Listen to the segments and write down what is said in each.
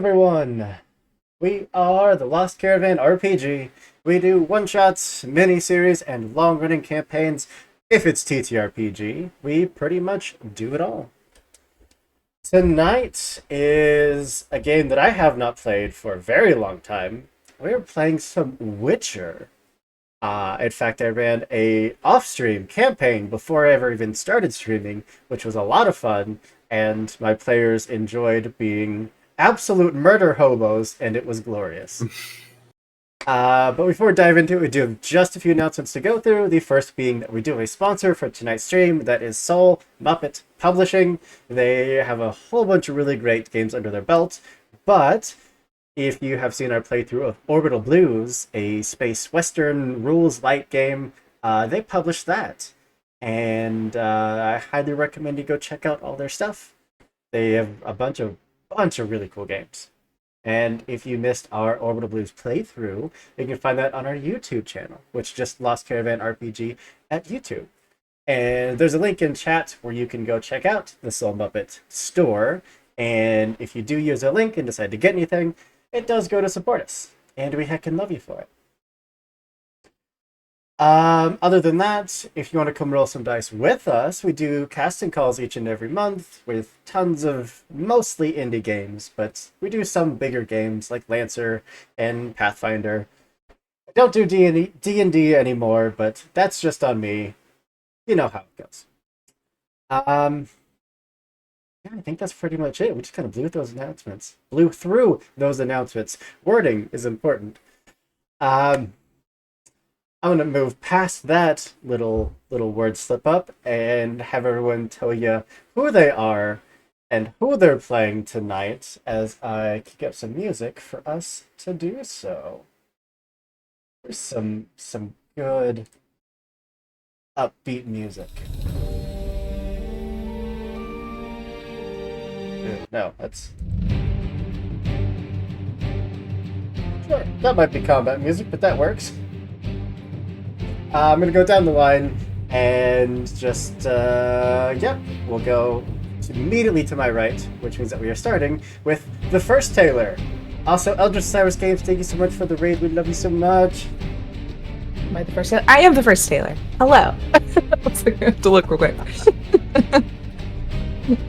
everyone! We are the Lost Caravan RPG. We do one-shots, mini-series, and long-running campaigns. If it's TTRPG, we pretty much do it all. Tonight is a game that I have not played for a very long time. We're playing some Witcher. In fact, I ran a off-stream campaign before I ever even started streaming, which was a lot of fun, and my players enjoyed being absolute murder hobos, and it was glorious. But before we dive into it, we do have just a few announcements to go through. The first being that we do have a sponsor for tonight's stream, that is Soul Muppet Publishing. They have a whole bunch of really great games under their belt, but if you have seen our playthrough of Orbital Blues, a space western rules light game, they published that. And I highly recommend you go check out all their stuff. They have a bunch of really cool games. And if you missed our Orbital Blues playthrough, you can find that on our YouTube channel, which just Lost Caravan RPG at YouTube. And there's a link in chat where you can go check out the Soul Muppet store. And if you do use a link and decide to get anything, it does go to support us. And we heckin' love you for it. Other than that, if you want to come roll some dice with us, we do casting calls each and every month with tons of mostly indie games, but we do some bigger games like Lancer and Pathfinder. I don't do D&D anymore, but that's just on me. You know how it goes. Yeah, I think that's pretty much it. We just kind of blew through those announcements. Wording is important. I'm going to move past that little word slip up and have everyone tell you who they are and who they're playing tonight as I kick up some music for us to do so. There's some good upbeat music. No, that's... Sure, that might be combat music, but that works. I'm going to go down the line and just, we'll go immediately to my right, which means that we are starting with the first Taylor. Also, Eldritch Cyrus Games, thank you so much for the raid. We love you so much. Am I the first Taylor? I am the first Taylor. Hello. I have to look real quick.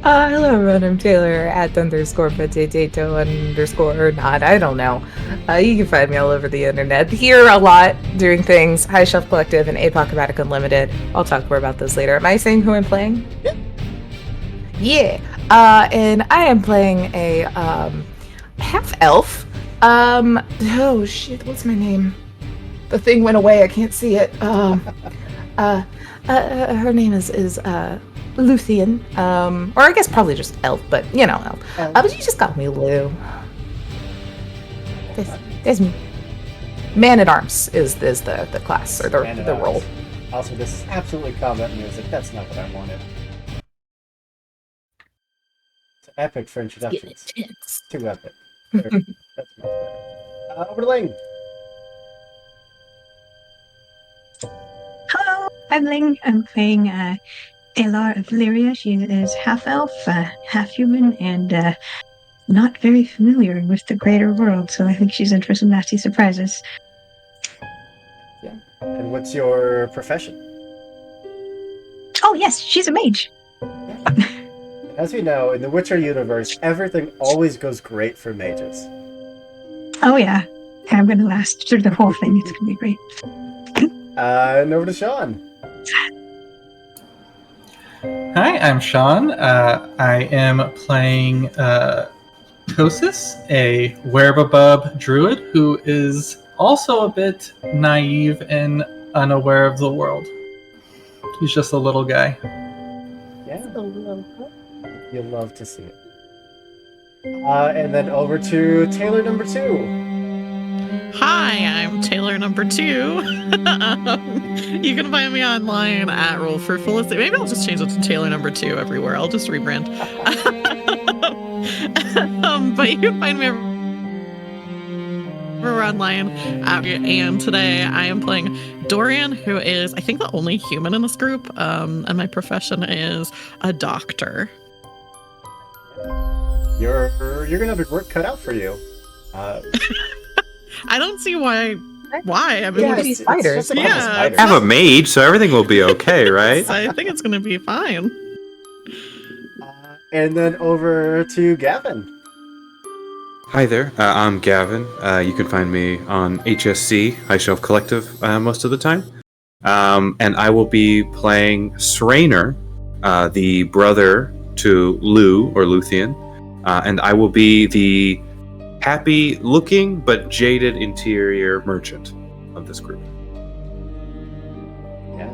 Hello everyone, I'm Taylor at _potato_not, I don't know. You can find me all over the internet. Here a lot, doing things, High Shelf Collective and Apocalyptic Unlimited. I'll talk more about those later. Am I saying who I'm playing? Yep. Yeah. And I am playing a half-elf. Oh shit, what's my name? The thing went away, I can't see it. Her name is Luthien, or I guess probably just Elf, but you know, Elf. But you just got me Lou. There's me. Man-at-Arms is the class, or the role. Also, this is absolutely combat music. That's not what I wanted. It's epic for introductions. Too epic. That's much better. Over to Ling. Hello, I'm Ling. I'm playing Alar of Lyria. She is half-elf, half-human, and not very familiar with the greater world, so I think she's in for some nasty surprises. Yeah. And what's your profession? Oh yes, she's a mage. Yeah. As we know, in the Witcher universe, everything always goes great for mages. Oh yeah, I'm going to last through the whole thing. It's going to be great. And over to Sean. Hi, I'm Sean. I am playing Tosis, a Werebabub druid who is also a bit naive and unaware of the world. He's just a little guy. Yeah. You'll love to see it. And then over to Taylor number 2. Hi, I'm Taylor number 2. You can find me online at Roll for Felicity. Maybe I'll just change it to Taylor number 2 everywhere. I'll just rebrand. But you can find me everywhere online. And today I am playing Dorian, who is, I think, the only human in this group. And my profession is a doctor. you're gonna have your work cut out for you. Uh, I don't see why. Why? I mean, Yeah, these spiders. just a couple Yeah. spiders. I have a mage, so everything will be okay, right? I think it's gonna be fine. And then over to Gavin. Hi there, I'm Gavin. You can find me on HSC, High Shelf Collective, most of the time. And I will be playing Srainer, the brother to Lou, or Luthien. And I will be the happy-looking but jaded interior merchant of this group. Yeah.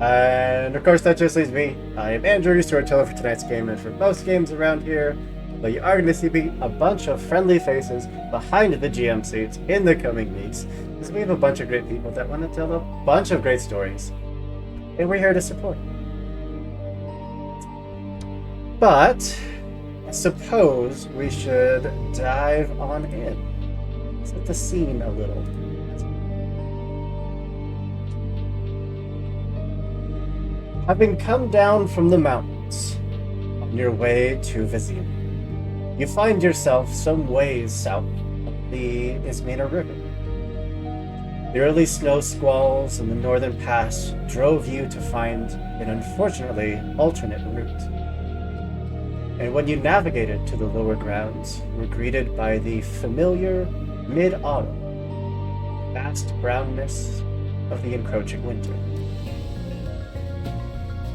And of course, that just leaves me. I am Andrew, storyteller for tonight's game, and for most games around here. But you are going to see a bunch of friendly faces behind the GM seats in the coming weeks, because we have a bunch of great people that want to tell a bunch of great stories, and we're here to support. But I suppose we should dive on in. Set the scene a little. Having come down from the mountains on your way to Vizima, you find yourself some ways south of the Ismena River. The early snow squalls in the northern pass drove you to find an unfortunately alternate route. And when you navigated to the lower grounds, you were greeted by the familiar mid-autumn, vast brownness of the encroaching winter.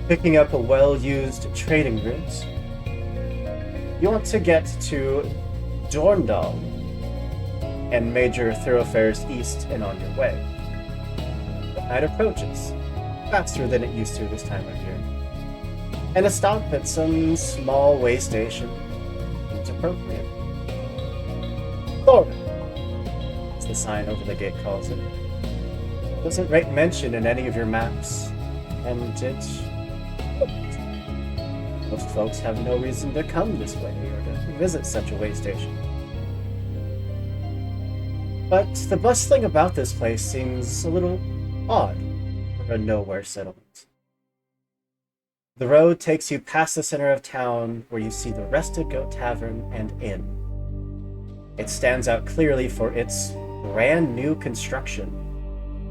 Picking up a well-used trading route, you want to get to Dorndal and major thoroughfares east and on your way. The night approaches, faster than it used to this time of year, and a stop at some small way station seems appropriate. Thorin, as the sign over the gate calls it, doesn't rate mention in any of your maps, and it most folks have no reason to come this way or to visit such a way station. But the bustling about this place seems a little odd for a nowhere settlement. The road takes you past the center of town where you see the Rested Goat Tavern and Inn. It stands out clearly for its brand new construction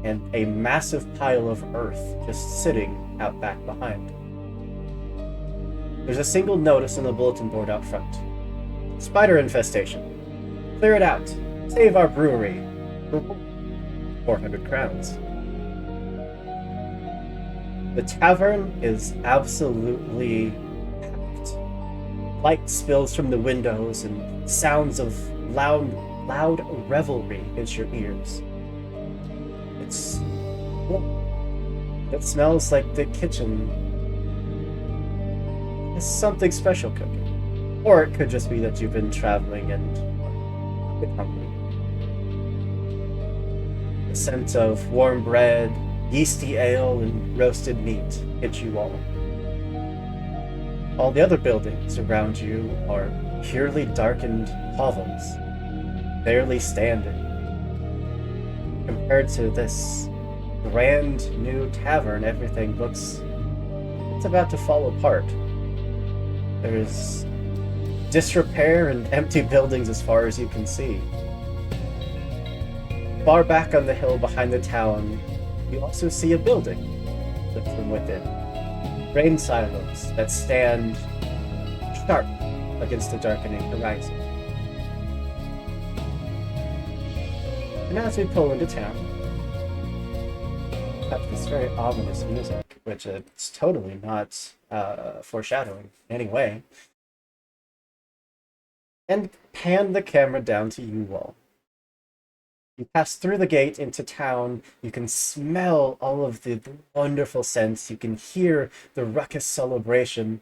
and a massive pile of earth just sitting out back behind. There's a single notice on the bulletin board out front. Spider infestation. Clear it out. Save our brewery. 400 crowns. The tavern is absolutely packed. Light spills from the windows and sounds of loud revelry hits your ears. It smells like the kitchen is something special cooking. Or it could just be that you've been traveling and a bit hungry. The scent of warm bread, yeasty ale, and roasted meat hit you all. All the other buildings around you are purely darkened hovels, barely standing. Compared to this brand new tavern, everything looks it's about to fall apart. There's disrepair and empty buildings as far as you can see. Far back on the hill behind the town, you also see a building lit from within. Grain silos that stand sharp against the darkening horizon. And as we pull into town, we have this very ominous music, which it's totally not foreshadowing in any way. And pan the camera down to you all. You pass through the gate into town. You can smell all of the wonderful scents. You can hear the ruckus celebration.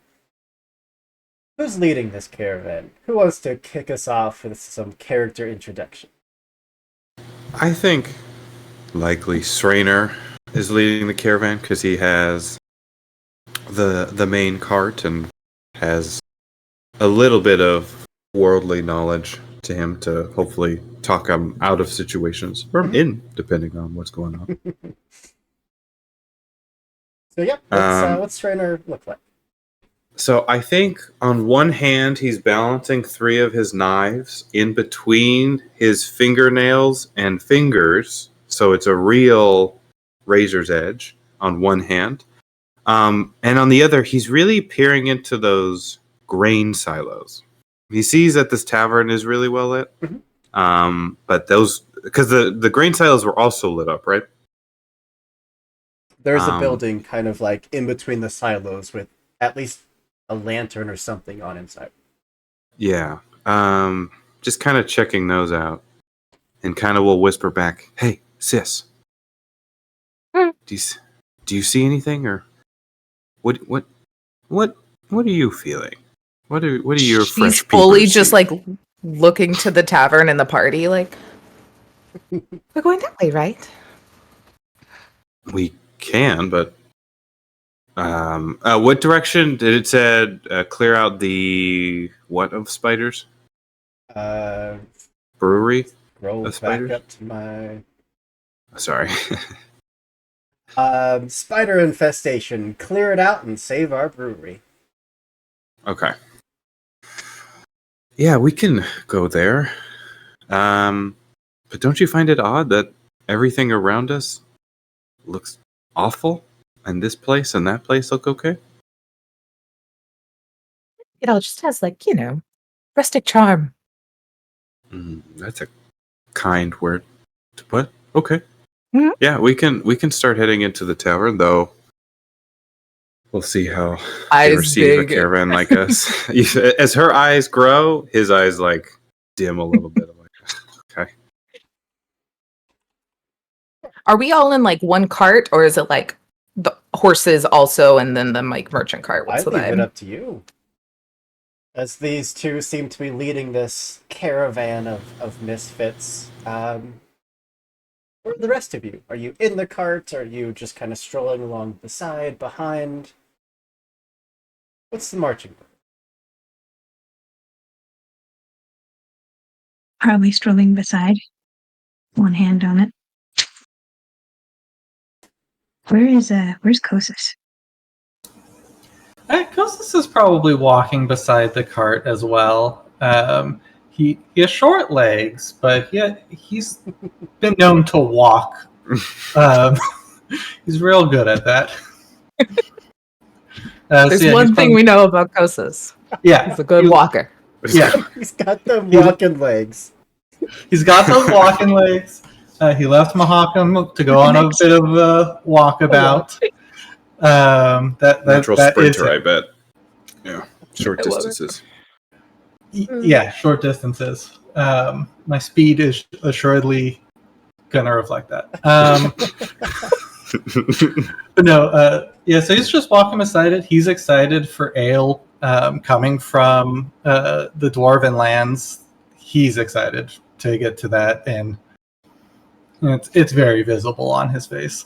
Who's leading this caravan? Who wants to kick us off with some character introduction? I think likely Srainer is leading the caravan because he has the main cart and has a little bit of worldly knowledge to him to hopefully talk him out of situations or in, depending on what's going on. So yeah, what's Srainer look like? So I think on one hand he's balancing 3 of his knives in between his fingernails and fingers, so it's a real razor's edge on one hand. And on the other, he's really peering into those grain silos. He sees that this tavern is really well lit, but those, because the grain silos were also lit up, right? There's a building kind of like in between the silos with at least a lantern or something on inside. Yeah. Just kind of checking those out, and kind of will whisper back, "Hey, sis, do you see anything, or what are you feeling? What are your She's fresh fully peepers just see?" like looking to the tavern and the party, like we're going that way, right? We can, but what direction did it said clear out the what of spiders? Brewery. Scroll back spiders? up to my Sorry. spider infestation. Clear it out and save our brewery. Okay. Yeah, we can go there. But don't you find it odd that everything around us looks awful, and this place and that place look okay? It all just has like, rustic charm. That's a kind word to put. Okay. Mhm. Yeah, we can start heading into the tavern, though. We'll see how they Eyes receive a big. caravan like us. As her eyes grow, his eyes like dim a little bit. I'm like, okay. Are we all in like one cart, or is it like the horses also and then the like merchant cart? I What's the leave it vibe? up to you. As these two seem to be leading this caravan of misfits, where are the rest of you? Are you in the cart? Are you just kind of strolling along beside, behind? What's the marching order? Probably strolling beside, one hand on it. Where's Kosis? Kosis is probably walking beside the cart as well. He has short legs, but he's been known to walk. He's real good at that. There's one thing we know about Kosis. Yeah, He's a good walker. Yeah, He's got them walking legs. he's got those walking legs. He left Mahakam to go on a bit of a walkabout. Natural that sprinter, is I bet. Yeah, short I love it. distances. Yeah, short distances. My speed is assuredly gonna reflect that. But no, so he's just walking beside it. He's excited for ale coming from the Dwarven lands. He's excited to get to that, and it's very visible on his face.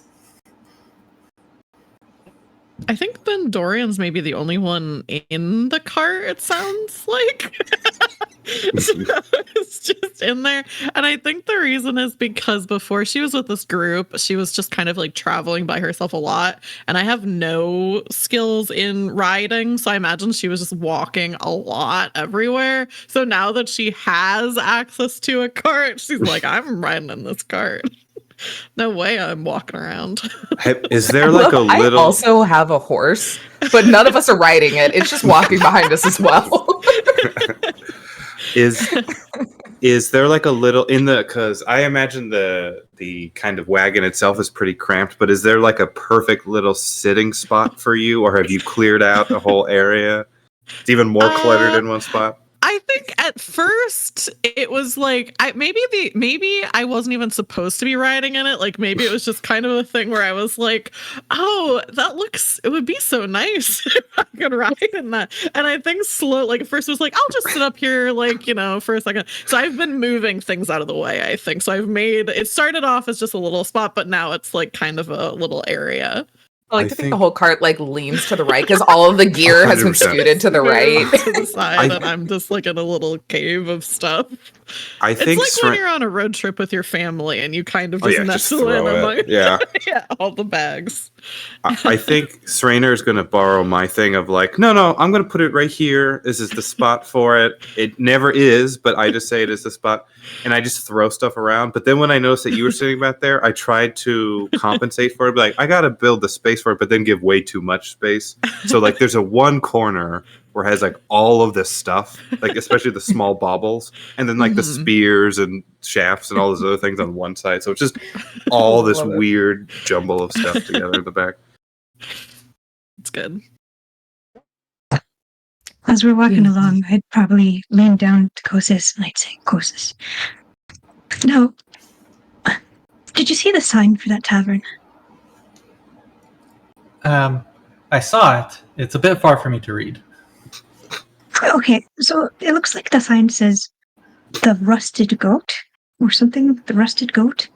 I think then Dorian's maybe the only one in the cart, it sounds like. So it's just in there. And I think the reason is because before she was with this group, she was just kind of like traveling by herself a lot. And I have no skills in riding. So I imagine she was just walking a lot everywhere. So now that she has access to a cart, she's like, I'm riding in this cart. No way I'm walking around. Is there like a I little? also have a horse, but none of us are riding it. It's just walking behind us as well. Is there like a little in the? Because I imagine the kind of wagon itself is pretty cramped, but is there like a perfect little sitting spot for you, or have you cleared out the whole area? It's even more cluttered in one spot. I think at first it was like maybe I wasn't even supposed to be riding in it. Like maybe it was just kind of a thing where I was like, oh, it would be so nice if I could ride in that. And I think at first it was like, I'll just sit up here for a second. So I've been moving things out of the way, I think. So it started off as just a little spot, but now it's like kind of a little area. I like to think the whole cart like leans to the right because all of the gear has been 100%. scooted to the right. To the side, and I'm just like in a little cave of stuff. I think it's like when you're on a road trip with your family and you kind of just just nestle throw in it. among Yeah. all the bags. I think Srainer is going to borrow my thing of like, no, I'm going to put it right here. This is the spot for it. It never is, but I just say it is the spot. And I just throw stuff around. But then when I noticed that you were sitting back there, I tried to compensate for it. Like, I got to build the space for it, but then give way too much space. So, like, there's a one corner where it has, like, all of this stuff, like, especially the small baubles. And then, like, the Mhm. spears and shafts and all those other things on one side. So it's just all this Love it. weird jumble of stuff together in the back. It's good. As we're walking Mhm. along, I'd probably lean down to Kosis and I'd say, Kosis, no, did you see the sign for that tavern? I saw it. It's a bit far for me to read. Okay, so it looks like the sign says the rusted goat or something, the rusted goat.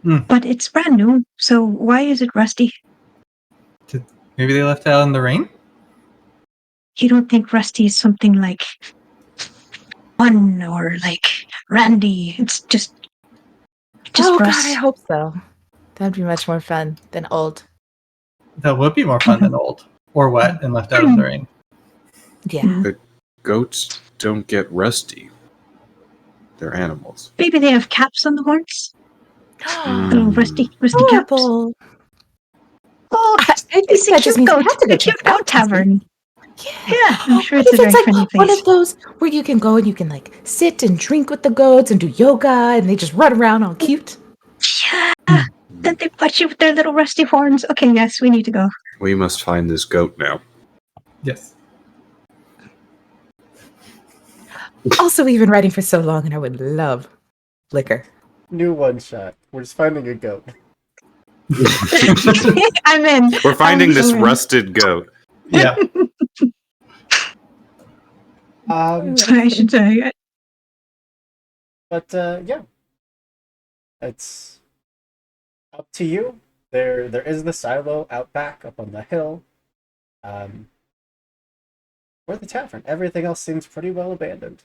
Hmm. But it's brand new, so why is it rusty? Maybe they left it out in the rain? You don't think rusty is something like fun or like randy? It's just Oh God, rust. I hope so. That'd be much more fun than old. That would be more fun than old. Or wet and left out in the rain. Yeah. Goats don't get rusty. They're animals. Maybe they have caps on the horns. Mm. Little rusty caps. Horrible. Oh, I think it's a that just cute means we goat. have to go A check cute it out, goat tavern. Yeah, I'm sure What it's if a very it's friendly like one place. of those where you can go and you can like sit and drink with the goats and do yoga and they just run around all cute? Yeah. Then they watch you with their little rusty horns. Okay, yes, we need to go. We must find this goat now. Yes. Also, we've been writing for so long and I would love liquor. New one shot. We're just finding a goat. I'm in. We're finding I'm this so in. rusted goat. Yeah. I should say. But yeah, it's up to you. There is the silo out back up on the hill. Or the tavern. Everything else seems pretty well abandoned.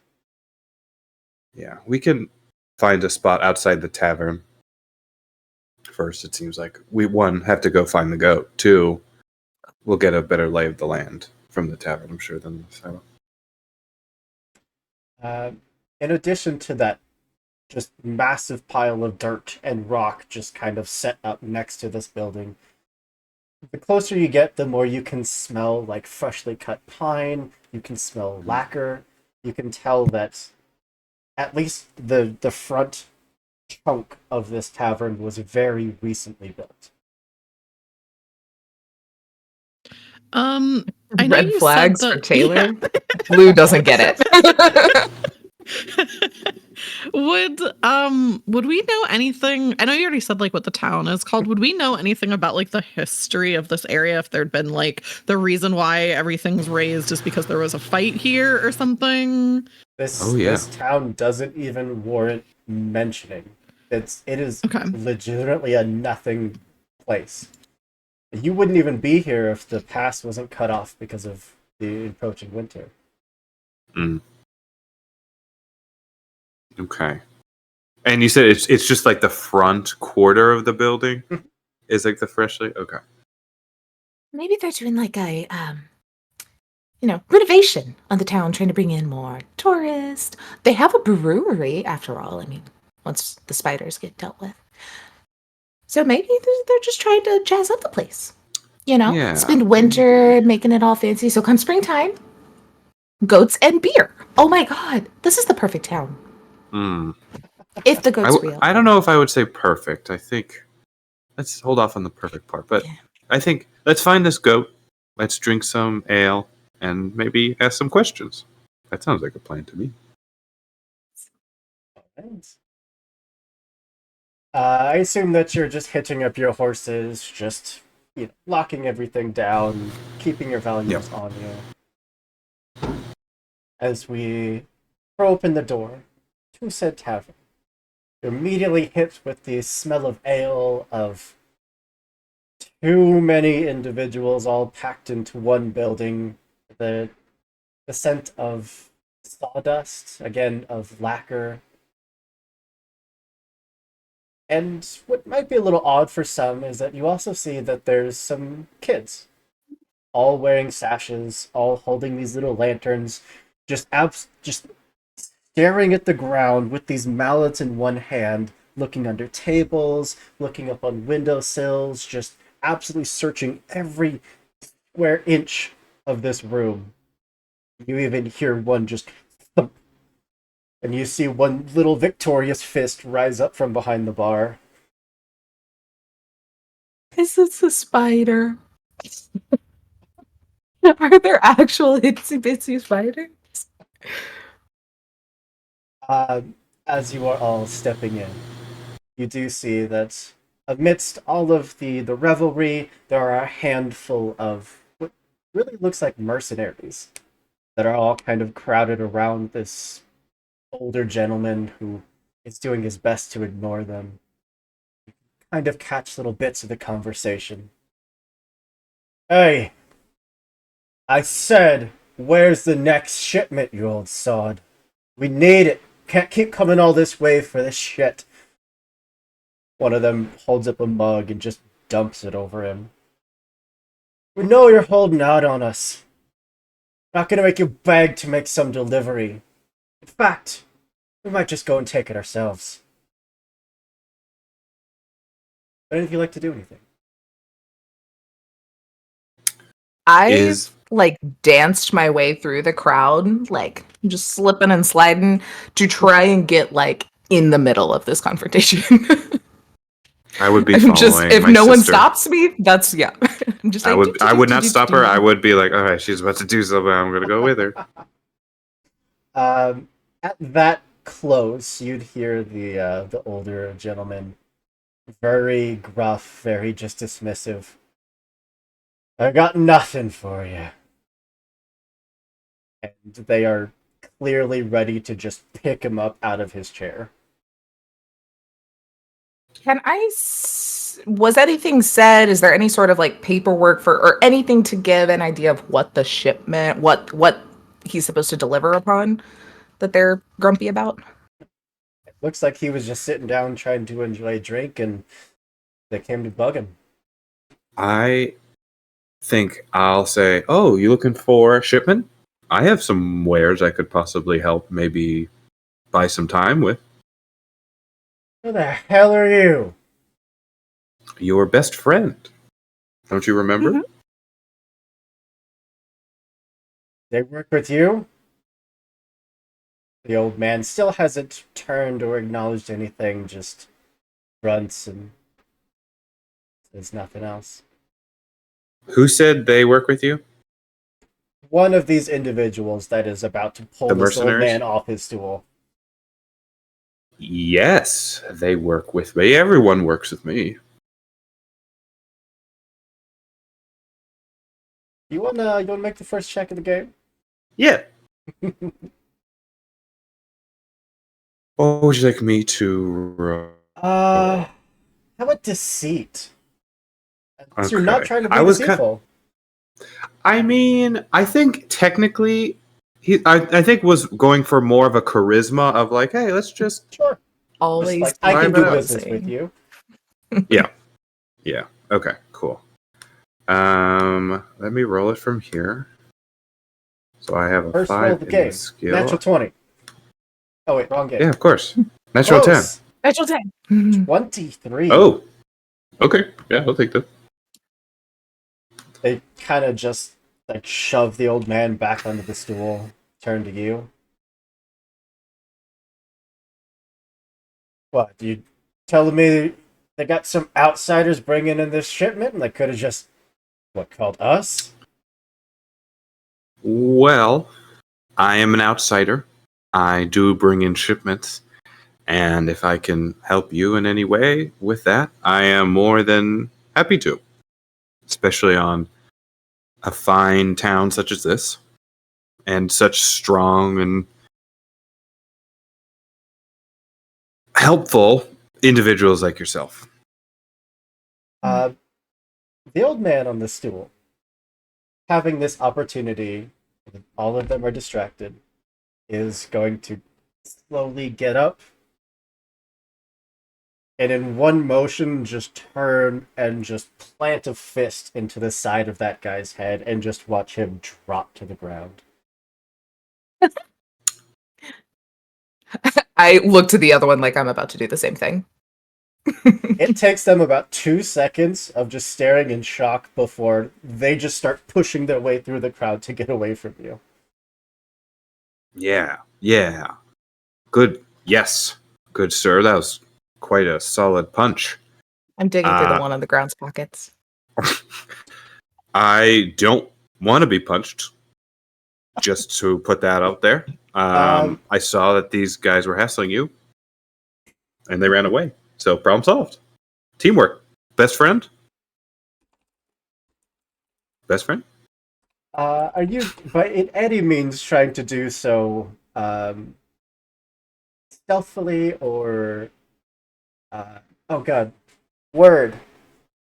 Yeah, we can find a spot outside the tavern. First, it seems like we one have to go find the goat. Two, we'll get a better lay of the land from the tavern, I'm sure, than the silo. In addition to that just massive pile of dirt and rock just kind of set up next to this building, the closer you get, the more you can smell like freshly cut pine, you can smell lacquer, you can tell that at least the front chunk of this tavern was very recently built. I know Red you flags said for that, Taylor. Blue doesn't get it. Would we know anything? I know you already said like what the town is called. Would we know anything about like the history of this area? If there'd been like the reason why everything's raised is because there was a fight here or something? This town doesn't even warrant mentioning. It is Okay. legitimately a nothing place. You wouldn't even be here if the pass wasn't cut off because of the approaching winter. Okay. And you said it's just like the front quarter of the building is like the freshly okay. Maybe they're doing like a renovation on the town, trying to bring in more tourists. They have a brewery after all. I mean, once the spiders get dealt with. So maybe they're just trying to jazz up the place. Yeah. Spend winter making it all fancy. So come springtime, goats and beer. Oh my God, this is the perfect town. If the goat's real. I don't know if I would say perfect. I think let's hold off on the perfect part. But Yeah. I think let's find this goat. Let's drink some ale and maybe ask some questions. That sounds like a plan to me. Thanks. I assume that you're just hitching up your horses, just locking everything down, keeping your valuables on you. As we throw open the door to said tavern, you're immediately hit with the smell of ale, of too many individuals all packed into one building, the scent of sawdust, again of lacquer. And what might be a little odd for some is that you also see that there's some kids, all wearing sashes, all holding these little lanterns, just staring at the ground with these mallets in one hand, looking under tables, looking up on windowsills, just absolutely searching every square inch of this room. You even hear one just thump, and you see one little victorious fist rise up from behind the bar. Is this a spider? Are there actual itsy bitsy spiders? Uh, as you are all stepping in, you do see that amidst all of the revelry, there are a handful of what really looks like mercenaries that are all kind of crowded around this older gentleman who is doing his best to ignore them. Kind of catch little bits of the conversation. Hey, I said, where's the next shipment, you old sod? We need it. Can't keep coming all this way for this shit. One of them holds up a mug and just dumps it over him. We know you're holding out on us. Not gonna make you beg to make some delivery. In fact, we might just go and take it ourselves. Would any of you like to do anything? I Is like danced my way through the crowd, like just slipping and sliding to try and get like in the middle of this confrontation. I would be I'm following just if my no one sister. stops me, that's yeah. I'm just like I would not stop her. I would be like, all right, she's about to do something. I'm gonna go with her. At that close, you'd hear the older gentleman, very gruff, very just dismissive. I got nothing for you. And they are clearly ready to just pick him up out of his chair. Can was anything said? Is there any sort of like paperwork for or anything to give an idea of what the shipment, what he's supposed to deliver upon that they're grumpy about? Looks like he was just sitting down trying to enjoy a drink and they came to bug him. I think I'll say, oh, you looking for a shipment? I have some wares I could possibly help maybe buy some time with. Who the hell are you? Your best friend. Don't you remember? Mhm. They work with you? The old man still hasn't turned or acknowledged anything, just grunts and says nothing else. Who said they work with you? One of these individuals that is about to pull The this old mercenaries? man off his stool. Yes, they work with me. Everyone works with me. You wanna make the first check of the game? Yeah. What would you like me to How about deceit? So you're not Okay. trying to be I was deceitful. I mean, I think technically I think was going for more of a charisma of like, hey, let's just Sure. Just Always like I can people do pleasing. business with you. Yeah. Okay, cool. Let me roll it from here. So I have a First roll 5 of the in game. the skill. Natural 20. Oh wait, wrong game. Yeah, of course. Natural 10. Close. Natural 10. 23. Oh. Okay. Yeah, I'll take that. They kind of just like shove the old man back onto the stool, turn to you. What, you telling me they got some outsiders bringing in this shipment and they could have just, what, called us? Well, I am an outsider. I do bring in shipments. And if I can help you in any way with that, I am more than happy to. Especially on a fine town such as this. And such strong and helpful individuals like yourself. Uh, the old man on the stool, having this opportunity, all of them are distracted, is going to slowly get up and in one motion just turn and just plant a fist into the side of that guy's head and just watch him drop to the ground. I look to the other one like I'm about to do the same thing. It takes them about 2 seconds of just staring in shock before they just start pushing their way through the crowd to get away from you. Yeah, yeah. Good. Yes. Good, sir. That was quite a solid punch. I'm digging through the one on the ground's pockets. I don't want to be punched. Just to put that out there. I saw that these guys were hassling you, and they ran away. So problem solved. Teamwork. Best friend? Best friend? Are you, by in any means, trying to do so stealthily or... oh god. Word.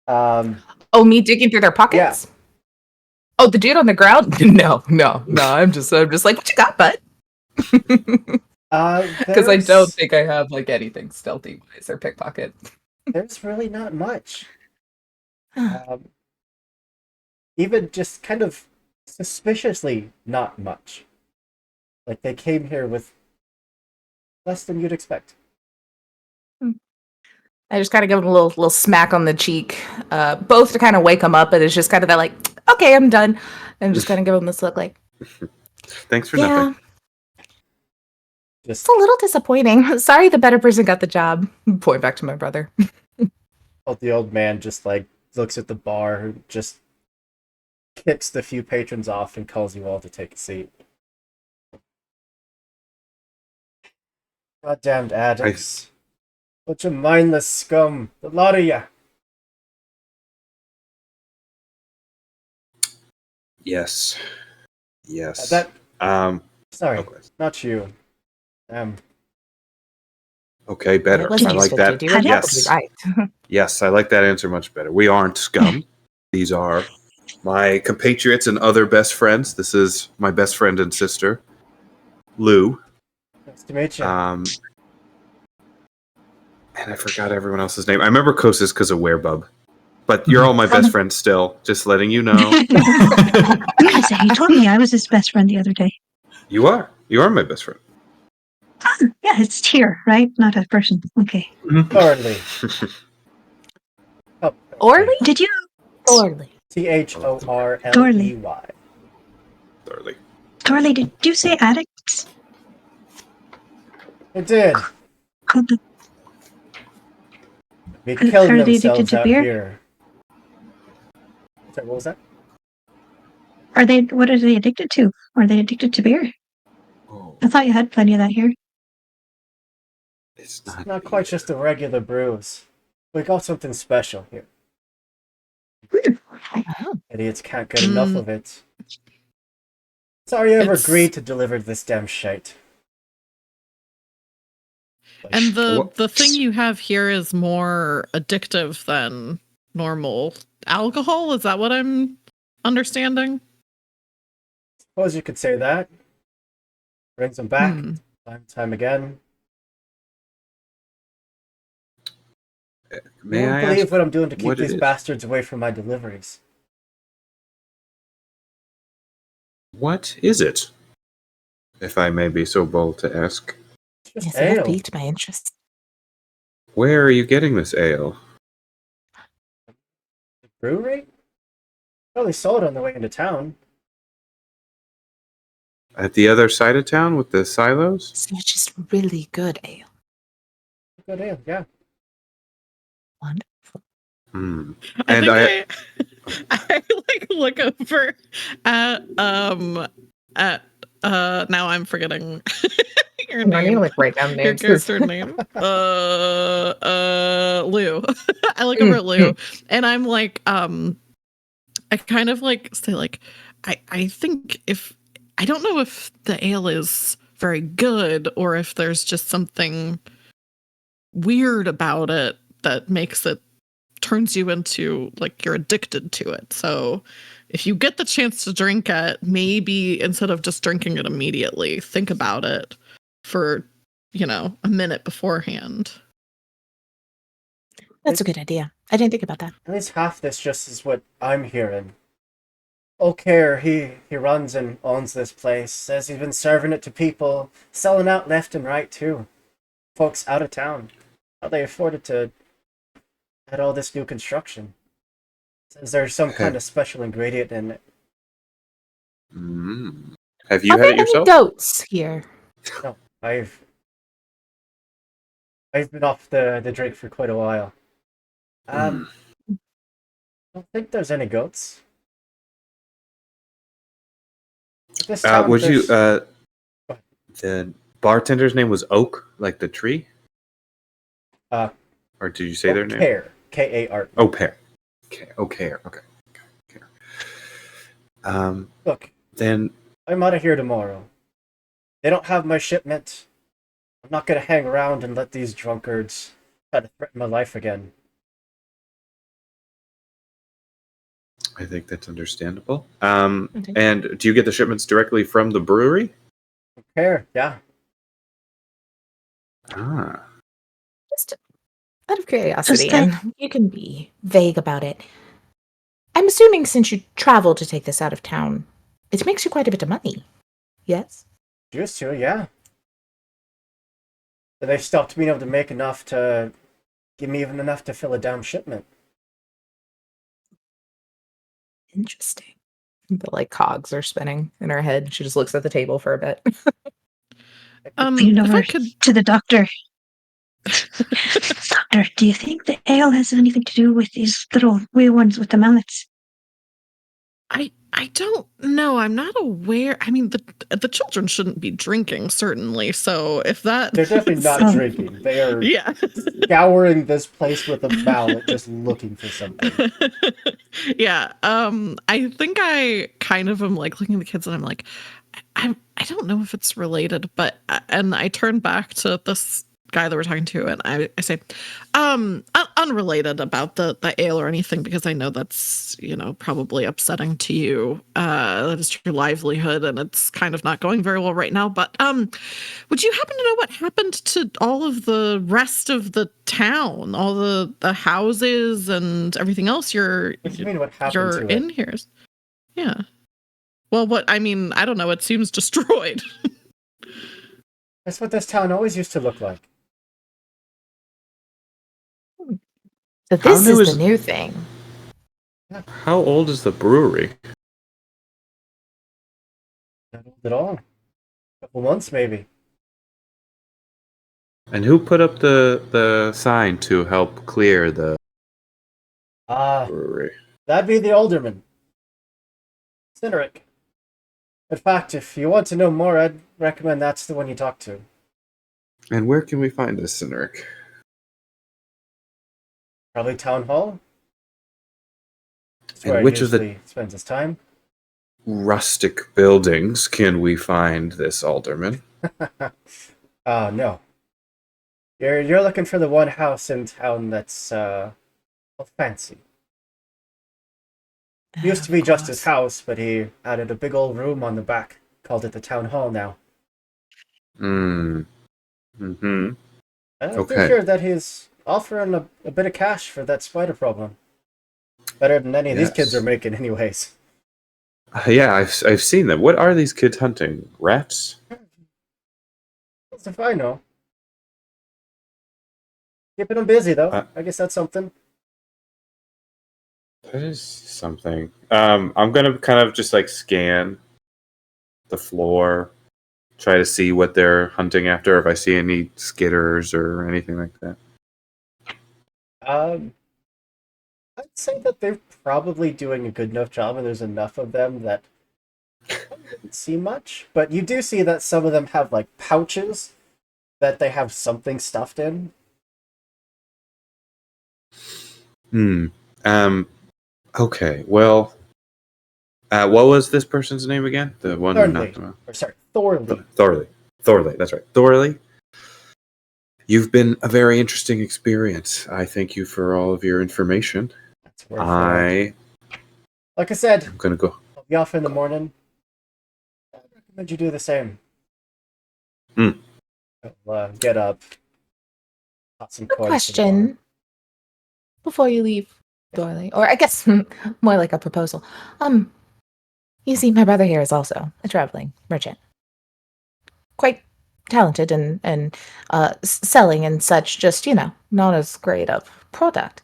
Oh, me digging through their pockets? Yeah. Oh, the dude on the ground? No. I'm just like, what you got, bud? Because I don't think I have like anything stealthy wise or pickpocket. There's really not much. Even just kind of suspiciously not much. Like they came here with less than you'd expect. I just kind of give him a little smack on the cheek, both to kind of wake him up, and it's just kind of that like, okay, I'm done, and just kind of give him this look like, Thanks for yeah, nothing. it's a little disappointing. Sorry, the better person got the job. Point back to my brother. The old man just like looks at the bar, just kicks the few patrons off, and calls you all to take a seat. Goddamned addicts. Bunch of mindless scum. The lot of ya. Yes. Sorry, okay. not you. Okay, better. It wasn't I like useful that. to do. Yes. Right. Yes, I like that answer much better. We aren't scum. These are my compatriots and other best friends. This is my best friend and sister, Lou. Nice to meet you. And I forgot everyone else's name. I remember Kosis because of Werebub. But you're all my best friends still. Just letting you know. He told me I was his best friend the other day. You are. You are my best friend. Yeah, it's Tyr, right? Not a person. Okay. Orly. Oh, Orly? Did you? Orly. Thorley. Thoroughly. Torley, did you say addicts? It did. Could the- Be Are killing they addicted themselves to out beer? here. Sorry, what was that? What are they addicted to? Are they addicted to beer? Oh, I thought you had plenty of that here. it's not. Not quite just a regular brews. We got something special here. Idiots can't get enough of it. Sorry you ever It's- agreed to deliver this damn shite. And What? the thing you have here is more addictive than normal alcohol. Is that what I'm understanding? Suppose you could say that. Brings them back time and time again. May you won't I believe ask what I'm doing to keep what it these is? bastards away from my deliveries. What is it? If I may be so bold to ask. It's just Yes, it has ale. piqued my interest. Where are you getting this ale? Brewery? Probably saw it on the way into town. At the other side of town with the silos? So it's just really good ale. Good ale, yeah. Wonderful. Hmm. I And think I like look over at now I'm forgetting your I'm name. gonna like write down Your names. 'cause- character name. Lou. I look over at Lou and I'm like, I kind of like say like, I think if I don't know if the ale is very good or if there's just something weird about it that makes it turns you into like you're addicted to it. So if you get the chance to drink it, maybe instead of just drinking it immediately, think about it for, a minute beforehand. That's a good idea. I didn't think about that. At least half this just is what I'm hearing. O'Care, he runs and owns this place. Says he's been serving it to people, selling out left and right too. Folks out of town. How they afforded to add all this new construction. Says there's some kind of special ingredient in it. Mm. Have you Are had there it any yourself? goats here? No, I've been off the drink for quite a while. I don't think there's any goats. This town, Would you? there's- The bartender's name was Oak, like the tree, Uh, or did you say their name? O'Care, K-A-R. O'Pear. Okay. Okay. Look, Then I'm out of here tomorrow. They don't have my shipment. I'm not gonna hang around and let these drunkards try to threaten my life again. I think that's understandable. Okay. And do you get the shipments directly from the brewery? O'Care, yeah. Ah. Just out of curiosity, that- and you can be vague about it. I'm assuming since you traveled to take this out of town, it makes you quite a bit of money. Yes? Used to, yeah. But they stopped being able to make enough to give me even enough to fill a damn shipment. Interesting. The like cogs are spinning in her head. She just looks at the table for a bit. You know, If I could, to the doctor. Doctor, do you think the ale has anything to do with these little wee ones with the mallets? I don't know. I'm not aware. I mean, the children shouldn't be drinking, certainly. So if that, They're definitely not So- drinking. They are yeah. scouring this place with a mallet, just looking for something. Yeah. I think I kind of am like looking at the kids and I'm like, I don't know if it's related, but and I turn back to this guy that we're talking to and I say, unrelated about the ale or anything, because I know that's, probably upsetting to you. That is your livelihood and it's kind of not going very well right now. But would you happen to know what happened to all of the rest of the town, all the houses and everything else What do you mean, what happened you're to in it? here? Yeah. Well, I don't know. It seems destroyed. That's what this town always used to look like. So How this new is is- the new thing. How old is the brewery? Not old at all. Couple months, maybe. And who put up the sign to help clear the brewery? That'd be the alderman. Cynric. In fact, if you want to know more, I'd recommend that's the one you talk to. And where can we find this Cynric? Probably town hall. That's And where which he of the- usually spends his time. Rustic buildings can we find this alderman? No. You're looking for the one house in town that's fancy. It used to be just his house, but he added a big old room on the back. Called it the town hall now. Mm-hmm. And I'm Okay. pretty sure that he's offering a bit of cash for that spider problem. Better than any of these kids Yes. are making, anyways. Yeah, I've seen them. What are these kids hunting? Rats? As if I know. Keeping them busy, though. Uh, I guess that's something. That is something. I'm gonna kind of just like scan the floor, try to see what they're hunting after. If I see any skitters or anything like that. I'd say that they're probably doing a good enough job, and there's enough of them that I didn't see much. But you do see that some of them have like pouches that they have something stuffed in. Hmm. Okay. Well. What was this person's name again? The one who knocked him out. Or sorry, Thorley. Thorley. That's right. Thorley. You've been a very interesting experience. I thank you for all of your information. That's worth it. Like I said, I'm gonna go. I'll be off in the morning. I recommend you do the same. Hmm. Get up. Got some Good coins. question. before you leave, Dorley, or I guess more like a proposal. You see, my brother here is also a traveling merchant, quite talented and selling and such. Just not as great of product.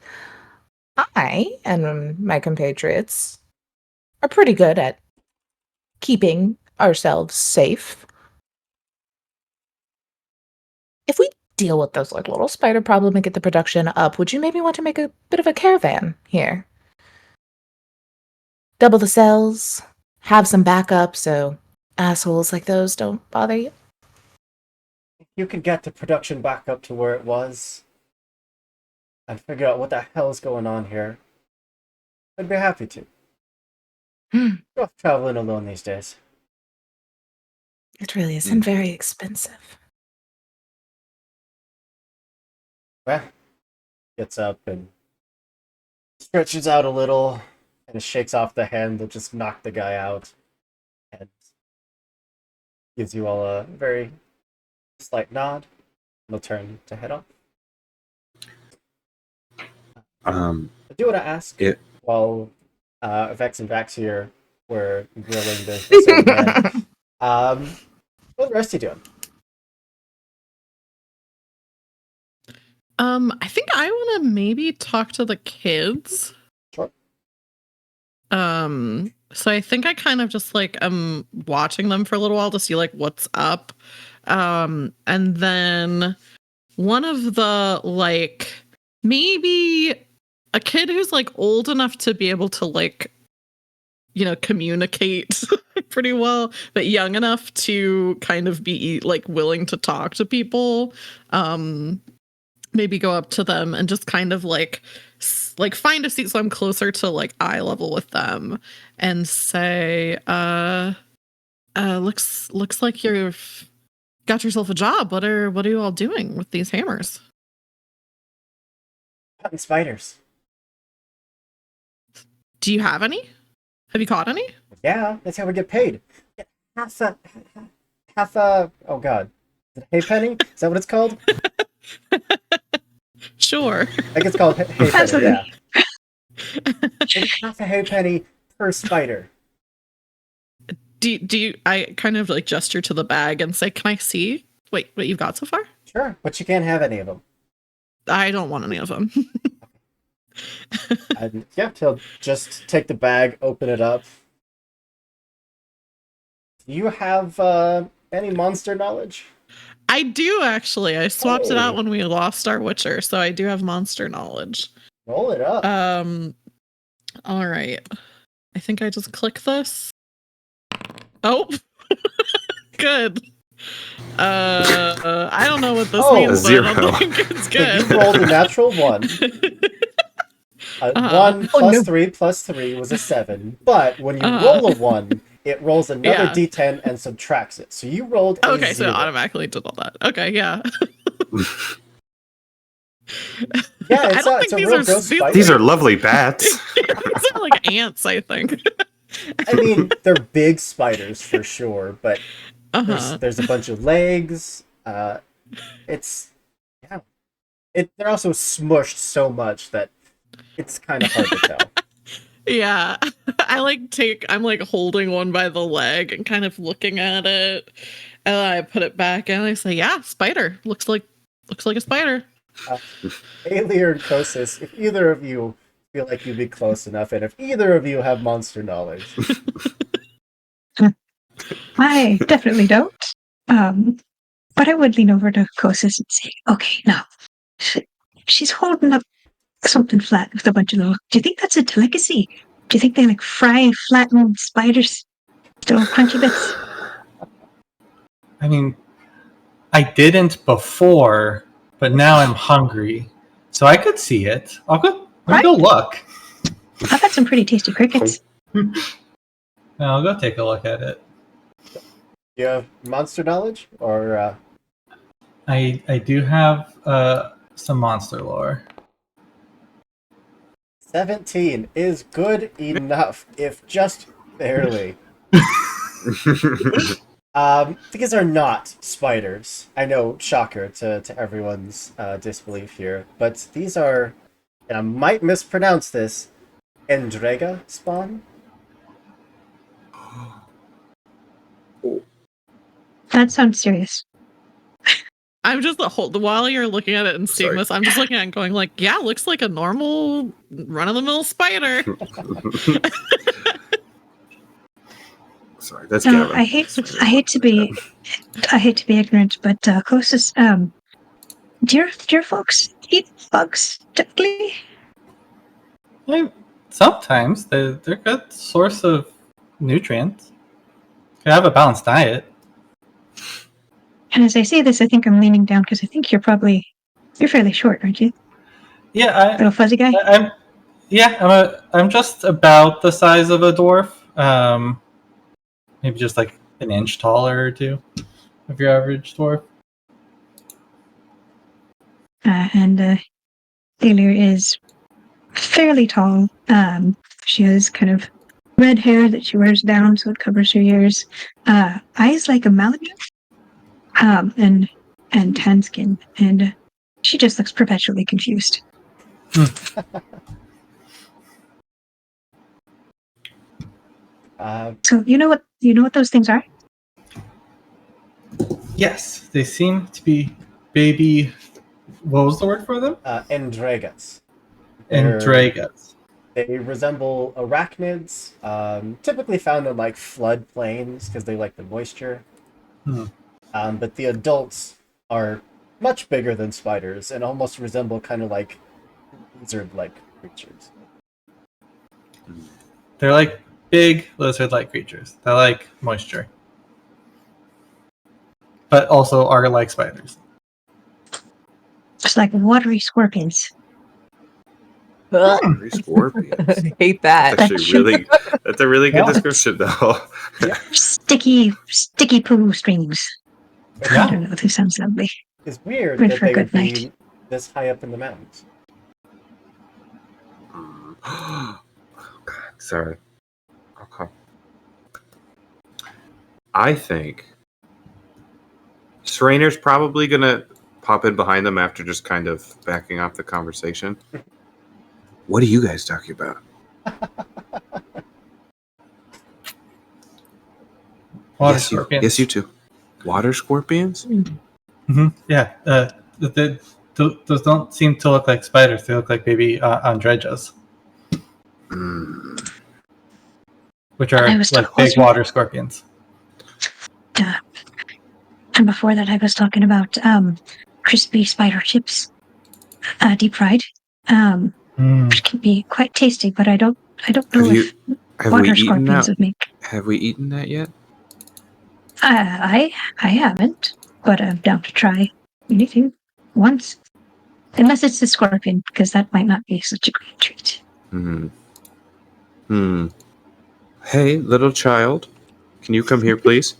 I and my compatriots are pretty good at keeping ourselves safe. If we deal with those like little spider problem and get the production up, would you maybe want to make a bit of a caravan here? Double the cells, have some backup so assholes like those don't bother you. You could get the production back up to where it was and figure out what the hell's going on here. I'd be happy to. Go off traveling alone these days. It really isn't very expensive. Well, gets up and stretches out a little and shakes off the hand that just knocked the guy out and gives you all a very slight nod. He'll turn to head off. I do want to ask, while Vex and Vax here were grilling the same man, what are the rest of you doing? I think I want to maybe talk to the kids. Sure. So I think I kind of just like am watching them for a little while to see like what's up. And then one of the like maybe a kid who's like old enough to be able to like communicate pretty well, but young enough to kind of be like willing to talk to people. Maybe go up to them and just kind of like find a seat so I'm closer to like eye level with them and say, looks like you've got yourself a job. What are you all doing with these hammers? Cutting spiders. Do you have any? Have you caught any? Yeah, that's how we get paid. Half a oh god. Is it hay penny? Is that what it's called? Sure. I think it's called hay penny, yeah. It's half a hay penny per spider. Do you I kind of like gesture to the bag and say, can I see what you've got so far? Sure, but you can't have any of them. I don't want any of them. And yeah, he'll just take the bag, open it up. Do you have any monster knowledge? I do actually. I swapped it out Oh. when we lost our Witcher, so I do have monster knowledge. Roll it up. All right. I think I just click this. Oh, good. I don't know what this means, but I don't think it's good. You rolled a natural 1. 1 plus 3 plus 3 was a 7. But when you roll a 1, it rolls another d10 and subtracts it. So you rolled a Okay, 0. so it automatically did all that. Okay, yeah. Yeah, I don't it's think a real ghost spider. These are lovely bats. These are like ants, I think. I mean, they're big spiders for sure, but there's a bunch of legs. They're also smushed so much that it's kind of hard to tell. Yeah. I'm like holding one by the leg and kind of looking at it. And I put it back and I say, yeah, spider. Looks like a spider. Aelier and Kosis, if either of you feel like you'd be close enough, and if either of you have monster knowledge. I definitely don't. But I would lean over to Kosis and say, okay, now, she's holding up something flat with a bunch of little... Do you think that's a delicacy? Do you think they like fry flattened spiders? Little crunchy bits? I mean, I didn't before, but now I'm hungry. So I could see it. Let me go look. I've had some pretty tasty crickets. I'll go take a look at it. Do you have monster knowledge? Or I do have some monster lore. 17 is good enough, if just barely. These are not spiders. I know, shocker to everyone's disbelief here, but these are and I might mispronounce this, Endrega spawn? That sounds serious. I'm just while you're looking at it and seeing Sorry. this, I'm just looking at it and going like, yeah, looks like a normal run-of-the-mill spider. Sorry, that's No, Gavin. I hate to be ignorant, but closest dear folks eat bugs typically. Sometimes they're a good source of nutrients. You have a balanced diet. And as I say this, I think I'm leaning down because I think you're fairly short, aren't you? Yeah, Little fuzzy guy. I'm just about the size of a dwarf. Maybe just like an inch taller or two of your average dwarf. And Thaler is fairly tall. She has kind of red hair that she wears down so it covers her ears. Eyes like a Malamute. And tan skin. And she just looks perpetually confused. So you know what those things are? Yes, they seem to be baby. What was the word for them? Endregas. Endregas. They resemble arachnids, typically found in like flood plains because they like the moisture. But the adults are much bigger than spiders and almost resemble kind of like lizard-like creatures. They're like big lizard-like creatures. They like moisture, but also are like spiders. It's like watery scorpions. Very scorpions. I hate that. That's a really good Yeah. description, though. Sticky poo streams. Yeah. I don't know. This sounds lovely. It's weird Good that for a they would good be night. this high up in the mountains. Oh, God, sorry. Okay. I think Srainer's probably gonna pop in behind them after just kind of backing off the conversation. What are you guys talking about? Water scorpions. Yes, you too. Water scorpions? Yeah. Those don't seem to look like spiders. They look like baby andrejas, which are I was like talking- big water scorpions. And before that, I was talking about crispy spider chips, deep fried, which can be quite tasty. But I don't know if Have we water eaten scorpions that? would make. Have we eaten that yet? I haven't, but I'm down to try anything once, unless it's the scorpion, because that might not be such a great treat. Hey, little child, can you come here, please?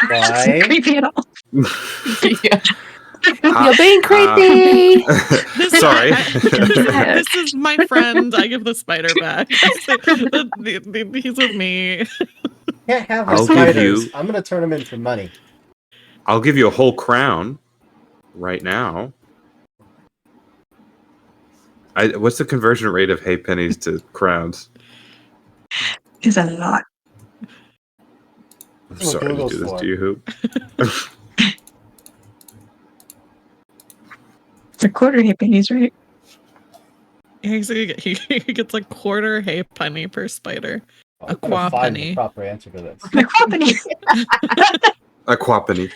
That's not creepy at all. You're being creepy. Sorry. This is my friend. I give the spider back. He's with me. Can't have the I'll give spiders. you- I'm gonna turn them into money. I'll give you a whole crown right now. What's the conversion rate of hay pennies to crowns? Is a lot. I'm what sorry to Google's do this for. to you, Hoop. The quarter hip pennies, right? He gets a quarter hay penny per spider. I'm A gonna find penny. the proper answer to this. The company. A quappenny.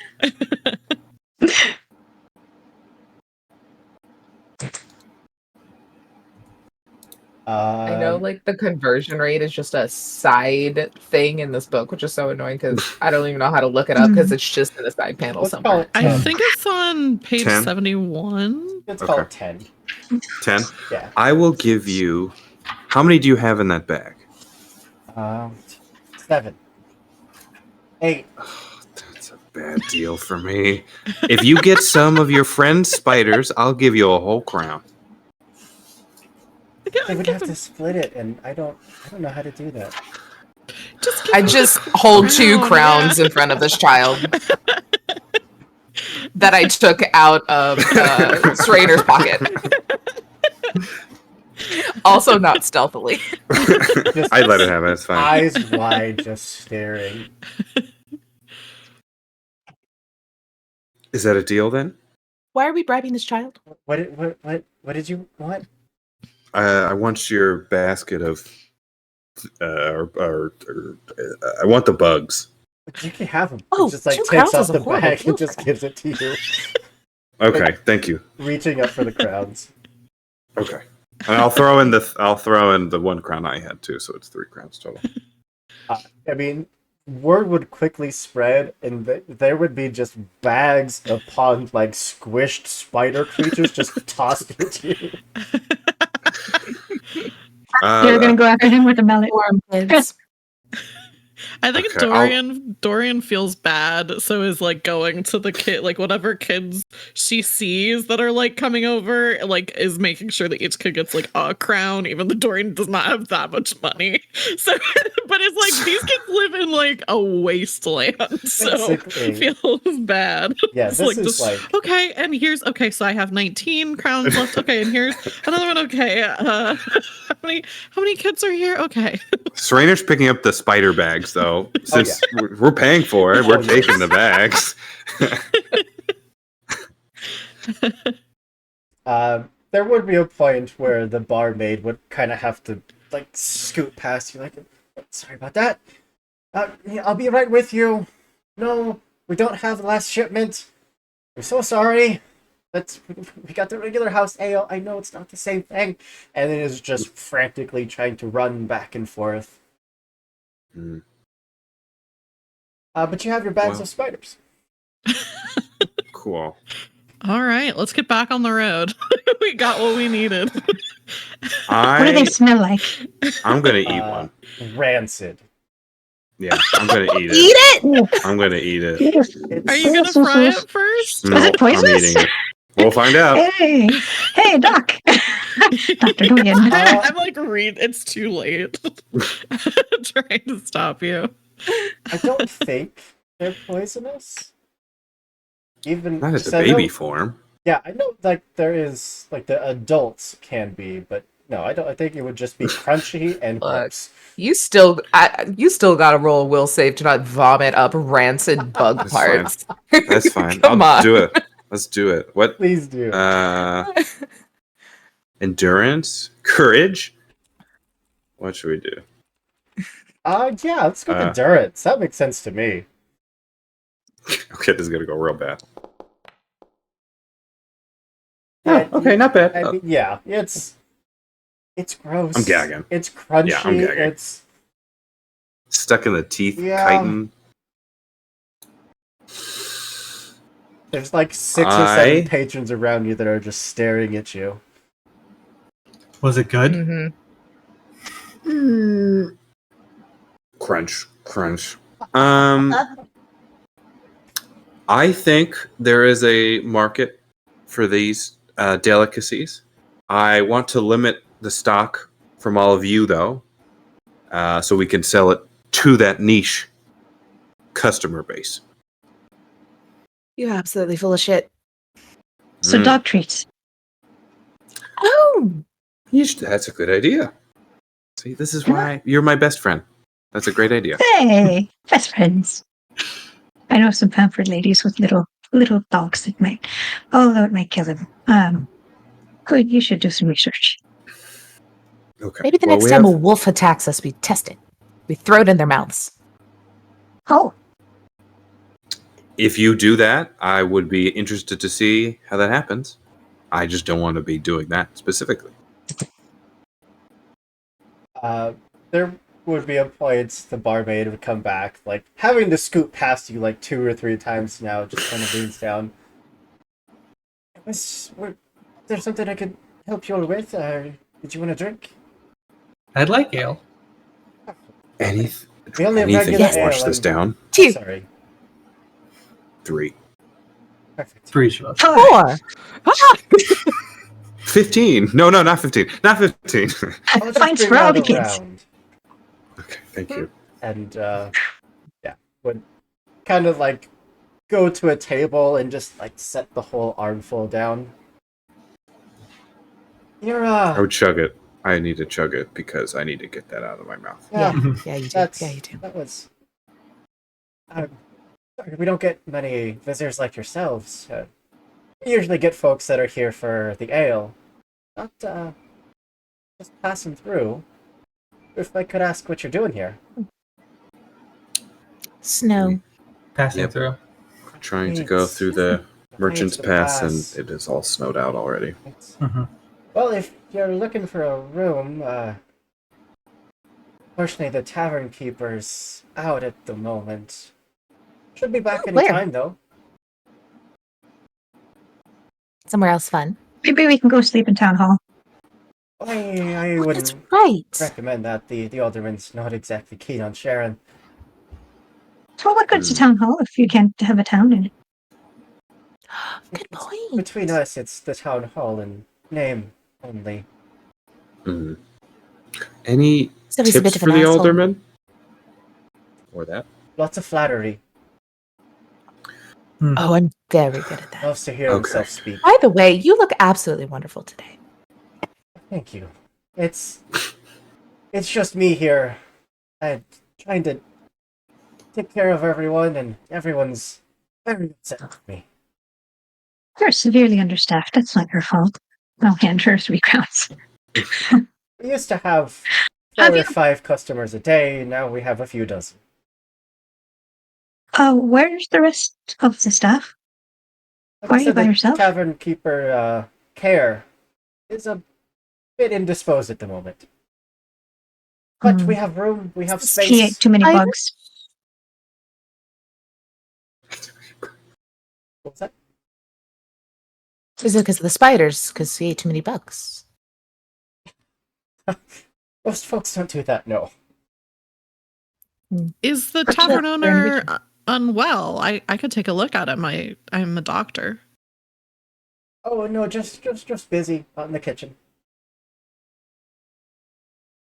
I know, like, the conversion rate is just a side thing in this book, which is so annoying because I don't even know how to look it up because it's just in the side panel Let's call somewhere. it I 10. think it's on page 10? 71. Let's Okay. call it 10. 10. Yeah. I will give you. How many do you have in that bag? 7. 8. That's a bad deal for me. If you get some of your friend's spiders, I'll give you a whole crown. They would have to split it, and I don't know how to do that. I just hold 2 crowns in front of this child. that I took out of Strainer's pocket. Also not stealthily. I let it happen. It's fine. Eyes wide, just staring. Is that a deal then? Why are we bribing this child? What did you want? I want your basket of, I want the bugs. You can have them. Oh, He just like 2 takes crowns off is a the horrible bag deal and just for me. gives it to you, Okay, thank you. reaching up for the crowns. Okay, and I'll throw in the 1 crown I had too, so it's 3 crowns total. I mean, word would quickly spread, and there would be just bags upon like squished spider creatures just tossed into you. You're gonna go after him with a mallet. Worm kids. I think Okay, Dorian feels bad, so is like going to the kid, like whatever kids she sees that are like coming over, like is making sure that each kid gets like a crown, even though Dorian does not have that much money. So, but it's like these kids live in like a wasteland, so Basically. feels bad. Yeah, It's this like is just like okay, and here's okay, so I have 19 crowns left. Okay, and here's another one. Okay, how many kids are here? Okay. Serena's picking up the spider bags though, since we're paying for it. We're taking the bags. there would be a point where the barmaid would kind of have to like scoot past you, like, sorry about that. Yeah, I'll be right with you. No, we don't have the last shipment. We're so sorry. But we got the regular house ale. I know it's not the same thing. And then is just frantically trying to run back and forth. Mm. But you have your bags Wow. of spiders. Cool. All right, let's get back on the road. We got what we needed. What do they smell like? I'm gonna eat Uh, one. Rancid. Yeah, I'm gonna eat it. Eat it! I'm gonna eat it. It's, Are you gonna fry it first? No, it poisonous? I'm eating it. We'll find out. Hey, hey, Doc. Dr. Dorian. I'm like, it's too late. Trying to stop you. I don't think they're poisonous. Even Not at the so I know- baby form. Yeah, I know. Like there is, like the adults can be, but no, I don't. I think it would just be crunchy and Look. gross. You still got to roll a will save to not vomit up rancid bug That's parts. That's fine. Come I'll on. do it. Let's do it. What? Please do. Endurance, courage. What should we do? Yeah, let's go with endurance. That makes sense to me. Okay, this is gonna go real bad. Yeah, okay, not bad. I mean, yeah, it's gross. I'm gagging. It's crunchy. Yeah, I'm gagging. It's Stuck in the teeth, Yeah. chitin. there's like 6 or 7 patrons around you that are just staring at you. Was it good? Mm-hmm. Crunch, crunch. I think there is a market for these delicacies. I want to limit the stock from all of you, though, so we can sell it to that niche customer base. You're absolutely full of shit. So, dog treats. Oh, That's a good idea. See, this is why you're my best friend. That's a great idea. Hey, best friends. I know some pampered ladies with little dogs that might, although it might kill them. Good, you should do some research. Okay. maybe the Well, next we time have- a wolf attacks us, we test it. We throw it in their mouths. Oh, If you do that, I would be interested to see how that happens. I just don't want to be doing that specifically. There would be a point the barmaid would come back, like having to scoot past you like 2 or 3 times now, just kind of leans down. Is there something I could help you all with? Did you want a drink? I'd like ale. Anything We only have to regular wash ale, this and- down? 2, Sorry. 3. Perfect. 3 shots. 4. 15. No, not 15. Not 15. I'll just Fine bring for all that the kids. around. Okay, thank you. And yeah, would kind of like go to a table and just like set the whole armful down. You're I would chug it. I need to chug it because I need to get that out of my mouth. yeah, Yeah, you do. that's Yeah, you do. that was. Sorry, we don't get many visitors like yourselves. We usually get folks that are here for the ale, not just passing through. If I could ask what you're doing here. Snow. Passing Yep. through. Trying to go through the Merchant's the Pass, pass. and it is all snowed out already. hmm Well, if you're looking for a room, fortunately the tavern keeper's out at the moment. Should be back any Where? time though. Somewhere else fun. Maybe we can go sleep in town hall. I Oh, that's wouldn't right. recommend that. The alderman's not exactly keen on sharing. So what good's a town hall if you can't have a town in it? Good point. Between us, it's the town hall in name only. Mm. Any So he's a bit tips of for an the asshole. alderman? Or that? Lots of flattery. Oh, I'm very good at that. Loves to hear Okay. himself speak. By the way, you look absolutely wonderful today. Thank you. It's just me here. I'm trying to take care of everyone, and everyone's very upset with me. You're severely understaffed. That's not your fault. I'll hand her 3 crowns. We used to have 4 Have or you- 5 customers a day. Now we have a few dozen. Where's the rest of the staff? Like Why I are you said, by the yourself? tavern keeper, Care, is a bit indisposed at the moment. But we have room. We have space. He ate too many I- bugs. What was that? Is it because of the spiders? Because he ate too many bugs? Most folks don't do that. No. Is the Perhaps tavern they're owner individual. unwell? I could take a look at him. I'm a doctor. Oh no, just busy out in the kitchen.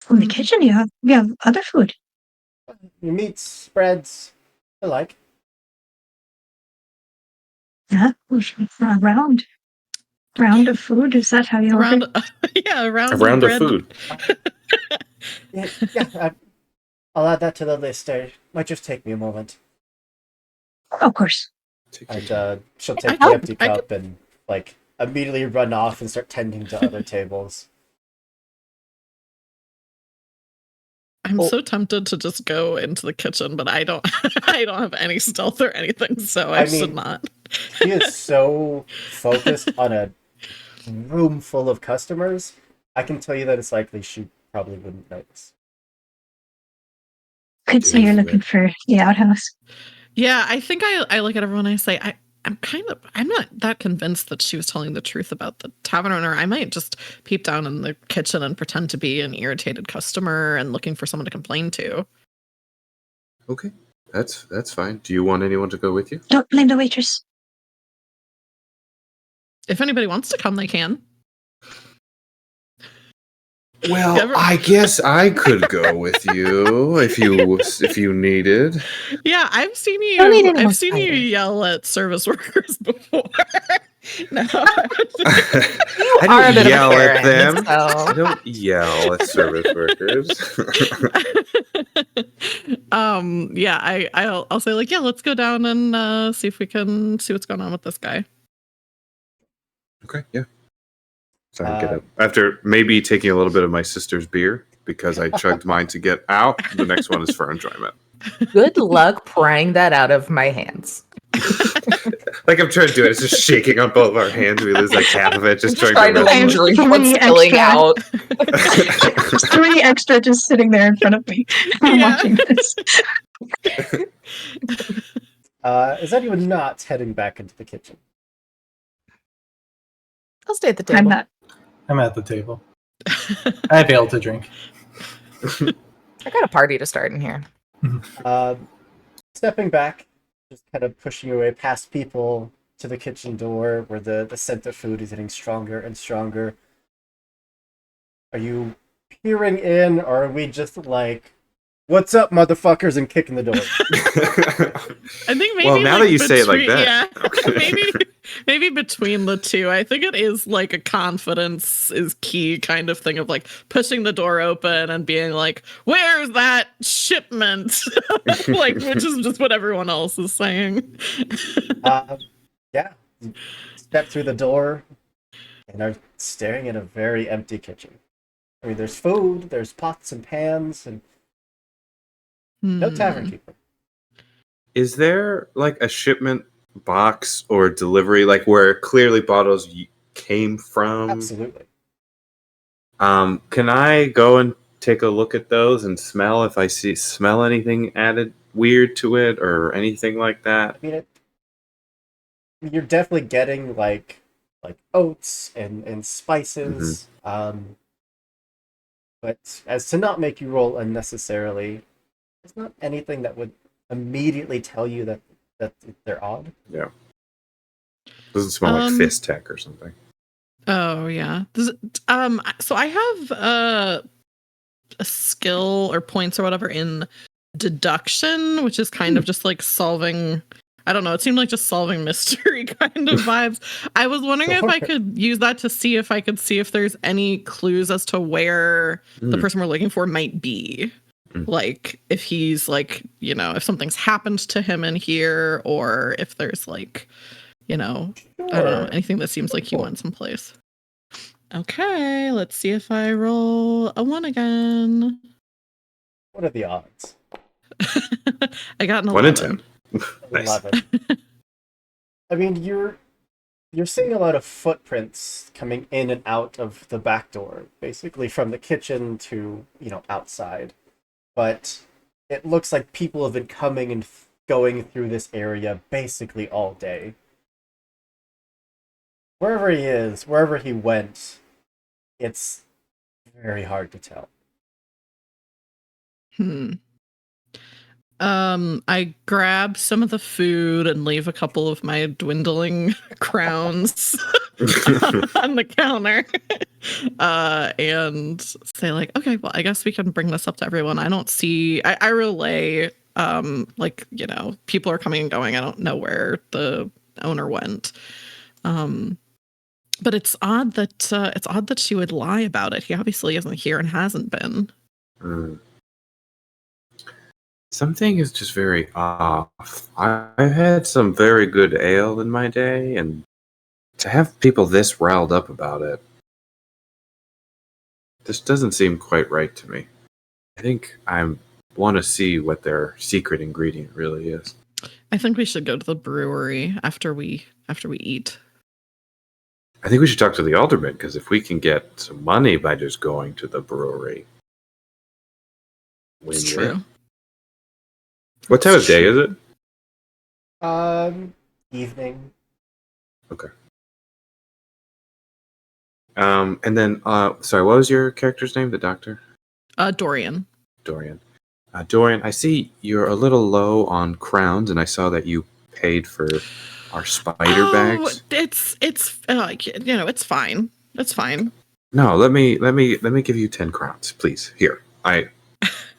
From the kitchen, you have other food. Your meats, breads, I like. Yeah, round of food. Is that how you order? Around, yeah, around A round of bread. food. Yeah, I'll add that to the list. It might just take me a moment. Of course. And she'll take I the empty could- cup and like immediately run off and start tending to other tables. I'm Oh. so tempted to just go into the kitchen, but I don't. I don't have any stealth or anything, so I, I should mean- not. She is so focused on a room full of customers. I can tell you that it's likely she probably wouldn't notice. Could say you're looking for the outhouse. Yeah, I think I look at everyone and I say I'm not that convinced that she was telling the truth about the tavern owner. I might just peep down in the kitchen and pretend to be an irritated customer and looking for someone to complain to. Okay, that's fine. Do you want anyone to go with you? Don't blame the waitress. If anybody wants to come, they can. Well, Ever- I guess I could go with you if you needed. Yeah, I've seen you. Don't need any more I've seen you spiders. yell at service workers before. No. You I are a don't bit yell of a at Karen, them. so- I don't yell at service workers. Yeah, I'll say like, yeah, let's go down and see if we can see what's going on with this guy. Okay, yeah. So I get up. After maybe taking a little bit of my sister's beer because I chugged mine to get out. The next one is for enjoyment. Good luck prying that out of my hands. Like I'm trying to do it, it's just shaking on both of our hands. We lose like half of it, just trying Trying to to like remember. drink Three what's spilling extra. out. 3 extra just sitting there in front of me. I'm Yeah. watching this. Is anyone not heading back into the kitchen? I'll stay at the table. I'm not. I'm at the table. I have ale to drink. I got a party to start in here. Stepping back, just kind of pushing your way past people to the kitchen door where the scent of food is getting stronger and stronger. Are you peering in, or are we just like What's up, motherfuckers, and kicking the door. I think maybe Well, now like, that you say it like that, yeah, okay. maybe between the two, I think it is like a confidence is key kind of thing of like pushing the door open and being like, "Where's that shipment?" Like, which is just what everyone else is saying. Yeah. You step through the door and are staring at a very empty kitchen. I mean, there's food, there's pots and pans, and no tavern keeper. Is there like a shipment box or delivery, like where clearly bottles came from? Absolutely. Can I go and take a look at those and smell if I smell anything added weird to it or anything like that? I mean, you're definitely getting like oats and spices. But as to not make you roll unnecessarily, there's not anything that would immediately tell you that they're odd. Yeah. Doesn't smell like fist tech or something. Oh yeah. So I have a skill or points or whatever in deduction, which is kind of just like solving. I don't know. It seemed like just solving mystery kind of vibes. I was wondering if I could use that to see if there's any clues as to where the person we're looking for might be. Like if he's like, if something's happened to him in here, or if there's like, I don't know, anything that seems like he went someplace. Okay, let's see if I roll a 1 again. What are the odds? I got an 11. 1 in 10. Nice. 11. I mean, you're seeing a lot of footprints coming in and out of the back door, basically from the kitchen to, outside. But it looks like people have been coming and going through this area basically all day. Wherever he is, wherever he went, it's very hard to tell. I grab some of the food and leave a couple of my dwindling crowns on the counter. And say like, okay, well, I guess we can bring this up to everyone. I don't see, I relay, people are coming and going. I don't know where the owner went. But it's odd that she would lie about it. He obviously isn't here and hasn't been. Something is just very off. I've had some very good ale in my day, and to have people this riled up about it, this doesn't seem quite right to me. I think I want to see what their secret ingredient really is. I think we should go to the brewery after we eat. I think we should talk to the alderman, because if we can get some money by just going to the brewery, It's true. What time of day is it? Evening. Okay. And then, sorry, what was your character's name? The doctor? Dorian. Dorian. Dorian, I see you're a little low on crowns, and I saw that you paid for our spider bags. It's fine. It's fine. No, let me give you 10 crowns, please. Here,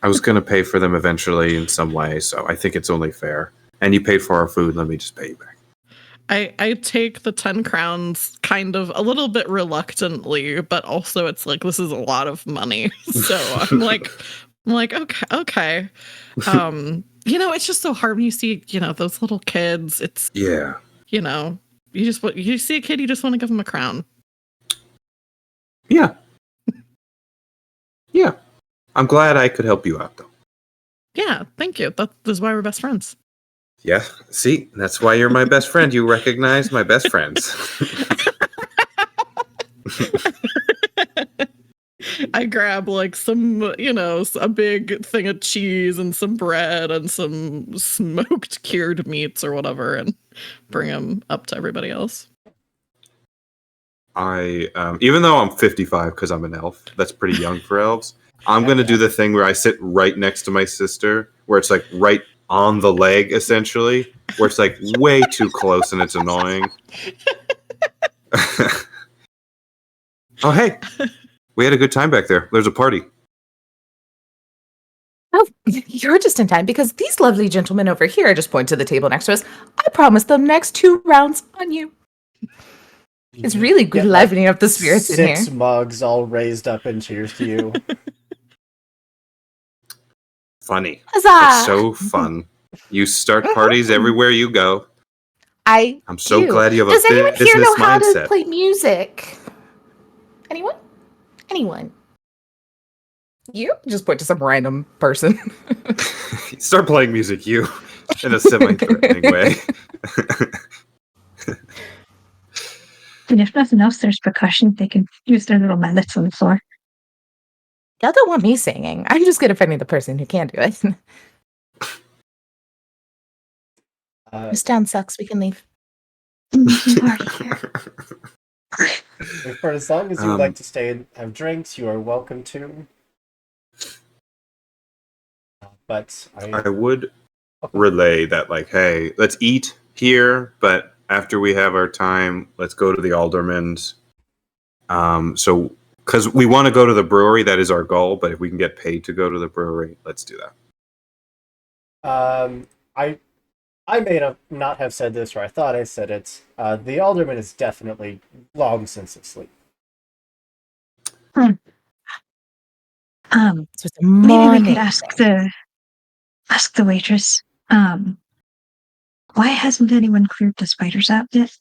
I was gonna pay for them eventually in some way, so I think it's only fair. And you paid for our food. Let me just pay you back. I take the 10 crowns kind of a little bit reluctantly, but also it's like this is a lot of money. So I'm like okay. It's just so hard when you see, those little kids. It's Yeah. You see a kid, you just want to give him a crown. Yeah. Yeah. I'm glad I could help you out, though. Yeah, thank you. That is why we're best friends. Yeah, see, that's why you're my best friend. You recognize my best friends. I grab like some, a big thing of cheese and some bread and some smoked cured meats or whatever and bring them up to everybody else. Even though I'm 55 because I'm an elf, that's pretty young for elves, I'm going to do the thing where I sit right next to my sister, where it's like right on the leg, essentially, where it's like way too close and it's annoying. Oh, hey, we had a good time back there. There's a party. Oh, you're just in time because these lovely gentlemen over here, I just point to the table next to us, I promised them next 2 rounds on you. It's really good Get, livening up the spirits in here. 6 mugs all raised up and cheers to you. Funny. Huzzah! It's so fun. You start parties everywhere you go. I'm so do. glad you have Does a anyone business here know how to mindset. play music? Anyone? Anyone? You just point to some random person. Start playing music, you, in a semi-threatening way. And if nothing else, there's percussion. They can use their little mallets on the floor. Y'all don't want me singing. I'm just good at finding the person who can do it. This town sucks. We can leave. For as long as you would like to stay and have drinks, you are welcome to. But I would relay that, like, hey, let's eat here, but after we have our time, let's go to the Aldermans. So, because we want to go to the brewery, that is our goal, but if we can get paid to go to the brewery, let's do that. I may not have said this, or I thought I said it. The Alderman is definitely long since asleep. So it's a Maybe morning we could ask thing. the waitress. Why hasn't anyone cleared the spiders out yet?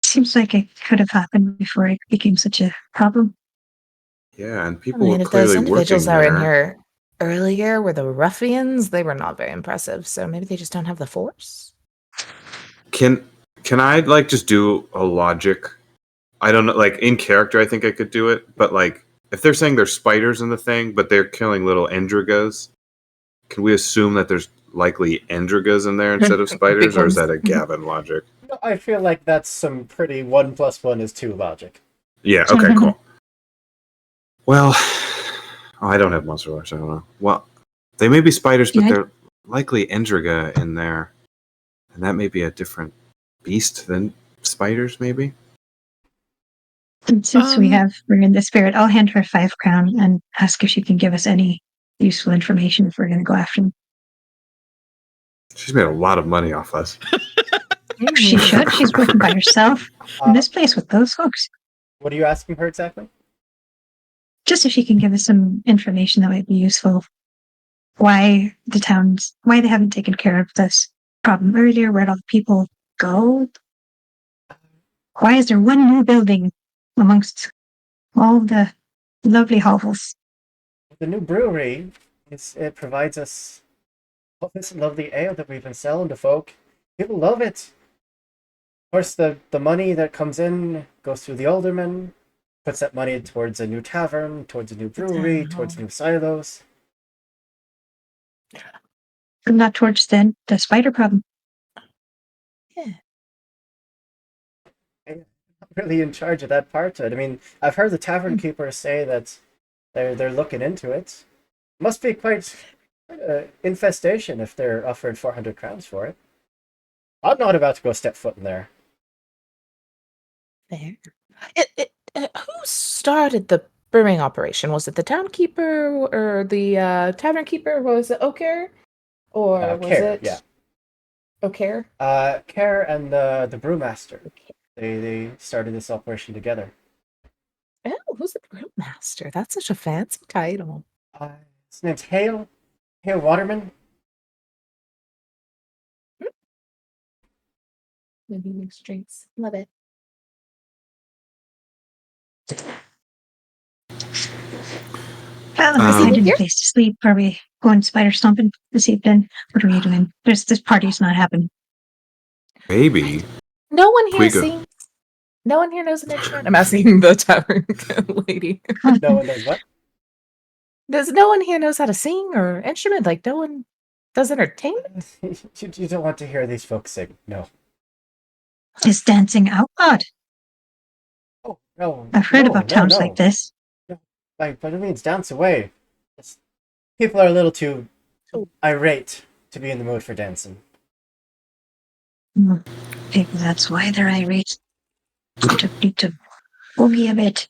Seems like it could have happened before it became such a problem. Yeah, and I people mean, were if those clearly individuals working that were in there. here earlier were the ruffians, they were not very impressive. So maybe they just don't have the force. Can I, like, just do a logic? I don't know, like, in character I think I could do it, but, like, if they're saying there's spiders in the thing, but they're killing little endrigas, can we assume that there's likely endrigas in there instead of spiders, or is that a Gavin logic? I feel like that's some pretty 1 + 1 is 2 logic. Yeah, okay, cool. Well, I don't have monster rush, I don't know. Well, they may be spiders, but they're likely endriga in there, and that may be a different beast than spiders, maybe? And since we're in the spirit, I'll hand her 5 crown and ask if she can give us any useful information if we're going to go after them. She's made a lot of money off us. She should. She's working by herself in this place with those folks. What are you asking her exactly? Just if she can give us some information that might be useful. Why they haven't taken care of this problem earlier, where'd all the people go? Why is there one new building amongst all the lovely hovels? The new brewery, it provides us all this lovely ale that we've been selling to folk. People love it. Of course, the money that comes in goes through the alderman, puts that money towards a new tavern, towards a new brewery, towards new silos. And not towards the spider problem. Yeah. I'm not really in charge of that part of it. I mean, I've heard the tavern keepers say that they're looking into it. Must be quite infestation if they're offered 400 crowns for it. I'm not about to go step foot in there. There. Who started the brewing operation? Was it the town keeper or the tavern keeper? Was it Oker? Or was Care, it... yeah. Oker? Care and the brewmaster. They started this operation together. Oh, who's the brewmaster? That's such a fancy title. His name's Hale Waterman. Maybe mixed drinks. Love it. Well, if we find a place to sleep, are we going spider stomping this evening? What are we doing? This party's not happening. Maybe. No one here Quigo. sings. No one here knows an instrument. I'm asking the tavern lady. No one knows what? Does no one here knows how to sing or instrument? Like no one does entertainment? You don't want to hear these folks sing. No. Is dancing outlawed? Oh, no. I've heard about towns like this. By no means, dance away. People are a little too irate to be in the mood for dancing. Maybe that's why they're irate. Need to boogie a bit.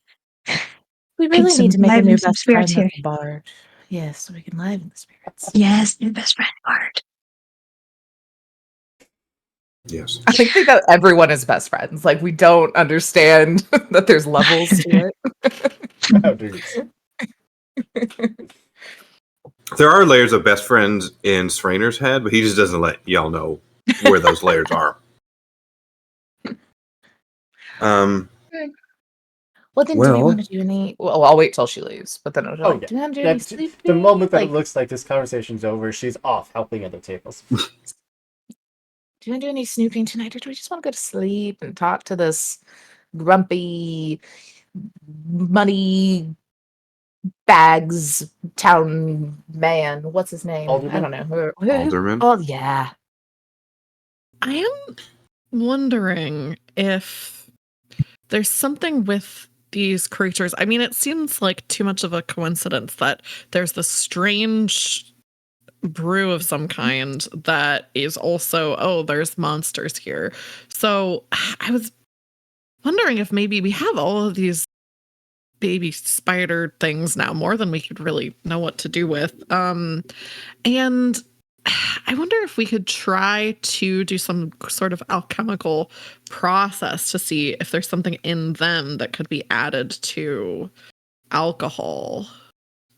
We really need to make a new best friend here. with the bard. Yes, so we can liven the spirits. Yes, your best friend Bart. Yes. I think that everyone is best friends. Like, we don't understand that there's levels to Boundaries. it. There are layers of best friends in Srainer's head, but he just doesn't let y'all know where those layers are. Well, then, do we Well- want to do any? Well, I'll wait till she leaves. But then I'll Oh, like, yeah. do we want to do Yeah, any t- sleeping? the moment that Like, it looks like this conversation's over, she's off helping at the tables. do you want to do any snooping tonight, or do we just want to go to sleep and talk to this grumpy, money bags town man? What's his name? I Alderman? don't know. Alderman? Oh yeah. I am wondering if there's something with these creatures. I mean, it seems like too much of a coincidence that there's this strange brew of some kind that is also, oh, there's monsters here. So I was wondering if maybe we have all of these baby spider things now, more than we could really know what to do with. And I wonder if we could try to do some sort of alchemical process to see if there's something in them that could be added to alcohol.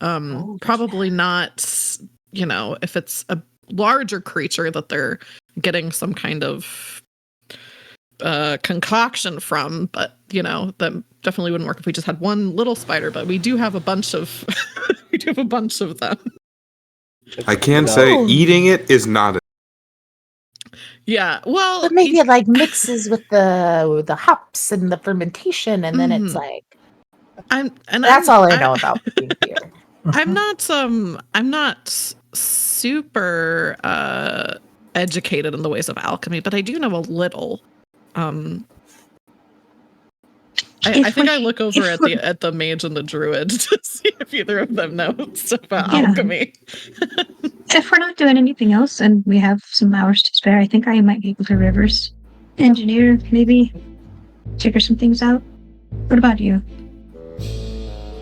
Probably not, if it's a larger creature that they're getting some kind of concoction from, but that definitely wouldn't work if we just had one little spider, but we do have a bunch of we do have a bunch of them. I can say eating it is not. Yeah, well, But maybe it like mixes with the hops and the fermentation, and then it's like that's all I know about beer. I'm not super educated in the ways of alchemy, but I do know a little. I think I look over at the mage and the druid to see if either of them know stuff about alchemy. If we're not doing anything else and we have some hours to spare, I think I might be able to reverse engineer, maybe figure some things out. What about you?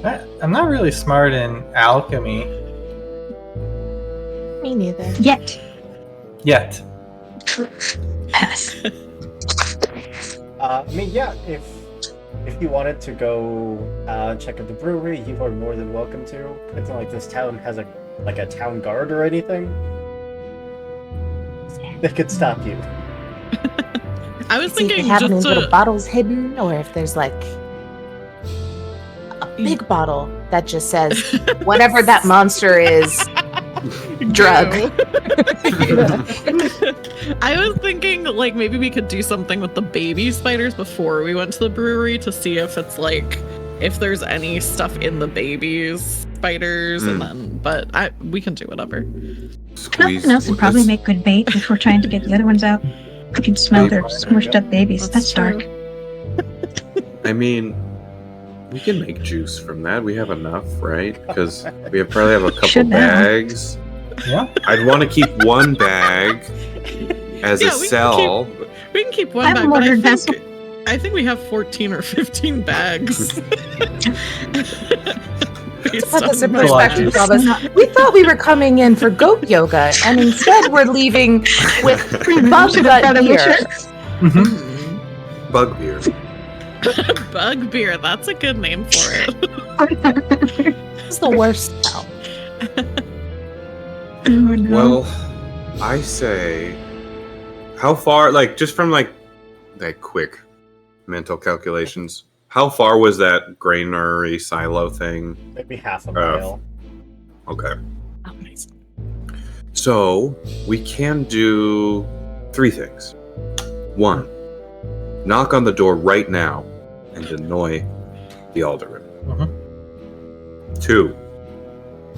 I'm not really smart in alchemy Me neither. Yet. Pass. I mean, yeah, if you wanted to go check out the brewery, you are more than welcome to. It's not like this town has a town guard or anything. They could stop you. I was See if they thinking have any just little to, bottles hidden, or if there's like a big bottle that just says whatever that monster is, drug. I was thinking like maybe we could do something with the baby spiders before we went to the brewery to see if it's like if there's any stuff in the babies spiders and then we can do whatever. Nothing else would probably make good bait if we're trying to get the other ones out. I can smell their smushed up babies. That's dark. I mean, we can make juice from that. We have enough, right? Because we probably have a couple Should now. bags. Yeah. I'd want to keep one bag as a cell. We can keep one I'm bag, a but modern vessel. I think we have 14 or 15 bags. Based Put this in on my perspective, math. Thomas. We thought we were coming in for goat yoga, and instead we're leaving with bug gut beer. Bug beer. Bug beer, that's a good name for it. It's the worst smell. Oh, no. Well, I say, how far? Like just from like quick mental calculations. How far was that granary silo thing? Maybe half a mile. Okay. Oh, nice. So we can do 3 things. 1, knock on the door right now and annoy the alderman. 2,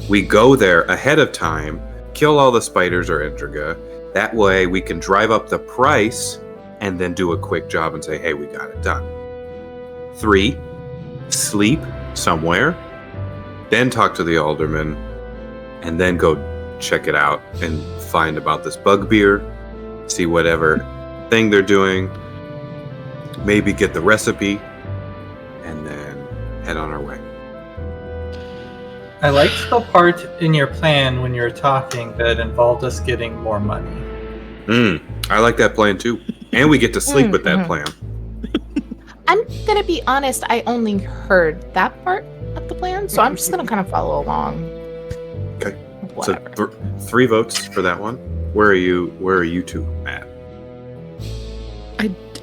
we go there ahead of time, kill all the spiders or Endriga. That way we can drive up the price and then do a quick job and say, hey, we got it done. 3, sleep somewhere, then talk to the alderman, and then go check it out and find about this bug beer, see whatever thing they're doing, maybe get the recipe, and then head on our way. I liked the part in your plan when you were talking that involved us getting more money. I like that plan too. And we get to sleep with that plan. I'm gonna be honest, I only heard that part of the plan, so I'm just gonna kind of follow along. Okay. Whatever. So 3 votes for that one. Where are you two at?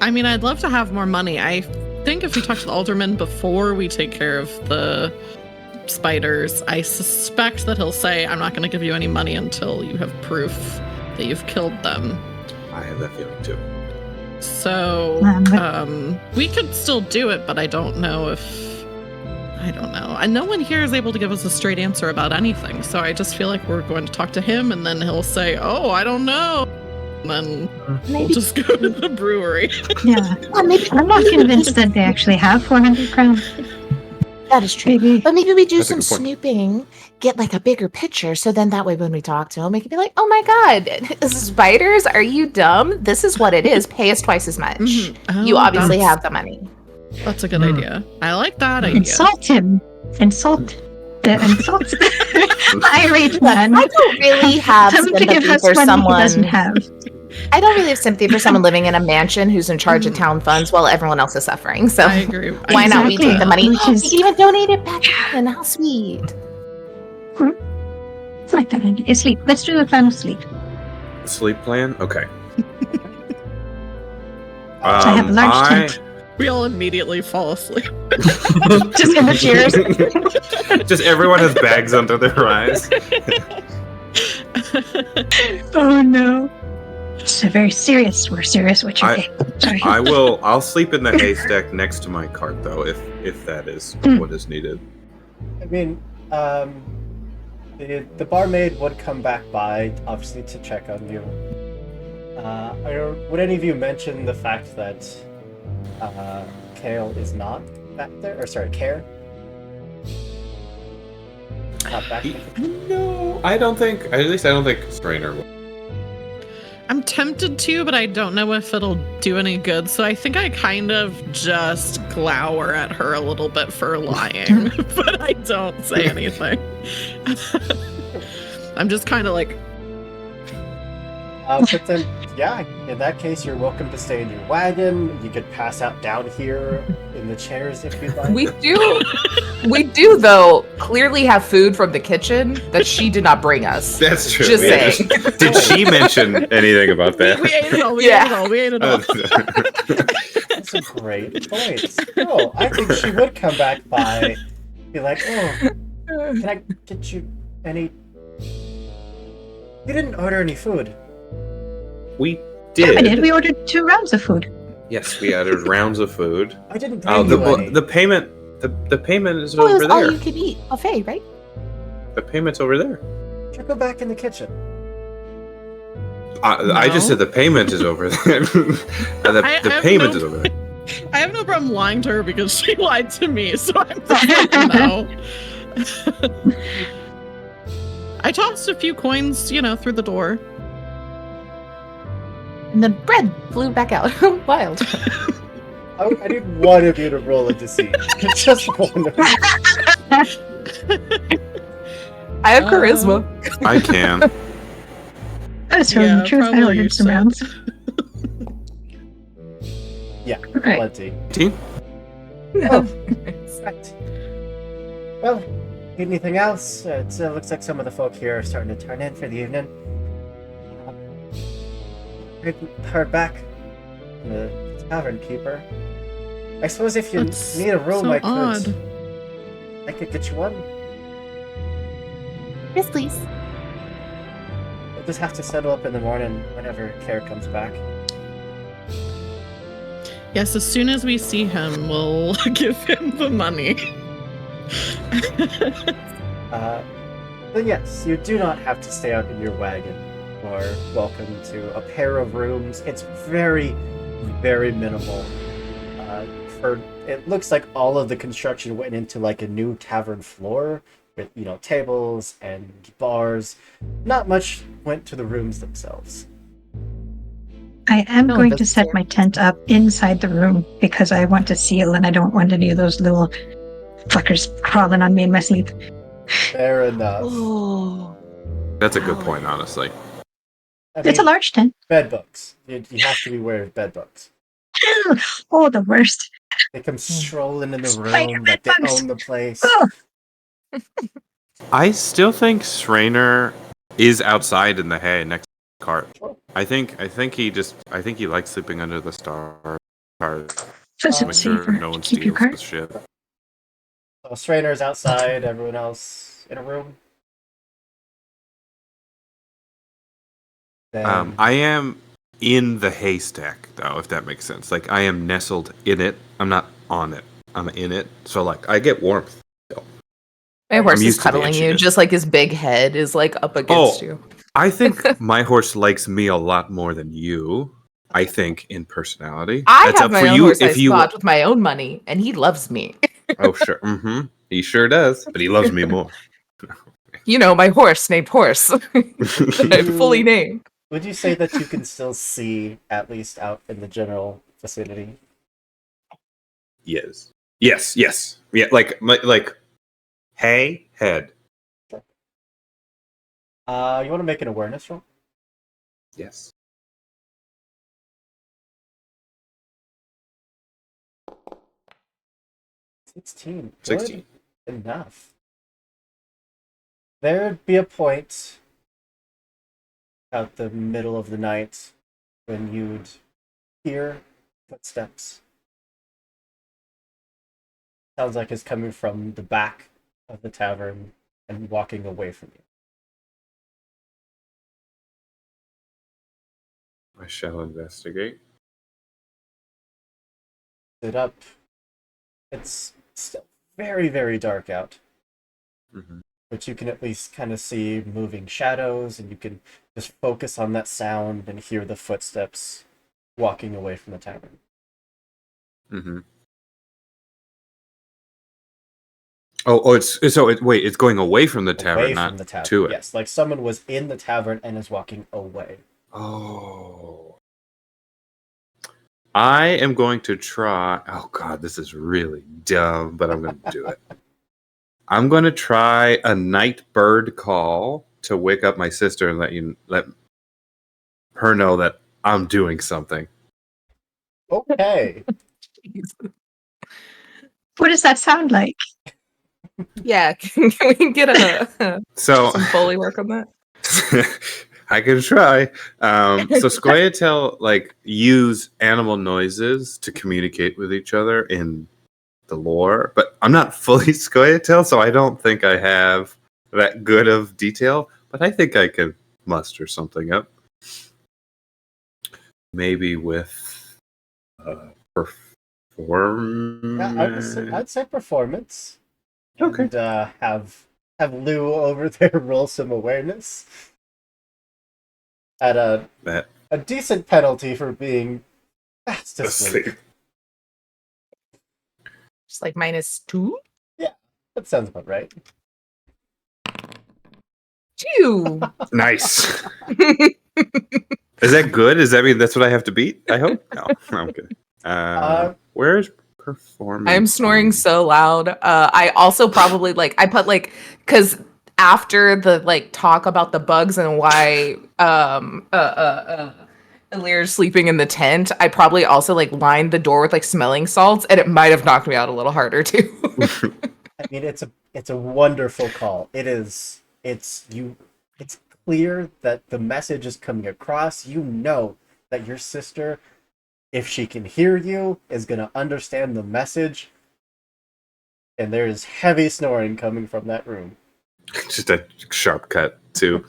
I mean, I'd love to have more money. I think if we talk to the alderman before we take care of the spiders, I suspect that he'll say, I'm not going to give you any money until you have proof that you've killed them. I have that feeling too. So, we could still do it, but I don't know. And no one here is able to give us a straight answer about anything. So I just feel like we're going to talk to him and then he'll say, oh, I don't know. And then we'll just go to the brewery. Yeah. I'm not convinced that they actually have 400 crowns. That is true. Maybe. But maybe we do That's a some good point. snooping, get like a bigger picture, so then that way when we talk to him, we can be like, oh my god, spiders, are you dumb? This is what it is. Pay us twice as much. Mhm. Oh, You obviously that's- have the money. That's a good idea. I like that idea. Insult him. Insult the irate man. I don't really have Tell him to give sympathy us for money he doesn't someone. have. I don't really have sympathy for someone living in a mansion who's in charge of town funds while everyone else is suffering. So I agree. why not we Exactly. take the money? Which We is- can even donate it back in. How sweet. It's like that idea. Sleep. Let's do the plan of sleep. Sleep plan? Okay. I have a large tent. We all immediately fall asleep. Just in the cheers. Just everyone has bags under their eyes. Oh no. It's a very serious. We're serious. Witcher. Okay. Sorry. I'll sleep in the haystack next to my cart though, if that is what is needed. I mean, the barmaid would come back by, obviously, to check on you. Would any of you mention the fact that Kale is not back there? Or sorry, Care? Not back there? No, I don't think. At least I don't think Strainer will. I'm tempted to, but I don't know if it'll do any good. So I think I kind of just glower at her a little bit for lying, but I don't say anything. I'm just kind of like, But then, yeah, in that case, you're welcome to stay in your wagon. You could pass out down here in the chairs if you'd like. We do though clearly have food from the kitchen that she did not bring us. That's true. Just Yeah, saying. did she mention anything about that? we ate it all. We Yeah. ate it all. We ate it all. That's a great point. Oh, I think she would come back by, be like, oh, can I get you any... You didn't order any food. We Yeah, we did. did. We ordered 2 rounds of food. Yes, we added rounds of food. I didn't bring Oh, you any. the payment. The payment is Well, it over was all there. you could eat buffet, right? The payment's over there. Should go back in the kitchen. I just No. said the payment is over there. the I the have payment no- is over there. I have no problem lying to her because she lied to me, so I'm just like, no. I tossed a few coins, through the door. And the bread flew back out. Wild. I need one of you to roll a deceit. Just one of you. I have charisma. I can. I was telling Yeah, the truth. I probably ordered some so. rounds. Yeah, Right. plenty. 18? Oh, right. Well, need anything else? It looks like some of the folk here are starting to turn in for the evening. Heard back from the tavern keeper. I suppose if you That's need a room, so I odd. could get you one. Yes, please. We'll just have to settle up in the morning whenever Care comes back. Yes, as soon as we see him, we'll give him the money. Then yes, you do not have to stay out in your wagon. You are welcome to a pair of rooms. It's very, very minimal. It looks like all of the construction went into like a new tavern floor with tables and bars. Not much went to the rooms themselves. I am No, going to that's set fair. my tent up inside the room because I want to seal and I don't want any of those little fuckers crawling on me in my sleep. Fair enough. Oh, That's a good point, honestly. I It's a mean, large tent. bed bugs. You have to be aware of bed bugs. Oh, the worst. They come strolling in the Spider room bed like they bugs. own the place. Oh, I still think Srainer is outside in the hay next to the cart. Sure. I think he likes sleeping under the stars. does Um, it Make sure safer no to one keep your steals cart? the ship. So Strainer's outside, everyone else in a room. Then I am in the haystack though, if that makes sense. Like I am nestled in it. I'm not on it. I'm in it. So like I get warmth. my I'm horse is used to the cuddling you, itchiness. just like his big head is like up against Oh, you. I think my horse likes me a lot more than you. I think in personality. I That's have up my for own you horse I if you. bought with my own money, and he loves me. Oh sure. Mm-hmm. He sure does, but he loves me more. You know, my horse named Horse. that I fully named. would you say that you can still see at least out in the general vicinity? Yes. Yes. Yes. Yeah. Like. Hey, head. You want to make an awareness roll? Yes. 16. Good 16. enough. There'd be a point out the middle of the night when you'd hear footsteps. Sounds like it's coming from the back of the tavern and walking away from you. I shall investigate. Sit up. It's still very, very dark out, Mm-hmm. but you can at least kind of see moving shadows, and you can just focus on that sound and hear the footsteps walking away from the tavern. Mm-hmm. Wait, it's going away from the tavern, Away not from the tavern. to it. Yes, like someone was in the tavern and is walking away. Oh. I am going to try. Oh god, this is really dumb, but I'm going to do it. I'm going to try a night bird call to wake up my sister and let her know that I'm doing something. Okay. What does that sound like? Yeah, can we get So some Foley work on that? I can try. So Squayatel like use animal noises to communicate with each other in the lore, but I'm not fully Squayatel, so I don't think I have that good of detail. But I think I could muster something up. Maybe with perform. Yeah, I'd say performance. Okay. And have Lou over there roll some awareness at a decent penalty for being fast asleep. Just like -2? Yeah, that sounds about right. 2. Nice. Is that good? Does that mean that's what I have to beat? I hope. No, I'm good. Where's performance? I'm snoring so loud. I also probably I put because after the talk about the bugs and why Ilyr's sleeping in the tent, I probably also lined the door with smelling salts, and it might have knocked me out a little harder too. I mean, it's a wonderful call. It's clear that the message is coming across. You know that your sister, if she can hear you, is going to understand the message. And there is heavy snoring coming from that room. Just a sharp cut, too.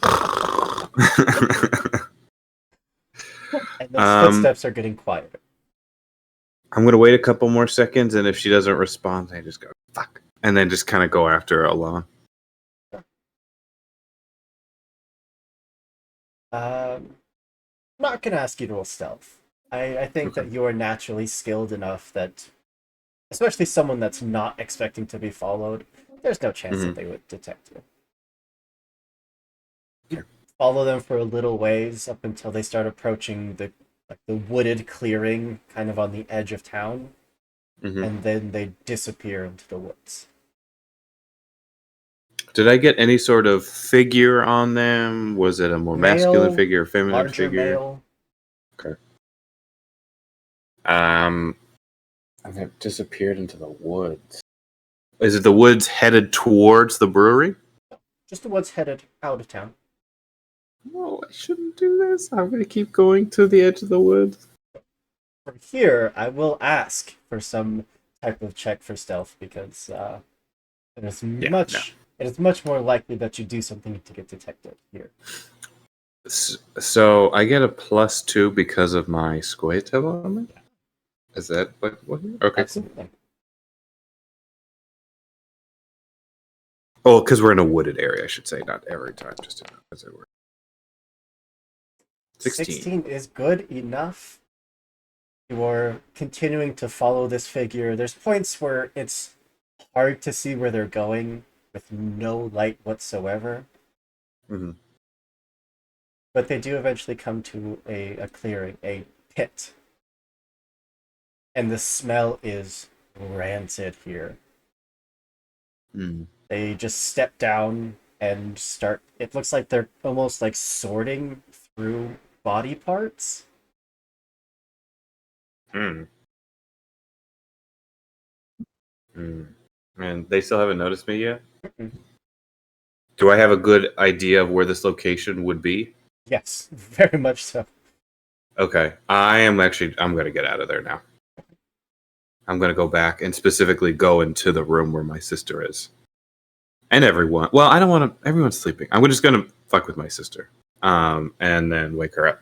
And those footsteps are getting quieter. I'm going to wait a couple more seconds, and if she doesn't respond, I just go, fuck. And then just kind of go after her alone. I'm not going to ask you to roll stealth. I think that you are naturally skilled enough that, especially someone that's not expecting to be followed, there's no chance that they would detect you. You follow them for a little ways up until they start approaching the wooded clearing kind of on the edge of town, and then they disappear into the woods. Did I get any sort of figure on them? Was it a more masculine Male, figure, feminine larger figure? male. And it disappeared into the woods. Is it the woods headed towards the brewery? Just the ones headed out of town. No, I shouldn't do this. I'm going to keep going to the edge of the woods. From here, I will ask for some type of check for stealth because it is it is much more likely that you do something to get detected here. So I get a +2 because of my squid element? Is that what? Okay. Absolutely. Oh, because we're in a wooded area, I should say. Not every time, just as it were. 16 is good enough. You are continuing to follow this figure. There's points where it's hard to see where they're going with no light whatsoever. Mm-hmm. But they do eventually come to a clearing, a pit. And the smell is rancid here. Mm. They just step down and start. It looks like they're almost like sorting through body parts. Mm. And they still haven't noticed me yet? Mm-mm. Do I have a good idea of where this location would be? Yes, very much so. Okay. I'm going to get out of there now. I'm going to go back and specifically go into the room where my sister is. And everyone. Well, I don't want to. Everyone's sleeping. I'm just going to fuck with my sister. And then wake her up.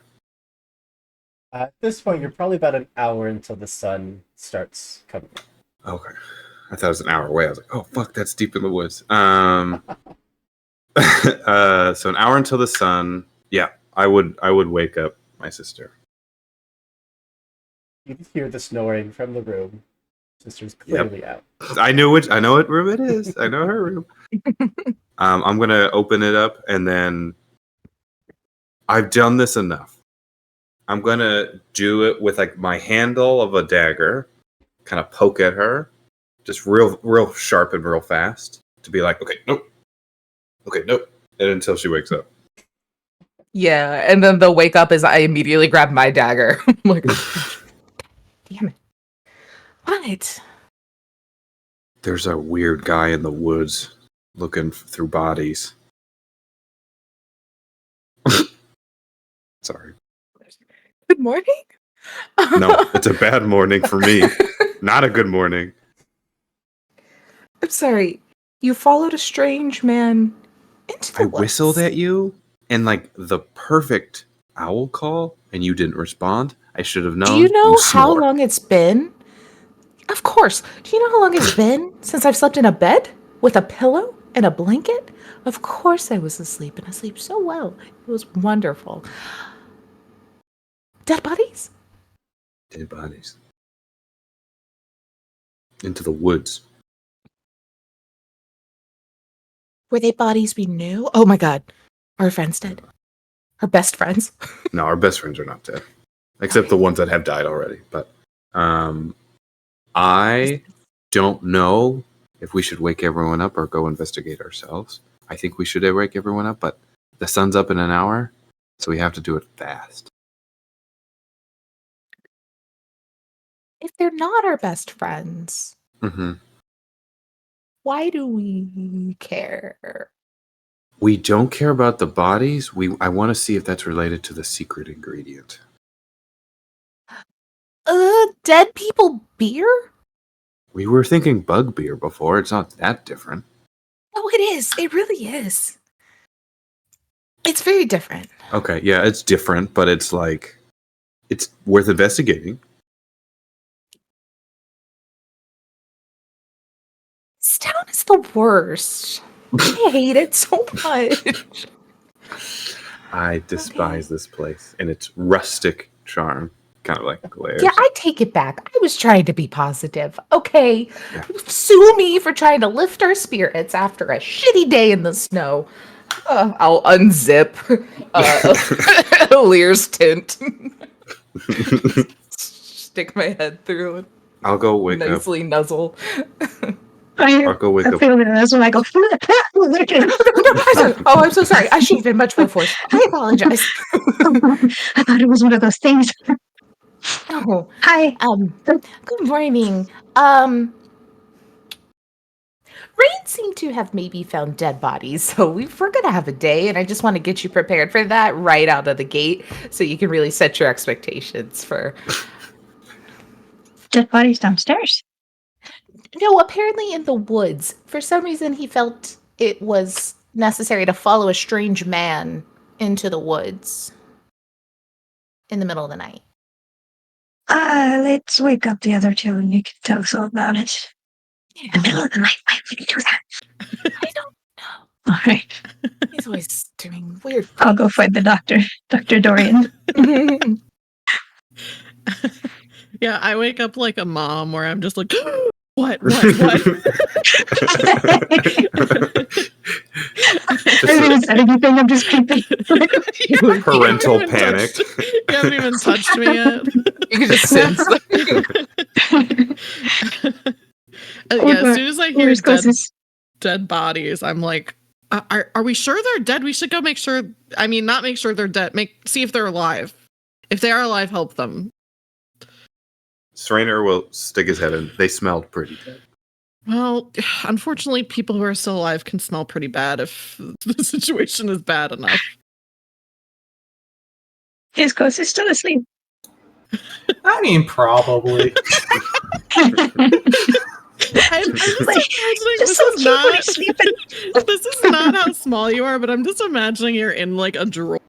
At this point, you're probably about an hour until the sun starts coming up. Okay. I thought it was an hour away. I was like, oh, fuck, that's deep in the woods. So an hour until the sun. Yeah, I would wake up my sister. You can hear the snoring from the room. Sister's clearly out. I know what room it is. I know her room. I'm gonna open it up, and then I've done this enough. I'm gonna do it with like my handle of a dagger, kind of poke at her, just real sharp and real fast, to be like, okay, nope, and until she wakes up. Yeah, and then the wake up is I immediately grab my dagger. I'm like, damn it. What? There's a weird guy in the woods looking through bodies. Sorry. Good morning? No, it's a bad morning for me. Not a good morning. I'm sorry. You followed a strange man into the I woods. whistled at you in like the perfect owl call, and you didn't respond. I should have known. Do you know how snore. long it's been? Of course. Do you know how long it's been since I've slept in a bed with a pillow and a blanket? Of course I was asleep, and I sleep so well. It was wonderful. Dead bodies? Dead bodies. Into the woods. Were they bodies we knew? Oh my god. Our friends dead. Our best friends. No, our best friends are not dead. Except the ones that have died already. But I don't know if we should wake everyone up or go investigate ourselves. I think we should wake everyone up, but the sun's up in an hour, so we have to do it fast. If they're not our best friends, Mm-hmm. why do we care? We don't care about the bodies. I want to see if that's related to the secret ingredient. Dead people beer? We were thinking bug beer before. It's not that different. Oh, it is. It really is. It's very different. Okay, yeah, it's different, but it's like, it's worth investigating. This town is the worst. I hate it so much. I despise this place and its rustic charm. Kind of like glares. Yeah, I take it back. I was trying to be positive. Okay. Yeah. Sue me for trying to lift our spirits after a shitty day in the snow. I'll unzip Lear's tint. Stick my head through and I'll go wake up. nicely nuzzle. I'll go wake I up. feel it, and that's when I go. Oh, I'm so sorry. I should have been much more forceful. I apologize. I thought it was one of those things. Oh, Hi. good morning. Rain seemed to have maybe found dead bodies, so we're gonna have a day, and I just want to get you prepared for that right out of the gate, so you can really set your expectations for. Dead bodies downstairs. No, apparently in the woods. For some reason, he felt it was necessary to follow a strange man into the woods in the middle of the night. Let's wake up the other two and you can tell us all about it. In the middle of the night, why would you do that? I don't All right. He's always doing weird I'll go find the doctor, Dr. Dorian. things. Yeah, I wake up like a mom where I'm just like, what? I haven't even said anything, I'm just creepy. Parental You haven't even panic. You haven't even touched me yet. You can just sense. Yeah, as soon as I hear Where's Cossus? dead bodies, I'm like, are we sure they're dead? We should go make sure. I mean, not make sure they're dead. See if they're alive. If they are alive, help them. Strainer will stick his head in. They smelled pretty dead. Well, unfortunately, people who are still alive can smell pretty bad if the situation is bad enough. Is Cossus still asleep? I mean, probably. I'm just Like, imagining just this so is cute when not he's sleeping. this is not how small you are, but I'm just imagining you're in like a drawer.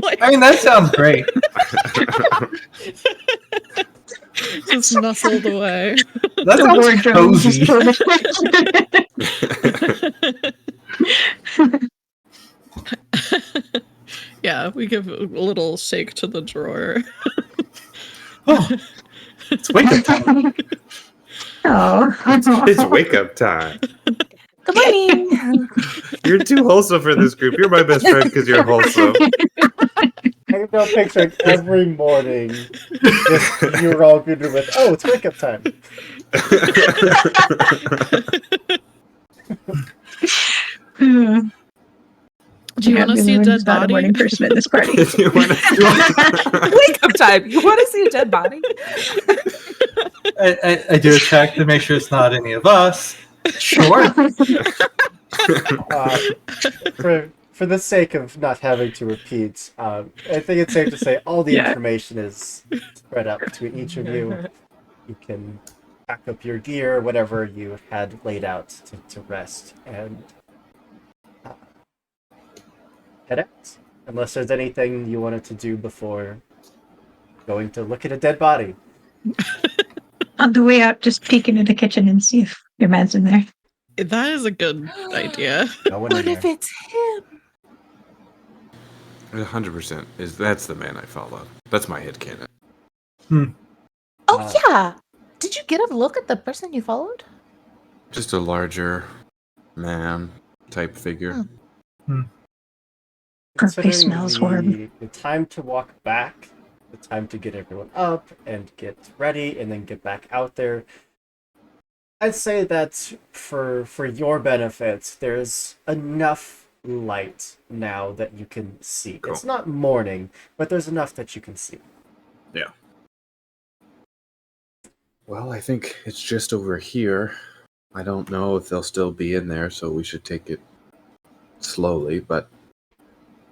Like, I mean, that sounds great. just nestled away. That The sounds wardrobe just cozy. Yeah, we give a little shake to the drawer. Oh, it's wake up time. Oh. It's wake up time. Good morning. You're too wholesome for this group. You're my best friend because you're wholesome. I can now picture every morning just you're all good with, oh, it's wake up time. Do you want to see a dead Not a body? morning person at this party. If you wanna- Wake up time. You want to see a dead body? I do a check to make sure it's not any of us. Sure. For the sake of not having to repeat, I think it's safe to say all the Yeah. information is spread out between each of you. You can pack up your gear, whatever you had laid out to rest, and head out. Unless there's anything you wanted to do before going to look at a dead body. On the way out, just peek into the kitchen and see if your man's in there. That is a good idea. No one in What if there. it's him? 100% that's the man I follow. That's my headcanon. Oh, yeah. Did you get a look at the person you followed? Just a larger man type figure. Her face Considering smells horrible. the time to walk back, the time to get everyone up and get ready and then get back out there, I'd say that for your benefit, there's enough light now that you can see. Cool. It's not morning, but there's enough that you can see. Yeah. Well, I think it's just over here. I don't know if they'll still be in there, so we should take it slowly, but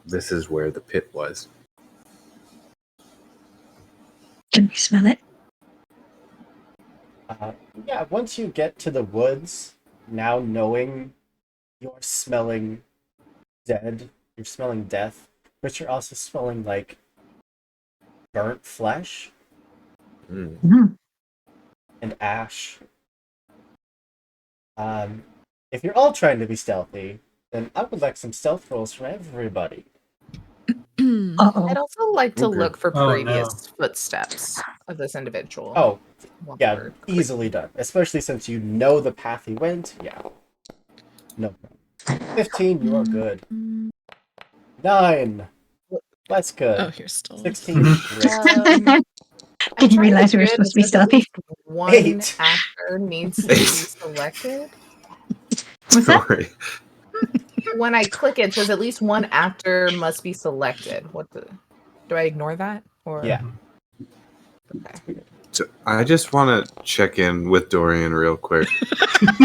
this is where the pit was. Can we smell it? Yeah, once you get to the woods, now knowing you're smelling dead, you're smelling death, but you're also smelling like burnt flesh Mm. Mm. and ash. If you're all trying to be stealthy, then I would like some stealth rolls from everybody. Uh-oh. I'd also like to Okay. look for Oh, previous footsteps of this individual. Oh, One yeah, word. easily done. Especially since you know the path he went. Yeah. No problem. 15, you are good. 9. That's good. Oh, you're still. 16. Great. I'm Didn't trying realize we were figure supposed to be this stealthy. one 8. actor needs to be selected. What's that? Sorry. When I click it, it says at least one actor must be selected. Do I ignore that? Or Yeah. Okay. So I just want to check in with Dorian real quick.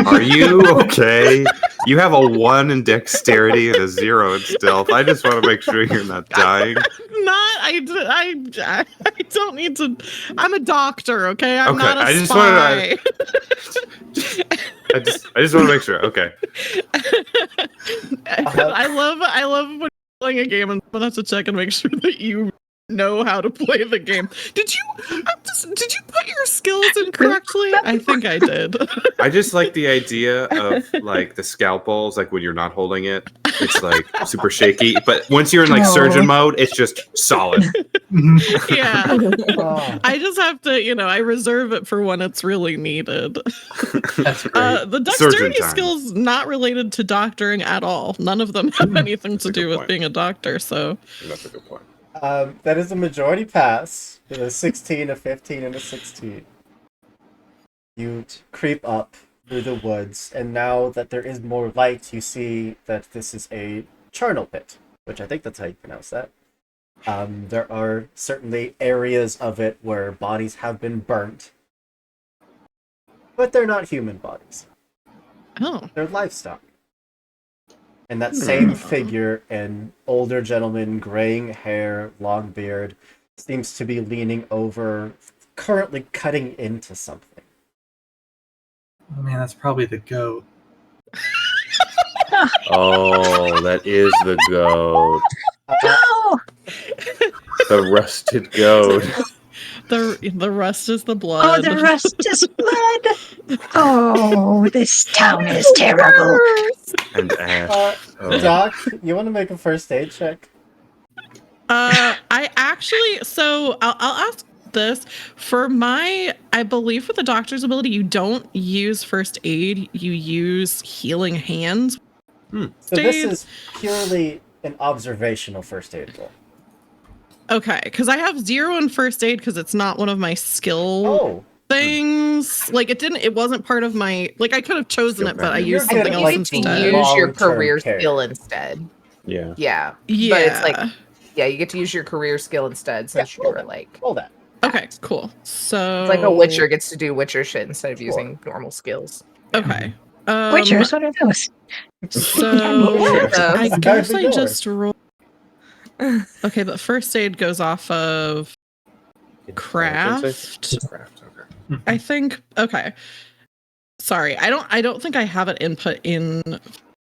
Are you okay? You have a 1 in dexterity and a 0 in stealth. I just want to make sure you're not dying. I don't need to. I'm a doctor, okay? I'm Okay, not a I just spy. I just want to make sure. Okay. I love when you're playing a game and someone has to check and make sure that you know how to play the game. Did you put your skills in correctly? I think I did. I just like the idea of like the scalpels, like when you're not holding it, it's like super shaky. But once you're in like surgeon mode, it's just solid. Yeah. Oh, I just have to, I reserve it for when it's really needed. that's great. The Surgeon dexterity time. skills not related to doctoring at all. None of them have anything to a do good with point. being a doctor. So That's a good point. That is a majority pass. With a 16, a 15, and a 16. You creep up through the woods, and now that there is more light, you see that this is a charnel pit, which I think that's how you pronounce that. There are certainly areas of it where bodies have been burnt, but they're not human bodies. oh. They're livestock. And that same figure, an older gentleman, graying hair, long beard, seems to be leaning over, currently cutting into something. Oh man, that's probably the goat. Oh, that is the goat. No! The rusted goat. The rust is the Oh, blood. the rust is blood. Oh, this town is terrible. And ash. Oh. Doc, you want to make a first aid check? I actually, so I'll ask this for I believe with the doctor's ability, you don't use first aid, you use healing hands. So this is purely an observational first aid roll. Okay, because I have 0 in first aid because it's not one of my skill Oh, things. Like it wasn't part of my, like I could have chosen it, but I You're used good something at, You else like, get to instead. use your long-term career care. skill instead. Yeah. Yeah. Yeah. But it's like, yeah, you get to use your career skill instead since Yeah, you were like, roll that. Okay, cool. So it's like a Witcher gets to do Witcher shit instead of using normal skills. Okay. Witchers, what are those? So Yeah. I Guard guess the I door. just roll. Okay, but first aid goes off of craft. Craft, okay. I think. Okay. Sorry, I don't think I have an input in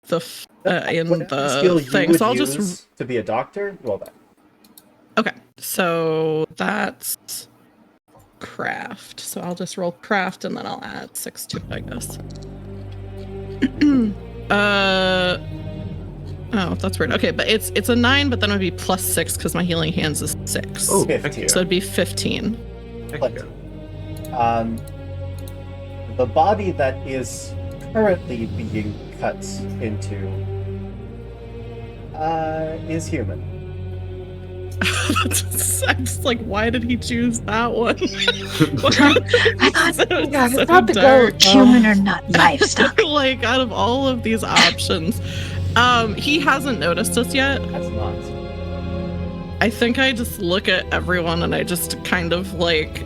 the Whatever skill you thing. would So I'll use just to be a doctor, roll that. okay. So that's craft. So I'll just roll craft and then I'll add 6 to it, I guess. Oh, that's weird. Okay, but it's a 9, but then it would be plus 6 because my healing hands is 6. Oh, 15. So it'd be 15. Heck But, the body that is currently being cut into is human. I'm just like, why did he choose that one? I thought God, So it's not the dark. goat. human or not livestock. Like, out of all of these options, he hasn't noticed us yet. That's not. I think I just look at everyone and I just kind of like,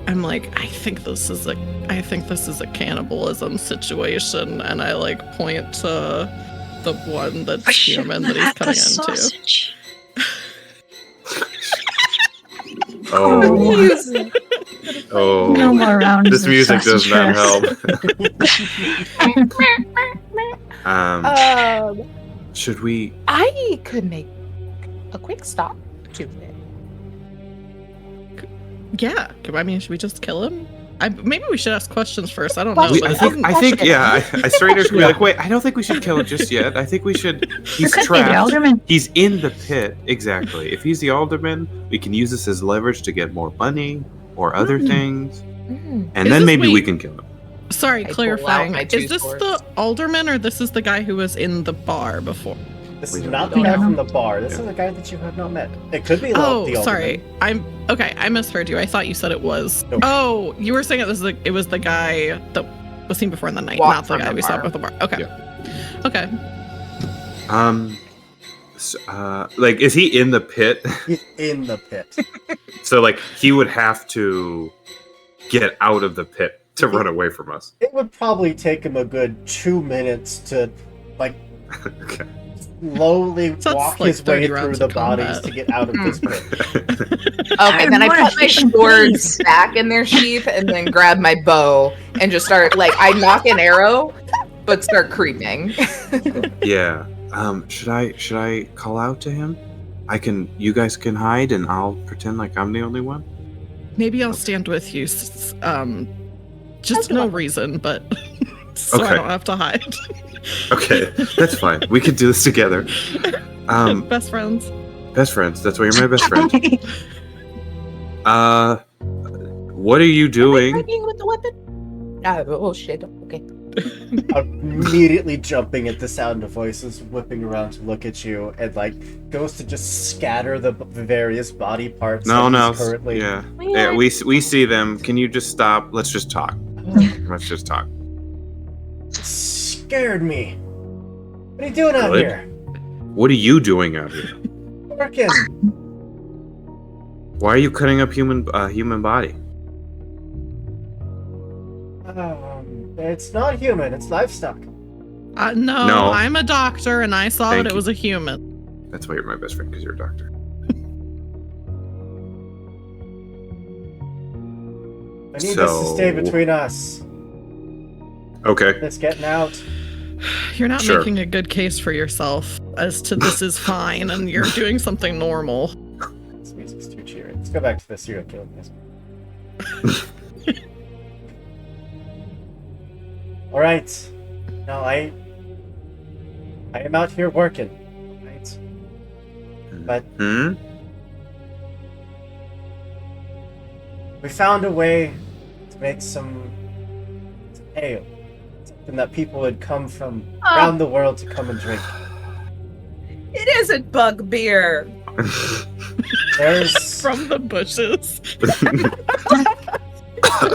I'm like, I think this is a cannibalism situation, and I like point to the one that's I should human have that he's had the cutting into. sausage. Oh. Oh. No more rounds. This of music does sausage not fest. help. Should we? I could make a quick stop to it. Yeah, I mean, should we just kill him? Maybe we should ask questions first. I don't know. We, but I think, yeah. Straighters could be like, wait, I don't think we should kill it just yet. I think we should. He's Could be the trapped. alderman. He's in the pit. Exactly. If he's the alderman, we can use this as leverage to get more money or other things, and Is then this- maybe we wait. can kill him. Sorry, I pull out clarifying. my 2 Is this swords. the alderman or this is the guy who was in the bar before? This We is don't not know. the guy We don't from know. the bar. This Yeah. is the guy that you have not met. It could be Oh, the sorry. alderman. I misheard you. I thought you said it was. Nope. Oh, you were saying it was the guy that was seen before in the night, Walked not the from guy the we saw bar. at the bar. Okay. Okay. Like, is he in the pit? He's in the pit. So, like, he would have to get out of the pit to run away from us. It would probably take him a good 2 minutes to, like, Okay. slowly So that's walk like his way 30 through rounds the of bodies combat. to get out of this pit. Okay, then I What put a my shame, swords please. back in their sheath and then grab my bow and just start like I knock an arrow, but start creeping. Yeah. Should I call out to him? You guys can hide and I'll pretend like I'm the only one? Maybe I'll stand with you. Just no reason, but so I Okay. don't have to hide. Okay, that's fine. We can do this together. Best friends. Best friends. That's why you're my best friend. What are you doing? Striking with the weapon? Oh shit. Okay. Immediately jumping at the sound of voices, whipping around to look at you, and like goes to just scatter the various body parts. No, that no. he's currently. Yeah. Yeah, we see them. Can you just stop? Let's just talk. Let's just talk. Scared me. What are you doing out Good. here? What are you doing out here? Working. Why are you cutting up human body? It's not human. It's livestock. No, No. I'm a doctor and I saw Thank that it you. was a human. That's why you're my best friend, because you're a doctor. I need this to stay So- between us. Okay. It's getting out. You're not Sure. making a good case for yourself as to this is fine and you're doing something normal. This music's too cheery. Let's go back to the serial killing music. All right. Now I am out here working. Right. But Hmm? we found a way to make some ale. Something that people would come from around the world to come and drink. It isn't bug beer. There's From the bushes.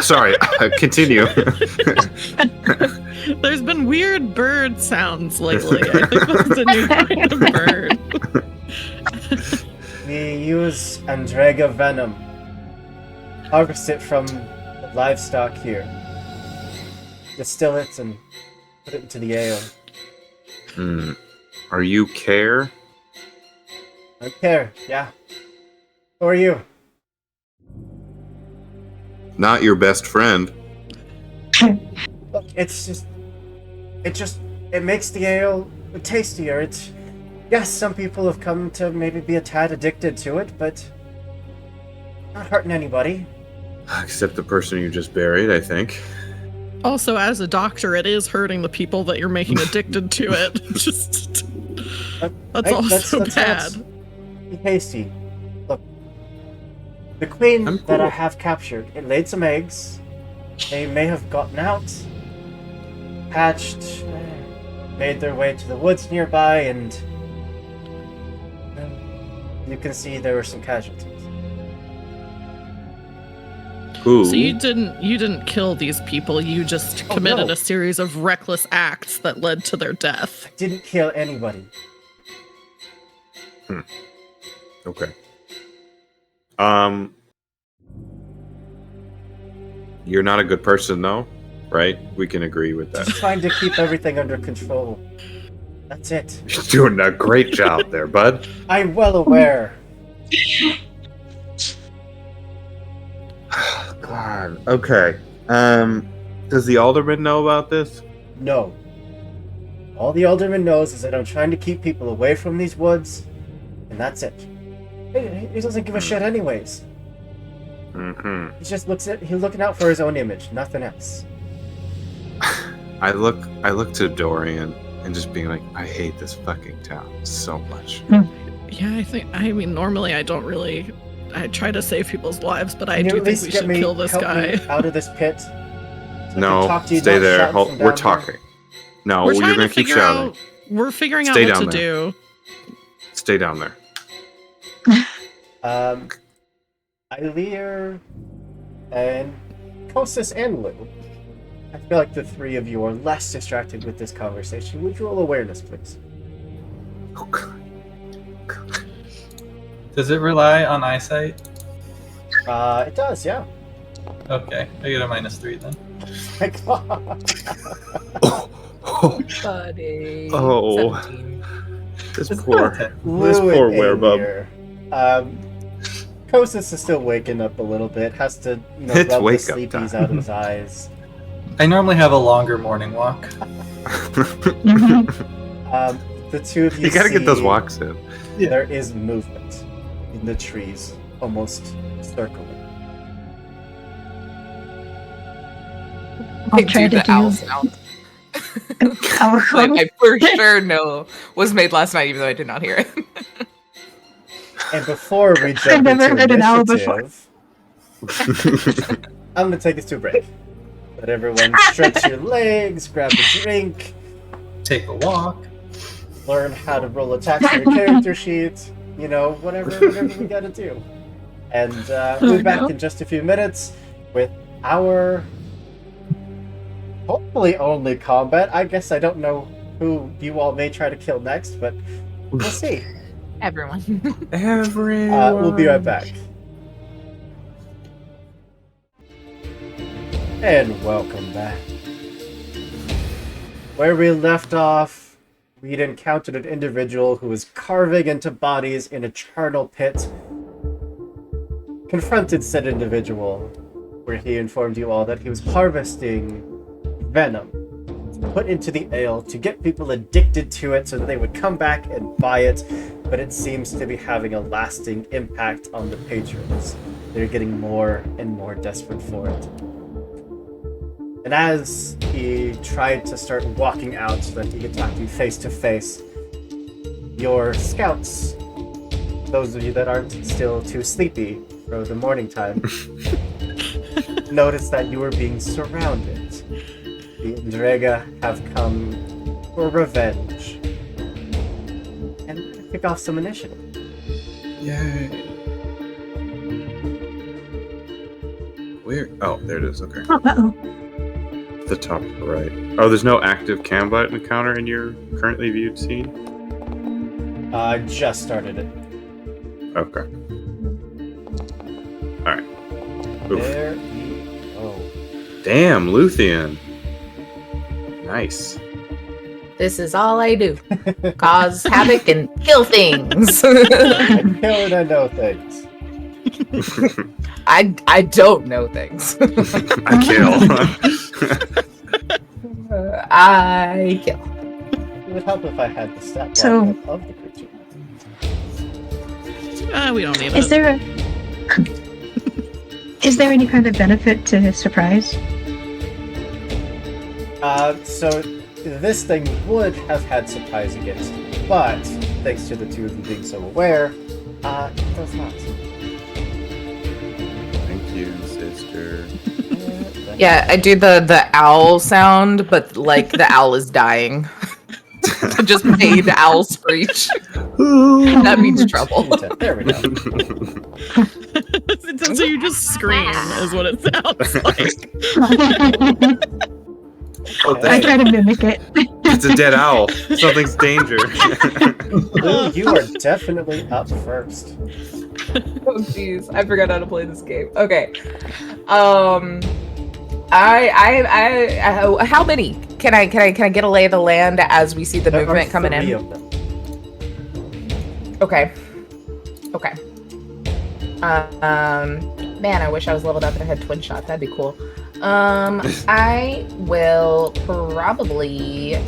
Sorry. Continue. There's been weird bird sounds lately. I think that's a new kind of bird. we use Andrega venom. Harvest it from the livestock here. Distill it and put it into the ale. Hmm. Are you Care? Okay, yeah. Who are you? Not your best friend. Look, it makes the ale tastier. Yes, some people have come to maybe be a tad addicted to it, but not hurting anybody. Except the person you just buried, I think. Also, as a doctor, it is hurting the people that you're making addicted to it. Just that's Hey, also that's bad. not- Be tasty. Look, the queen I'm that I cool. have captured, it laid some eggs. They may have gotten out, hatched, made their way to the woods nearby, and you can see there were some casualties. Who? So you didn't kill these people. You just Oh, committed no. a series of reckless acts that led to their death. Didn't kill anybody. Okay. You're not a good person, though, right? We can agree with that. Just trying to keep everything under control. That's it. You're doing a great job there, bud. I'm well aware. God. Okay. Does the alderman know about this? No. All the alderman knows is that I'm trying to keep people away from these woods, and that's it. He doesn't give a shit anyways. Mm-hmm. He just he's looking out for his own image, nothing else. I look to Dorian and just being like, I hate this fucking town so much. Yeah, I mean, normally I don't really. I try to save people's lives, but I Can you do at think least we get should me- kill this help guy. me out of this pit? So I can No, talk to you, stay not there. shouting from We're down talking. No, We're you're trying gonna to keep figure shouting. out. We're figuring Stay out what down to there. do. stay down there. Ilir and Kostas and Lou. I feel like the three of you are less distracted with this conversation. Would you roll awareness, please? Oh, God. Does it rely on eyesight? It does, yeah. Okay, I get a -3 then. My God. Buddy. Oh. 17. This It's poor, not 10. this Lou poor and werebub. Aemir. Kostas is still waking up a little bit. Has to, It's rub the wake up sleepies time. out of his eyes. I normally have a longer morning walk. The two of you You gotta get those see walks in. There is movement in the trees, almost circling. I'll I try do to the owl do sound. our Like I for sure know was made last night, even though I did not hear it. And before we jump I've never into heard an owl before. initiative, I'm gonna take us to a break. Let everyone stretch your legs, grab a drink, Take a walk. learn how to roll attacks on your character sheet. Whatever we gotta do. And we'll be back in just a few minutes with our hopefully only combat. I guess I don't know who you all may try to kill next, but we'll see. Everyone. Everyone. We'll be right back. And welcome back. Where we left off, we'd encountered an individual who was carving into bodies in a charnel pit. Confronted said individual, where he informed you all that he was harvesting venom to put into the ale to get people addicted to it so that they would come back and buy it, but it seems to be having a lasting impact on the patrons. They're getting more and more desperate for it. And as he tried to start walking out so that he could talk to you face to face, your scouts, those of you that aren't still too sleepy for the morning time, noticed that you were being surrounded. The Indrega have come for revenge and kick off some initiative. Yay. Where? Oh, there it is. Okay. Uh-oh. The top right. Oh, there's no active combat encounter in your currently viewed scene? I just started it. Okay. Alright. Oof. There we go. Damn, Luthien. Nice. This is all I do. Cause havoc and kill things. I kill and I know things. I don't know things. I kill. I kill. It would help if I had the stat So- block of the creature. We don't need Is it. there any kind of benefit to surprise? So this thing would have had surprise against you, but thanks to the two of you being so aware, it does not. Thank you, sister. Yeah, I do the owl sound, but like the owl is dying. Just made owl screech. That means trouble. There we go. So you just scream is what it sounds like. Oh, I thank try to mimic it. It's a dead owl. Something's danger. Lou, you are definitely up first. Oh jeez, I forgot how to play this game. Okay. How many? Can I get a lay of the land as we see the There movement are coming 3 in? of them. Okay. Man, I wish I was leveled up and I had twin shot. That'd be cool. I will probably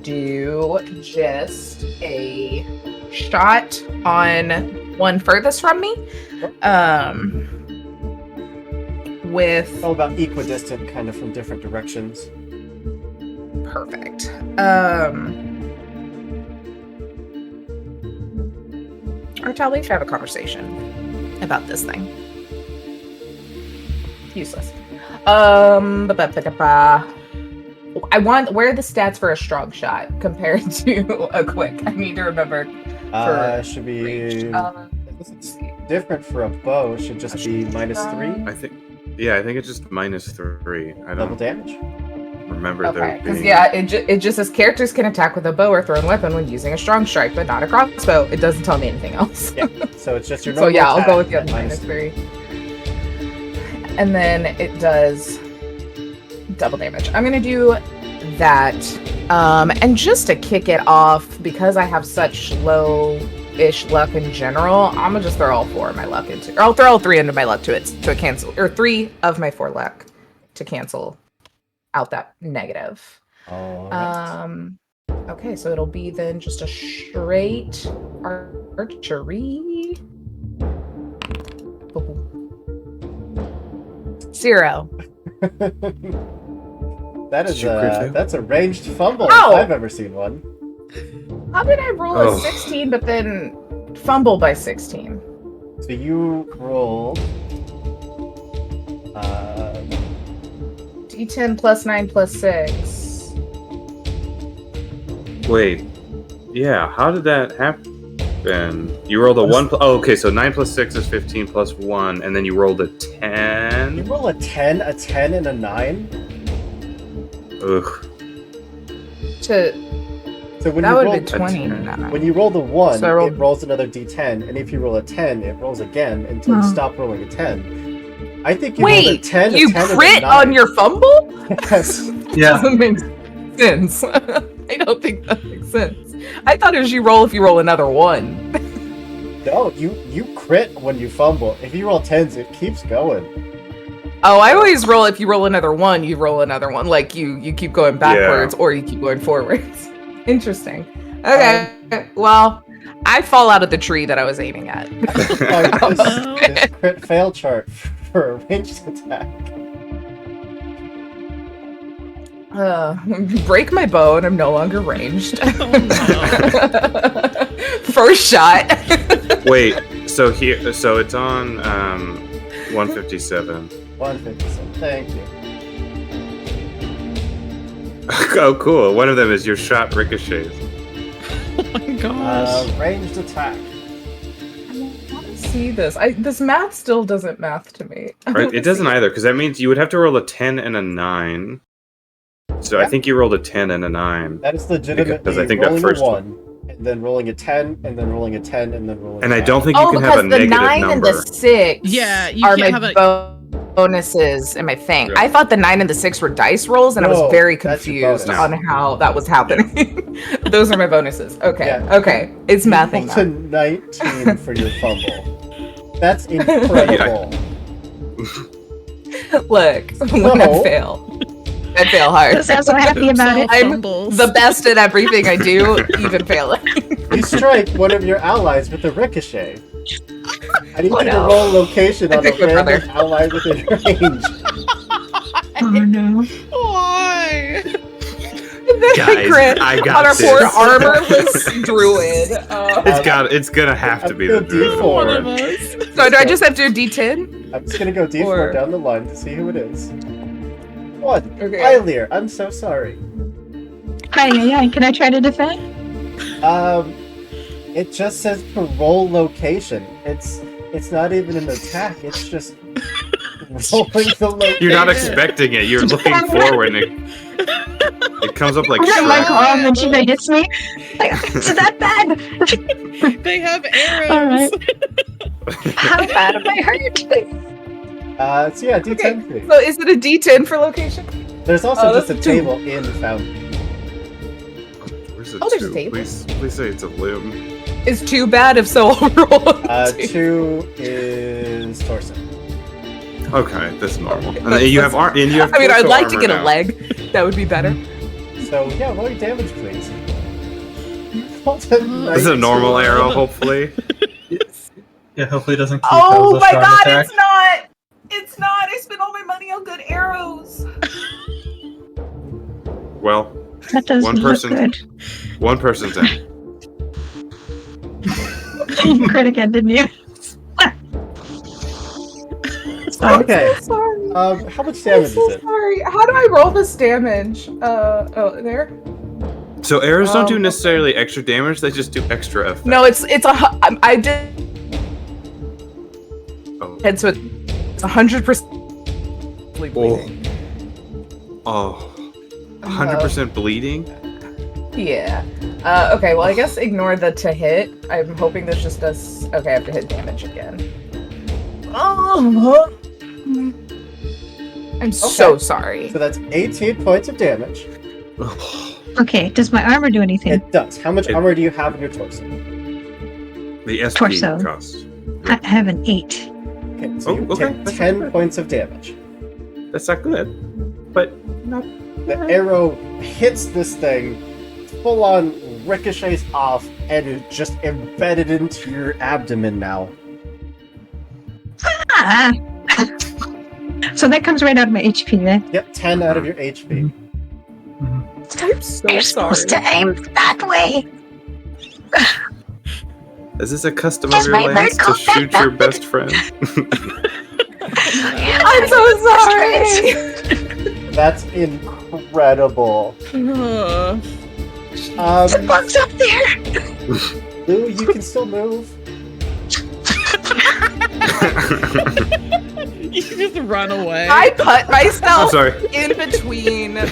do just a shot on one furthest from me. With All about equidistant, kind of from different directions. perfect. Or shall we have a conversation about this thing? Useless. I where are the stats for a strong shot compared to a quick? I need to remember. Should be Range. it's different for a bow. It should just be -3 I think it's just -3. I double don't damage. remember Okay, there because being. it just says characters can attack with a bow or thrown weapon when using a strong strike, but not a crossbow. It doesn't tell me anything else. Yeah, so it's just your So normal yeah, I'll attack go with the at -3. And then it does double damage. I'm gonna do that. And just to kick it off, because I have such low-ish luck in general, I'm gonna just throw all 4 of my luck into, or I'll throw all 3 into my luck to cancel, or 3 of my 4 luck to cancel out that negative. Alright. Okay, so it'll be then just a straight archery. 0. That is Did you crit fail? that's a ranged fumble Ow! if I've ever seen one. How did I roll Oh. a 16 but then fumble by 16? So you rolled D10 plus 9 plus 6. Wait. Yeah, how did that happen? You rolled a 1. Oh, okay, so 9 plus 6 is 15 plus 1, and then you rolled a you 10. roll a 10, and a 9. Ugh. To So when that you would roll have been 29. when you roll the 1, So I rolled- it rolls another d10, and if you roll a 10, it rolls again until you Hmm. stop rolling a 10. I think you rolled a Wait, 10, a you 10, and a crit 9. on your fumble? Yes. Yeah. Doesn't make sense. I don't think that makes sense. I thought it was you roll if you roll another 1. No, you crit when you fumble. If you roll 10s, it keeps going. Oh, I always roll if you roll another 1, you roll another 1. Like you keep going backwards or you keep going forwards. Interesting. Okay, well, I fall out of the tree that I was aiming at. This crit fail chart for a ranged attack. Break my bow and I'm no longer ranged. Oh, no. First shot. Wait, so it's on 157. 157. Thank you. Oh, cool. One of them is your shot ricochets. Oh my gosh. Ranged attack. I want to see this. This math still doesn't math to me. Right? It doesn't either, because that means you would have to roll a 10 and a 9. So I Yeah. think you rolled a 10 and a 9. That is legitimately Because I think that rolling first a 1, and then rolling a 10, and then rolling a 10, and then rolling And a I 10. don't think you Oh, can because have a the negative 9 number. and the 6 Yeah, you are can't my have a- bonuses and my thing. Yeah. I thought the 9 and the 6 were dice rolls, and I No, was very that's your confused bonus. on how that was happening. Those are my bonuses. Okay, Yeah. okay. It's You mathing rolled a now. 19 for your fumble. That's incredible. Look, when No. I fail hard. So so happy about it. I'm Fumbles. the best at everything I do, even failing. You strike one of your allies with a ricochet. I need Oh, you to no. roll location I on a think my random brother. ally within your range. Oh no. Why? And then I Guys, crit I got on our this. poor armorless druid. It's gonna have to be the I'm gonna do One of druid. us. So do I just have to do D10? I'm just gonna go D4 Or- down the line to see who it is. 1. Okay. Hylir, I'm so sorry. Hi. Can I try to defend? It just says to roll location. It's not even an attack. It's just rolling the location. You're not expecting it. You're looking forward, and it comes up like I'm not like Shrek. oh when she hits me. Like, is it that bad? They have arrows. All right. How bad am I hurt? So yeah, D10 Okay, please. so is it a D10 for location? There's also Oh, just a that's a 2. table in Fountain. Where's the Oh, there's a 2? table. Please say it's a limb. Is 2 bad? If so, I'll roll a 2. 2 is torso. Okay, that's normal. And That's- you have and you have. I mean, I'd torso like to armor get a now. leg. That would be better. So yeah, roll your damage, please. Rolled a This is a normal 19. arrow, hopefully. Yeah, hopefully it doesn't keep Oh those my strong god, attack. it's not! It's not! I spent all my money on good arrows! Well, That doesn't One look person. good. one person's in. You crit again, didn't you? Sorry. Okay. Sorry. How much I'm damage so is it? sorry. How do I roll this damage? Oh, there. So arrows don't do Okay. necessarily extra damage; they just do extra effect. No, it's I did Oh. head, so it's 100% bleeding. Oh. 100% bleeding. Yeah. Okay. Well, I guess ignore the to hit. I'm hoping this just does. Okay, I have to hit damage again. Oh. I'm so sorry. So that's 18 points of damage. Okay, does my armor do anything? It does. How much It- armor do you have in your torso? The SP Torso. cost. I have an 8. Okay, so Oh, you okay, take that's 10 not bad. points of damage. That's not good, but not. The arrow hits this thing, full on ricochets off, and is just embedded into your abdomen now. Ah! So that comes right out of my HP, right? Yep, 10 out of your HP. I'm so You're supposed to aim that way. Is this a custom of Is your my lance bird to called shoot that? your best friend? I'm so sorry. That's incredible. The bug's up there. Lou, you can still move. You just run away. I put I'm myself sorry. in between. I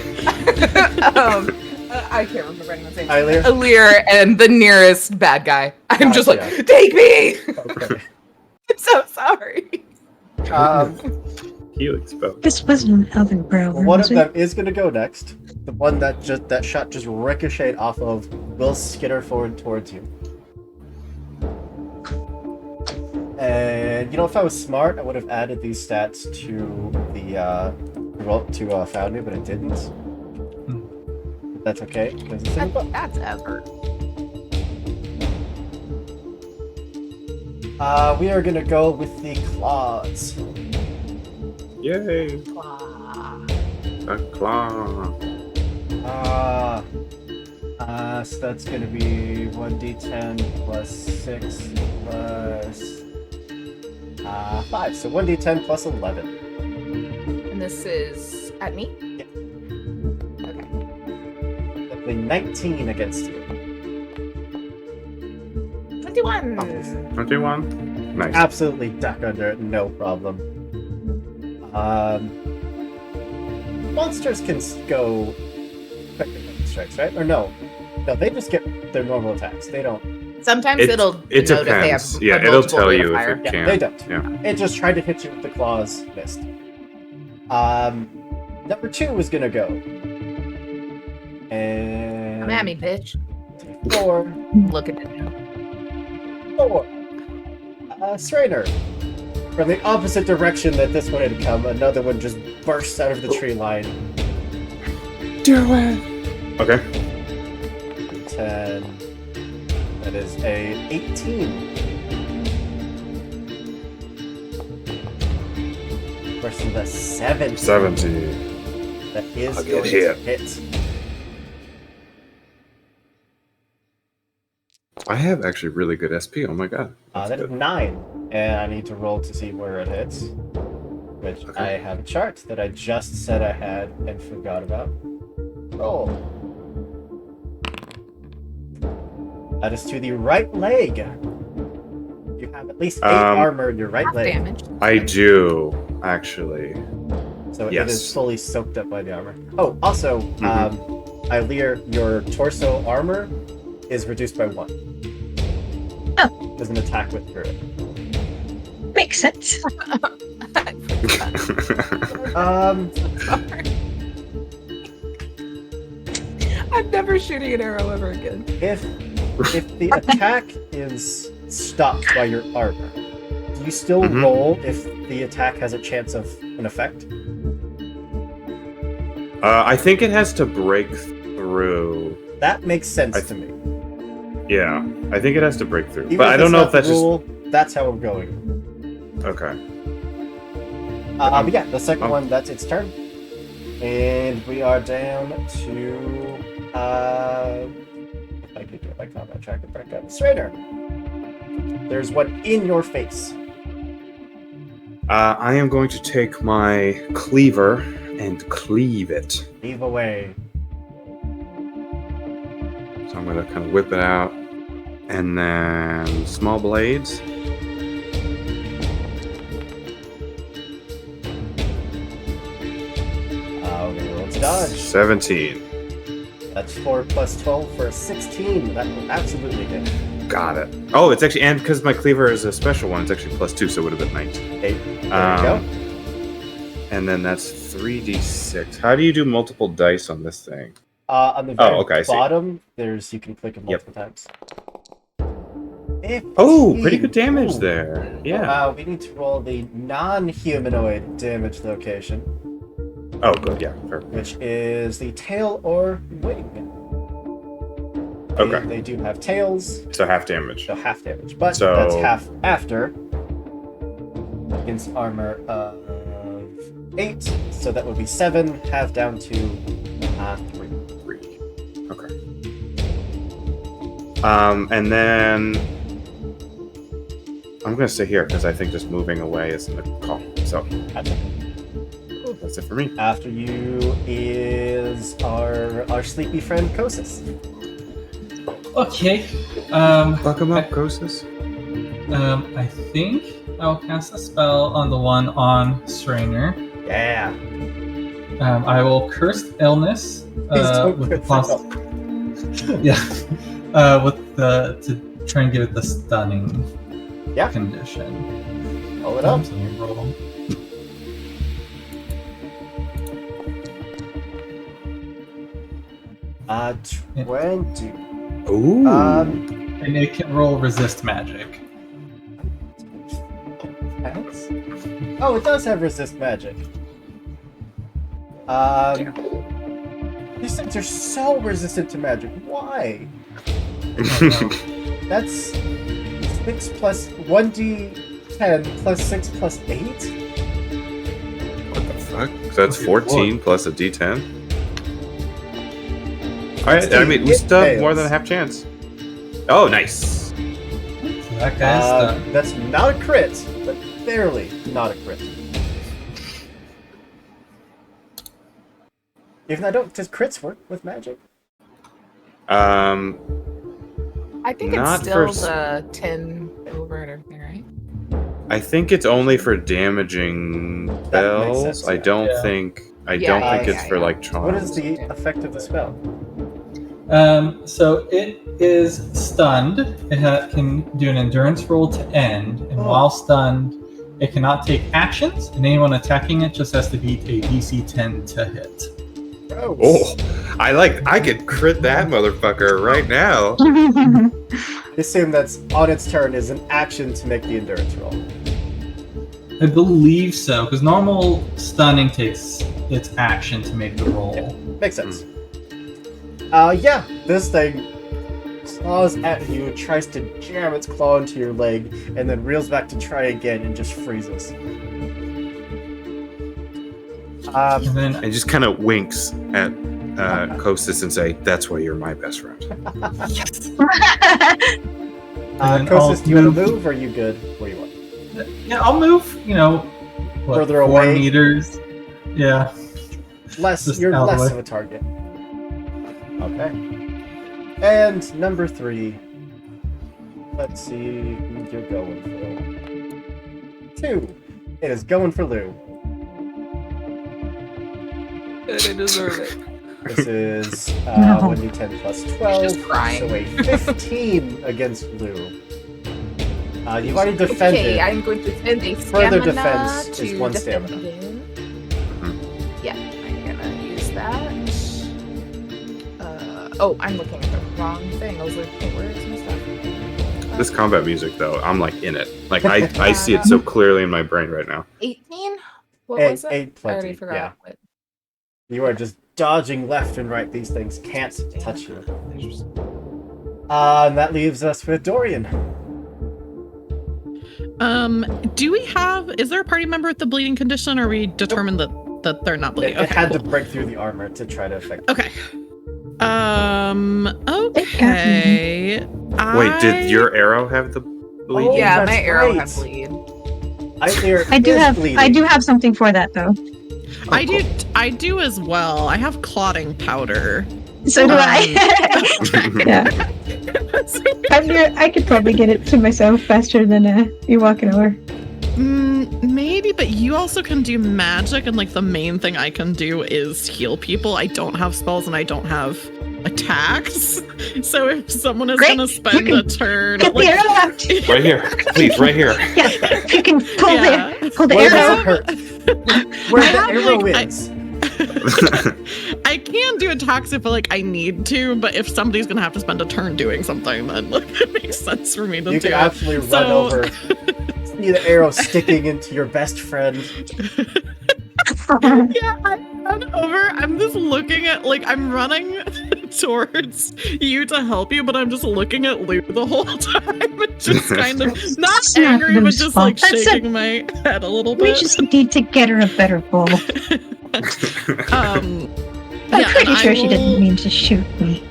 can't remember anyone's name. Ilir? Alir and the nearest bad guy. I'm just like, Gotcha. take me. Okay. I'm so sorry. Helix bow. This wasn't an oven bro. One of was it? them is going to go next. The one that shot just ricocheted off of will skitter forward towards you. And you know, if I was smart, I would have added these stats to the Found Me, but I didn't. That's okay. 'Cause it's in the book. That's ever. We are gonna go with the claws. Yay! A claw. So that's gonna be 1d10 plus 6 plus 5. So 1d10 plus 11. And this is at me? Yeah. Okay. That's a 19 against you. 21. 21. Nice. Absolutely duck under it, no problem. Monsters can go quicker than strikes, right? Or no, they just get their normal attacks. They don't. Sometimes It it'll depends. note if they have Yeah, a it'll multiple tell rate you of if fire. it Yeah, can. they don't. Yeah. It just tried to hit you with the claws, missed. Number 2 was gonna go. And Come at me, bitch. 4. Look at it now. 4. Strainer. From the opposite direction that this one had come, another one just bursts out of the tree line. Okay. 10. That is a 18. Versus the 17. 70. That is I'll get going to hit. hit. I have actually really good SP. Oh my god. That's That is good. 9. And I need to roll to see where it hits. Which Okay. I have a chart that I just said I had and forgot about. Roll. That is to the right leg. You have at least 8 armor in your right Half leg. damage. I do, actually. So it Yes. is fully soaked up by the armor. Oh, also, Ilir, your torso armor is reduced by 1. Oh. Does an attack with through it. Makes sense. Sorry. I'm never shooting an arrow ever again. If the attack is stopped by your armor, do you still Mhm. roll if the attack has a chance of an effect? I think it has to break through. That makes sense to me. Yeah, I think it has to break through. Even but I don't it's know not if that's the rule, that's how we're going. just okay. But yeah, the second Um, one, that's its turn. And we are down to if I could get my combat tracker back up. Strainer. There's one in your face. I am going to take my cleaver and cleave it. Leave away. So I'm going to kind of whip it out. And then small blades. Okay, let's dodge. 17. That's 4 plus 12 for a 16. That will absolutely hit. Got it. Oh, it's actually, and because my cleaver is a special one, it's actually +2, so it would have been 19. 8. There you go. And then that's 3d6. How do you do multiple dice on this thing? On the very okay, I see. bottom, you can click it multiple times. 15. Oh, pretty good damage Ooh. there. Yeah. Wow, we need to roll the non-humanoid damage location, Oh, good. Yeah. Perfect. which is the tail or wing. Okay. They do have tails, So half damage. so half damage, but So- that's half after against armor of 8, so that would be 7, half down to 3. 3. Okay. And then I'm gonna stay here because I think just moving away isn't a call. So that's it for me. After you is our sleepy friend Kosis. Okay. Fuck him up, Kosis. I think I'll cast a spell on the one on Strainer. Yeah. I will curse illness Please don't with the crit plus. yourself. Yeah, with the to try and give it the stunning Yeah. condition. Roll it up. So let me roll. Uh, 20. Ooh. And it can roll resist magic. That's- Oh, it does have resist magic. These things are so resistant to magic. Why? That's 6 plus 1d10 plus 6 plus 8? What the fuck? So that's Okay, 14 plus a d10. Alright, Steve, I mean, we it still have more fails. than a half chance. Oh, nice. So that guy's done. That's not a crit, but barely not a crit. Even though does crits work with magic? Um, I think Not it's still for s- the 10 over and everything, right? I think it's only for damaging That makes spells. sense, I yeah. don't Yeah. think. I Yeah, don't yeah, think yeah, it's for yeah. like charms. What is the effect of the spell? So it is stunned. It can do an endurance roll to end, and Oh. while stunned, it cannot take actions, and anyone attacking it just has to beat a DC 10 to hit. Gross. Oh, I could crit that motherfucker right now. Assume that's on its turn is an action to make the endurance roll. I believe so, because normal stunning takes its action to make the roll. Makes sense. Yeah, this thing claws at you, tries to jam its claw into your leg, and then reels back to try again and just freezes. And then And just kind of winks at Kostis and say, "That's why you're my best friend." And then I'll Kosis, do you want to move- move, or are you good where you are? yeah, I'll move. What, Further 4 away? meters. Yeah. Just You're out of the less way. of a target. Okay. And number 3. Let's see who you're going for. 2. It is going for Lou. They deserve it. This is No. 1d10 plus 12, Just crying. so a 15 against Lou. You've already defended. Okay, I'm going to spend a Further stamina defense to is 1 defend stamina. again. Yeah, I'm gonna use that. Oh, I'm looking at the wrong thing. I was looking at words and stuff. This combat music, though, I'm like in it. Like I see it so clearly in my brain right now. 18? What Eight- was it? eight I already plenty, forgot. yeah. What. You are just dodging left and right. These things can't touch you. Interesting. And that leaves us with Dorian. Do we have? Is there a party member with the bleeding condition, or we determined that they're not bleeding? It had cool. to break through the armor to try to affect. Okay. Okay. Wait, did your arrow have the bleed? Oh, Yeah, that's my arrow right. had bleed. Eyelid I do is have bleeding. I do have something for that though. I do as well. I have clotting powder. So do I. Yeah. I could probably get it to myself faster than you walking over. Maybe, but you also can do magic, and like the main thing I can do is heal people. I don't have spells and I don't have attacks. So if someone is Great. gonna spend You a turn, Get the arrow out. Right here, please, right here. Yeah, if you can pull Yeah. the Where does arrow. it hurt? Where I the have, arrow like, is. I can do attacks if like I need to, but if somebody's gonna have to spend a turn doing something, then like it makes sense for me to You do can it. actually run So- over. See the arrow sticking into your best friend. Yeah, I run over. I'm just looking at like I'm running towards you to help you, but I'm just looking at Lou the whole time. Just kind of not It's not angry, but Lou's just fault. like That's it. shaking my head a little We bit. just need to get her a better bowl. Um, I'm yeah, pretty and sure I she didn't will- mean to shoot me.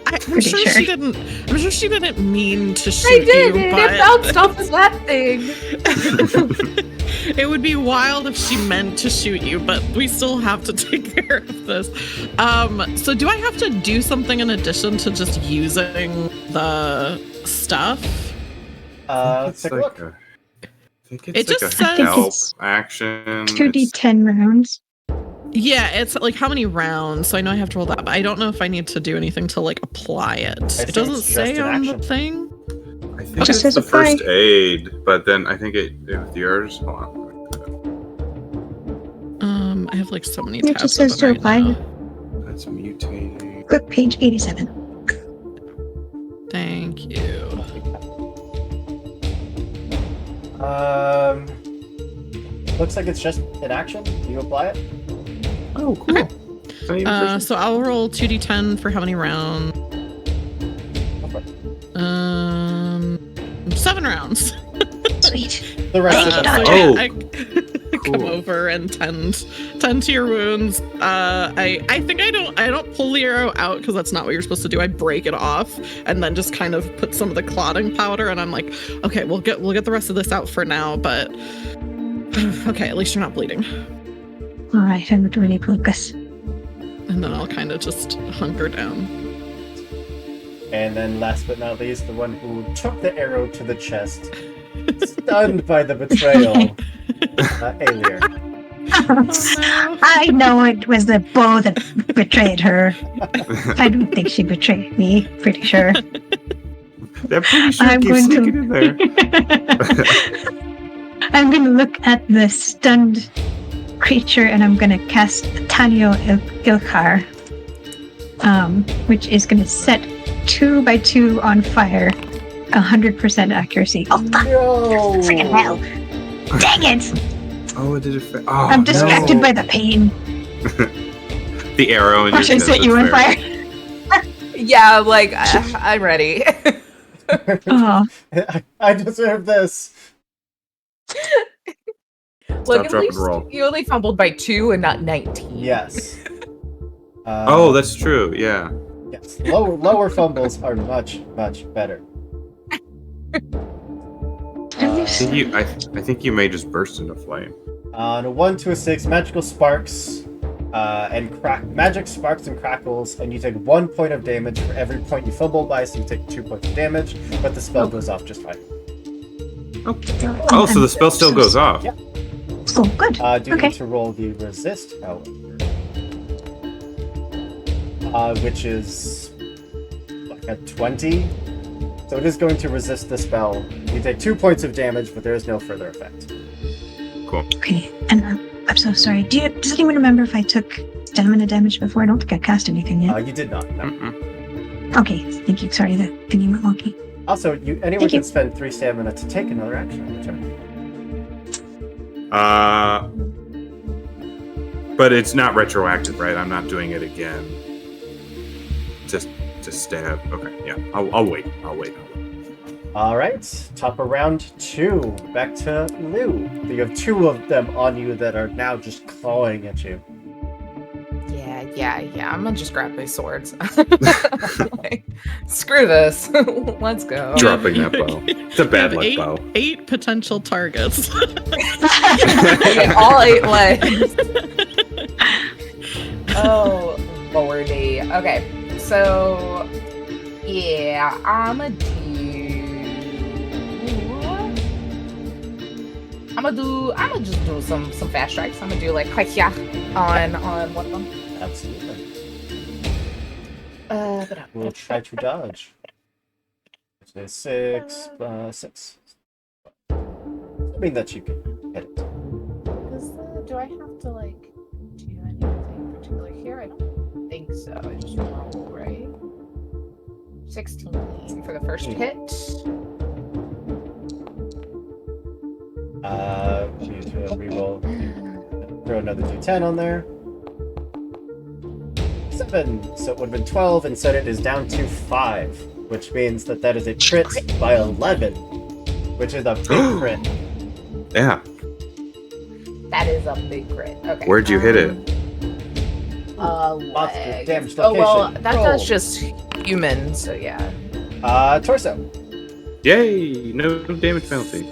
I'm pretty sure sure. she didn't. I'm sure she didn't mean to shoot I did. you, It but bounced off of that thing. it would be wild if she meant to shoot you, but we still have to take care of this. So do I have to do something in addition to just using the stuff? Let's take a look. I think It it's like just a says- help It's action. 2d10 rounds. Yeah, it's like how many rounds, so I know I have to roll that, but I don't know if I need to do anything to like apply it. think It doesn't it's just say an on the action. thing. I think Just it's says the apply. first aid, but then I think with yours. Hold on. I have like so many It tabs just says to open right apply. now. That's mutating. Quick, page 87. Thank you. Looks like it's just an action. Do you apply it? Oh, cool. Okay. So I'll roll 2d10 for how many rounds? 7 rounds. Sweet. The rest Take of it them. on. So yeah, Oh, I come cool. over and tend to your wounds. I think I don't pull the arrow out because that's not what you're supposed to do. I break it off and then just kind of put some of the clotting powder, and I'm like, okay, we'll get the rest of this out for now, but okay, at least you're not bleeding. All right, I would really focus. And then I'll kind of just hunker down. And then last but not least, the one who took the arrow to the chest, stunned by the betrayal, Alir. I know it was the bow that betrayed her. I don't think she betrayed me. Pretty sure. They're pretty sure I'm keep going sneaking in there. I'm going to look at the stunned creature and I'm going to cast Tanio Ilkar, which is going to set 2 by 2 on fire. 100% accuracy. Oh, fuck. No! Freaking hell. Dang it. Oh, it did it. Oh, I'm distracted no. by the pain. The arrow in Or your should I chest, set you on that's fire? Yeah, like I'm ready. Oh, I deserve this. Look, at drop, and least roll. you only fumbled by 2 and not 19. Yes. Oh, that's true. Yeah. yes. Lower fumbles are much better. I think you may just burst into flame. On a 1 to a 6, magical sparks magic sparks and crackles, and you take 1 point of damage for every point you fumble by, so you take 2 points of damage, but the spell goes off just fine. Oh, so the spell still goes off. Yeah. oh, good. Do Okay. need to roll the resist, however. Which is like a 20. So it is going to resist the spell. You take 2 points of damage, but there is no further effect. Cool. Okay, and I'm so sorry. Does anyone remember if I took stamina damage before? I don't think I cast anything yet. You did not. No. Mm-mm. Okay, thank you. Sorry, the thingy went wonky. Also, anyone Thank can you. spend 3 stamina to take another action on the turn. But it's not retroactive, right? I'm not doing it again. Just to stab. Okay, yeah. I'll wait. I'll wait. All right, top of round 2. Back to Lou. You have 2 of them on you that are now just clawing at you. Yeah. I'm gonna just grab these swords. Like, screw this. Let's go. Dropping that bow. It's a bad luck You have bow. eight potential targets. Okay, all 8 legs. Oh, lordy. Okay, so yeah, I'm gonna just do some fast strikes. I'm gonna do like on one of them. Absolutely. But We'll try to dodge. Which is 6 plus 6. Assuming that you can hit it. do I have to like do anything particular here? I don't think so. I just roll, right? 16 for the first hit. Choose to reroll. Throw another d10 on there. 7. So it would have been 12, instead it is down to 5, which means that is a crit by 11, which is a big crit. Yeah. That is a big crit. Okay. Where'd you hit it? Monster Leg. damaged Oh well, location. that Roll. does just human. So yeah. Torso. Yay! No damage penalty.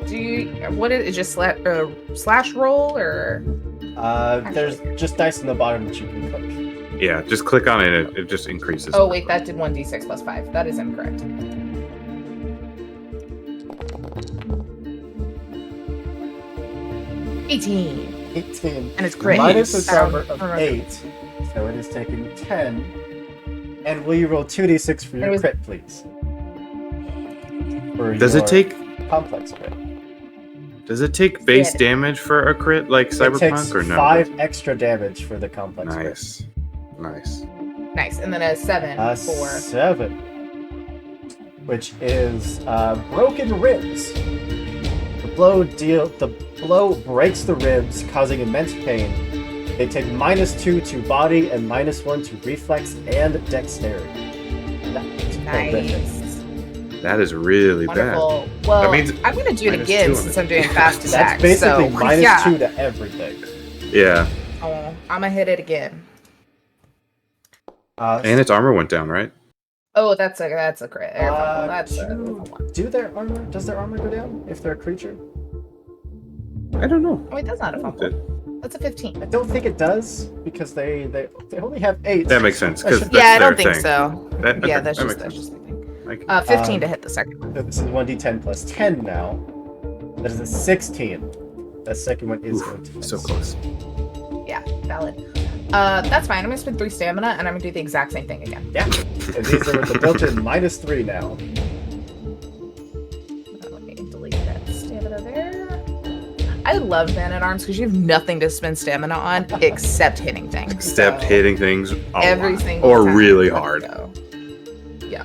Do you? What is it? Just slash roll or? There's just dice in the bottom that you can click. Yeah, just click on it. It just increases. Oh wait, that did 1d6 plus 5. That is incorrect. $18. 18. And it's crit. Minus a I don't number of remember. 8. So it is taking 10. And will you roll 2d6 for It your was- crit, please? For Does your it take complex crit? base Yeah. damage for a crit like It takes Cyberpunk or no? 5 extra damage for the complex crit. Nice. Nice. And then a 7 for. 7. Which is broken ribs. The blow breaks the ribs, causing immense pain. They take -2 to body and -1 to reflex and dexterity. That's horrific. Nice. That is really Wonderful. Well, That means I'm going to do it -2 again on since it. I'm doing fast That's attack. basically so, -2 yeah. to everything. bad. Yeah, Oh, I'm going to hit it again. and its armor went down, right? Oh, that's a crit. Air fumble. That's a do- one. Does their armor go down if they're a creature? I don't know. Oh, wait, that's not a fumble. That's a 15. I don't think it does because they only have 8. That makes sense because That's Yeah, I don't their think thing. so. That, Yeah, okay, that's that just makes the sense. thing. Like, 15 to hit the second one. So this is 1d10 plus 10 now. That is a 16. That second one is going to oof, so miss. close. Yeah, valid. That's fine. I'm going to spend 3 stamina and I'm going to do the exact same thing again. Yeah. And these are with the built-in -3 now. Let me delete that stamina there. I love Man-at-Arms because you have nothing to spend stamina on except hitting things. Except So, hitting things a every lot. single or time. really Let's hard. go. Yeah.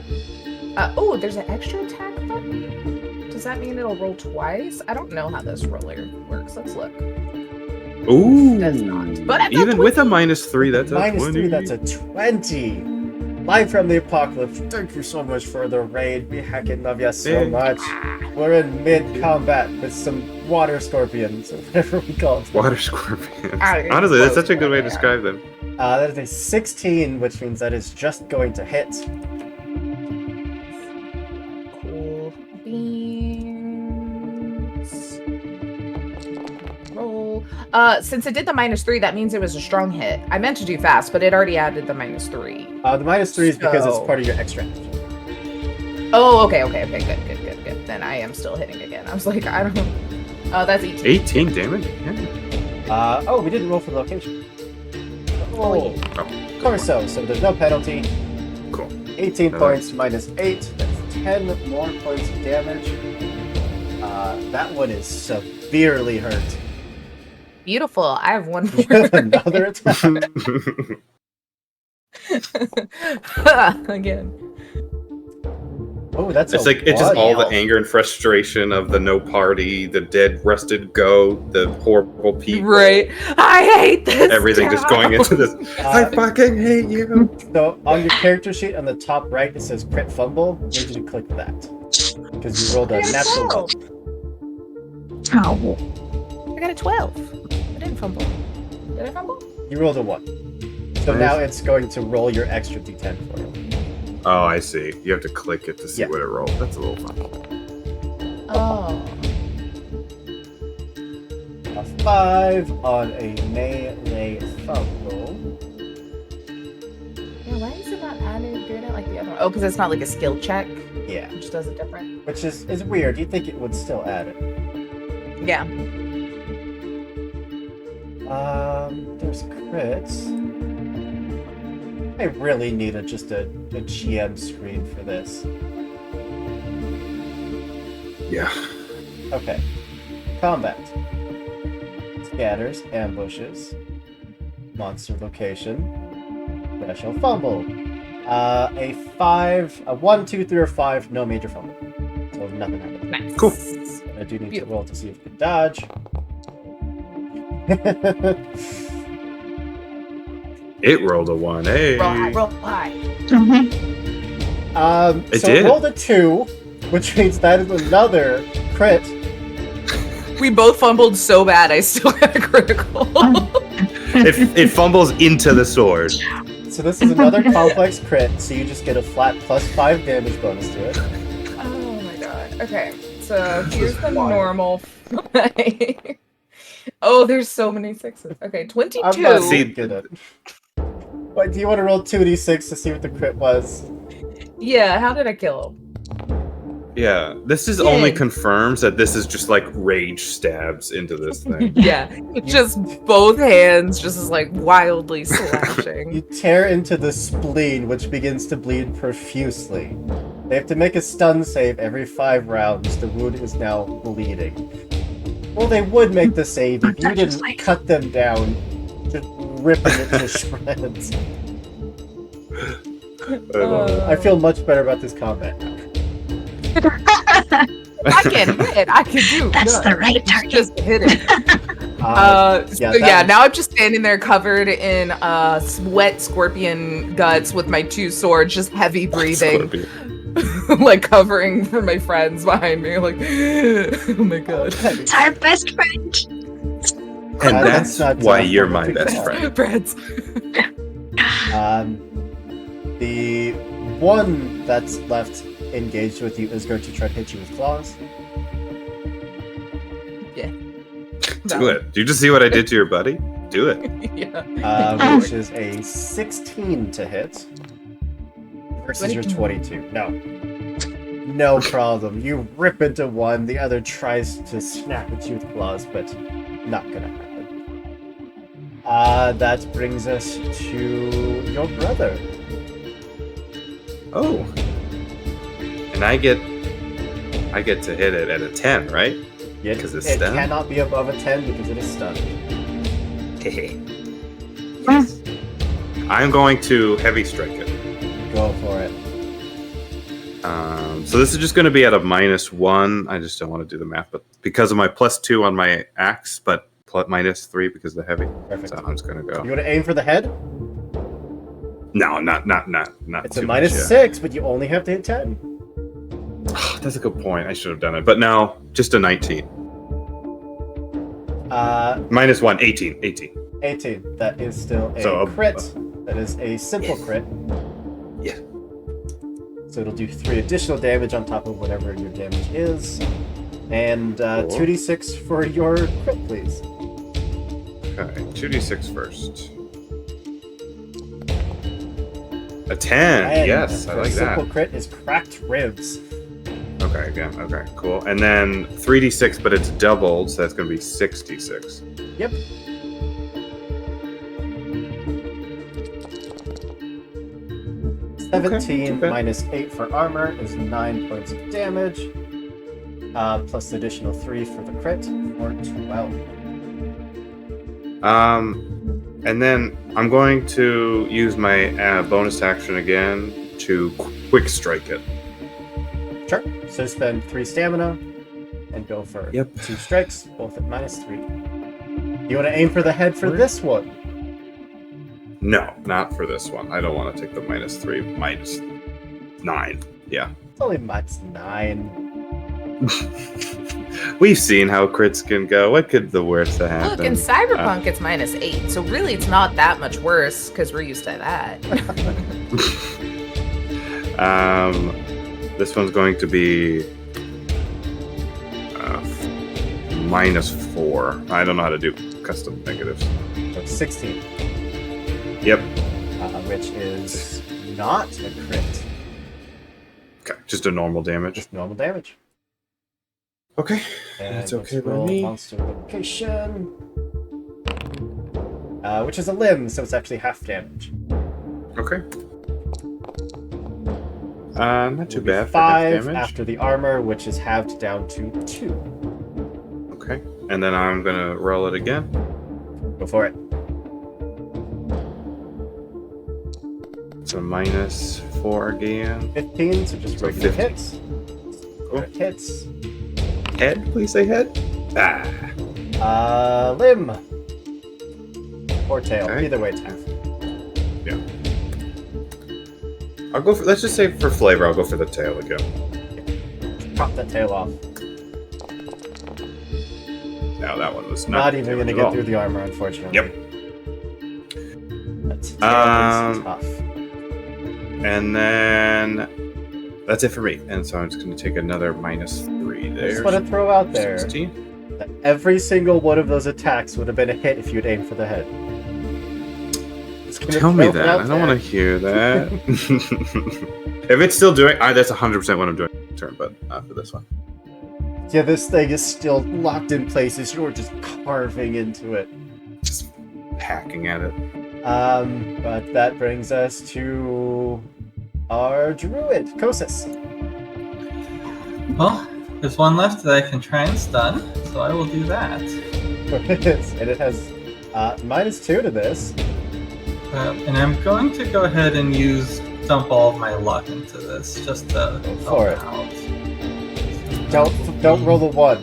Oh, there's an extra attack button. Does that mean it'll roll twice? I don't know how this roller works. Let's look. Ooh. Does not. But at that Even with a point- -3, that's a -3, 20. that's a 20. Live from the Apocalypse. Thank you so much for the raid. We heckin' love ya so Yeah. much. We're in mid-combat with some water scorpions, or whatever we call them. Water scorpions. Ah, it's Honestly, that's close such a good way to to describe them. That is a 16, which means that is just going to hit. Cool beans. Roll. Since it did the -3, that means it was a strong hit. I meant to do fast, but it already added the -3. The -3 is because it's So- part of your extra action. Oh, okay. Good. Then I am still hitting again. I was like, I don't know. Oh, that's 18. 18 damage? Yeah. We didn't roll for the location. Oh, yeah. Corso, so there's no penalty. Cool. 18 Alright. points minus 8. That's 10 more points of damage. That one is severely hurt. Beautiful. I have one more. Another attack. Again. Oh, that's It's a like it's just all the one. anger and frustration of the no party, the dead rusted goat, the horrible people. Right. I hate this. Everything just going into this. I fucking hate you. So on your character sheet on the top right, it says crit fumble. I need you to click that because you rolled a natural 1. Oh, I got a 12. I didn't fumble. Did I fumble? You rolled a 1. So Nice. now it's going to roll your extra d10 for you. Oh, I see. You have to click it to see Yeah. what it rolled. That's a little fun. Oh. A 5 on a melee fumble. Yeah, why is it not added good at like the other one? Oh, because it's not like a skill check, Yeah. which does it different. Which is weird. You'd think it would still add it. Yeah. There's crits. I really need just a GM screen for this. Yeah. Okay. Combat. Scatters, ambushes. Monster location. Special fumble. A 5, a 1, 2, 3, or 5, no major fumble. So nothing happened. Nice. Cool. I do need Beautiful. to roll to see if you can dodge. It rolled a 1. Hey. Roll high, roll high. Mhm. It So did. rolled a 2, which means that is another crit. We both fumbled so bad, I still got a critical. It fumbles into the sword. So this is another complex crit, so you just get a flat +5 damage bonus to it. Oh my god. Okay, so here's the wild. normal. Oh, there's so many 6s. Okay, I'm 22. not See- good at it. Wait, do you want to roll 2d6 to see what the crit was? Yeah, how did I kill him? Yeah. This is only Dang. confirms that this is just like rage stabs into this thing. Yeah, just both hands just is like wildly slashing. You tear into the spleen, which begins to bleed profusely. They have to make a stun save every 5 rounds. The wound is now bleeding. Well, they would make the save if you That is didn't like- cut them down, just ripping it to shreds. I love it. I feel much better about this combat now. I can hit. I can do. That's the right target. Just hit it. Yeah, So that yeah, was- now I'm just standing there covered in wet scorpion guts with my 2 swords, just heavy breathing, Scorpion. like covering for my friends behind me. Like, oh my god, It's our best friend. And that's that's not why tough. you're my best friend. friends. The one that's left engaged with you is going to try to hit you with claws. Do it. Do you just see what I did to your buddy? Do it. Yeah. Which is a 16 to hit versus your 22. No. No problem. You rip into one, the other tries to snap at you with claws, but not gonna happen. That brings us to your brother. Oh. And I get to hit it at a 10, right? It, 'Cause it's it stunned? cannot be above a 10 because it is stunned. Yes. I'm going to heavy strike it. Go for it. So this is just going to be at a -1. I just don't want to do the math, but because of my +2 on my axe, but -3 because of the heavy. Perfect. So I'm just going to go. You want to aim for the head? No, not It's a too much, yeah. -6, but you only have to hit 10. That's a good point. I should have done it, but no, just a 19. -1, 18. 18. That is still a So, crit. That is a simple crit. Yeah. So it'll do 3 additional damage on top of whatever your damage is. And Cool. 2d6 for your crit, please. Okay, 2d6 first. A 10. And Yes, I for a like that. simple crit is cracked ribs. Okay, yeah, okay, cool. And then 3d6, but it's doubled, so that's going to be 6d6. Yep. Okay, 17 not bad. minus 8 for armor is 9 points of damage. Plus the additional 3 for the crit for 12. And then I'm going to use my bonus action again to quick strike it. Sure. So spend 3 stamina and go for Yep. 2 strikes, both at -3. You want to aim for the head for this one? No, not for this one. I don't want to take the -3, -9. Yeah. It's only -9. We've seen how crits can go. What could the worst that happen? Look, in Cyberpunk, it's -8, so really it's not that much worse because we're used to that. This one's going to be -4. I don't know how to do custom negatives. So 16, Yep. which is not a crit, Okay, just a normal damage. just normal damage. Okay, And that's let's okay by roll me. monster location, which is a limb, so it's actually half damage. Okay. Not too Will be bad for half 5 damage. after the armor, which is halved down to 2. Okay, and then I'm gonna roll it again. Go for it. So -4 again. 15, so just So regular 15. hits. Cool. Hits. Head, please say head. Limb. Or tail. Okay. Either way, it's half. I'll go for. Let's just say for flavor, I'll go for the tail again. Chop that tail off. Now that one was Not not even damage gonna at get all. through the armor, unfortunately. Yep. That tail is tough. And then that's it for me. And so I'm just going to take another -3 I there. just want to throw out there 16. that every single one of those attacks would have been a hit if you'd aimed for the head. Just gonna Tell me throw it that. out I don't want to there. hear that. If it's still doing, that's 100% what I'm doing next turn, but not for this one. Yeah, this thing is still locked in place as you're just carving into it. Just hacking at it. But that brings us to our druid, Kosis. Well, there's one left that I can try and stun, so I will do that. And it has -2 to this. And I'm going to go ahead and use dump all of my luck into this, just to Go for help out. Don't roll a 1.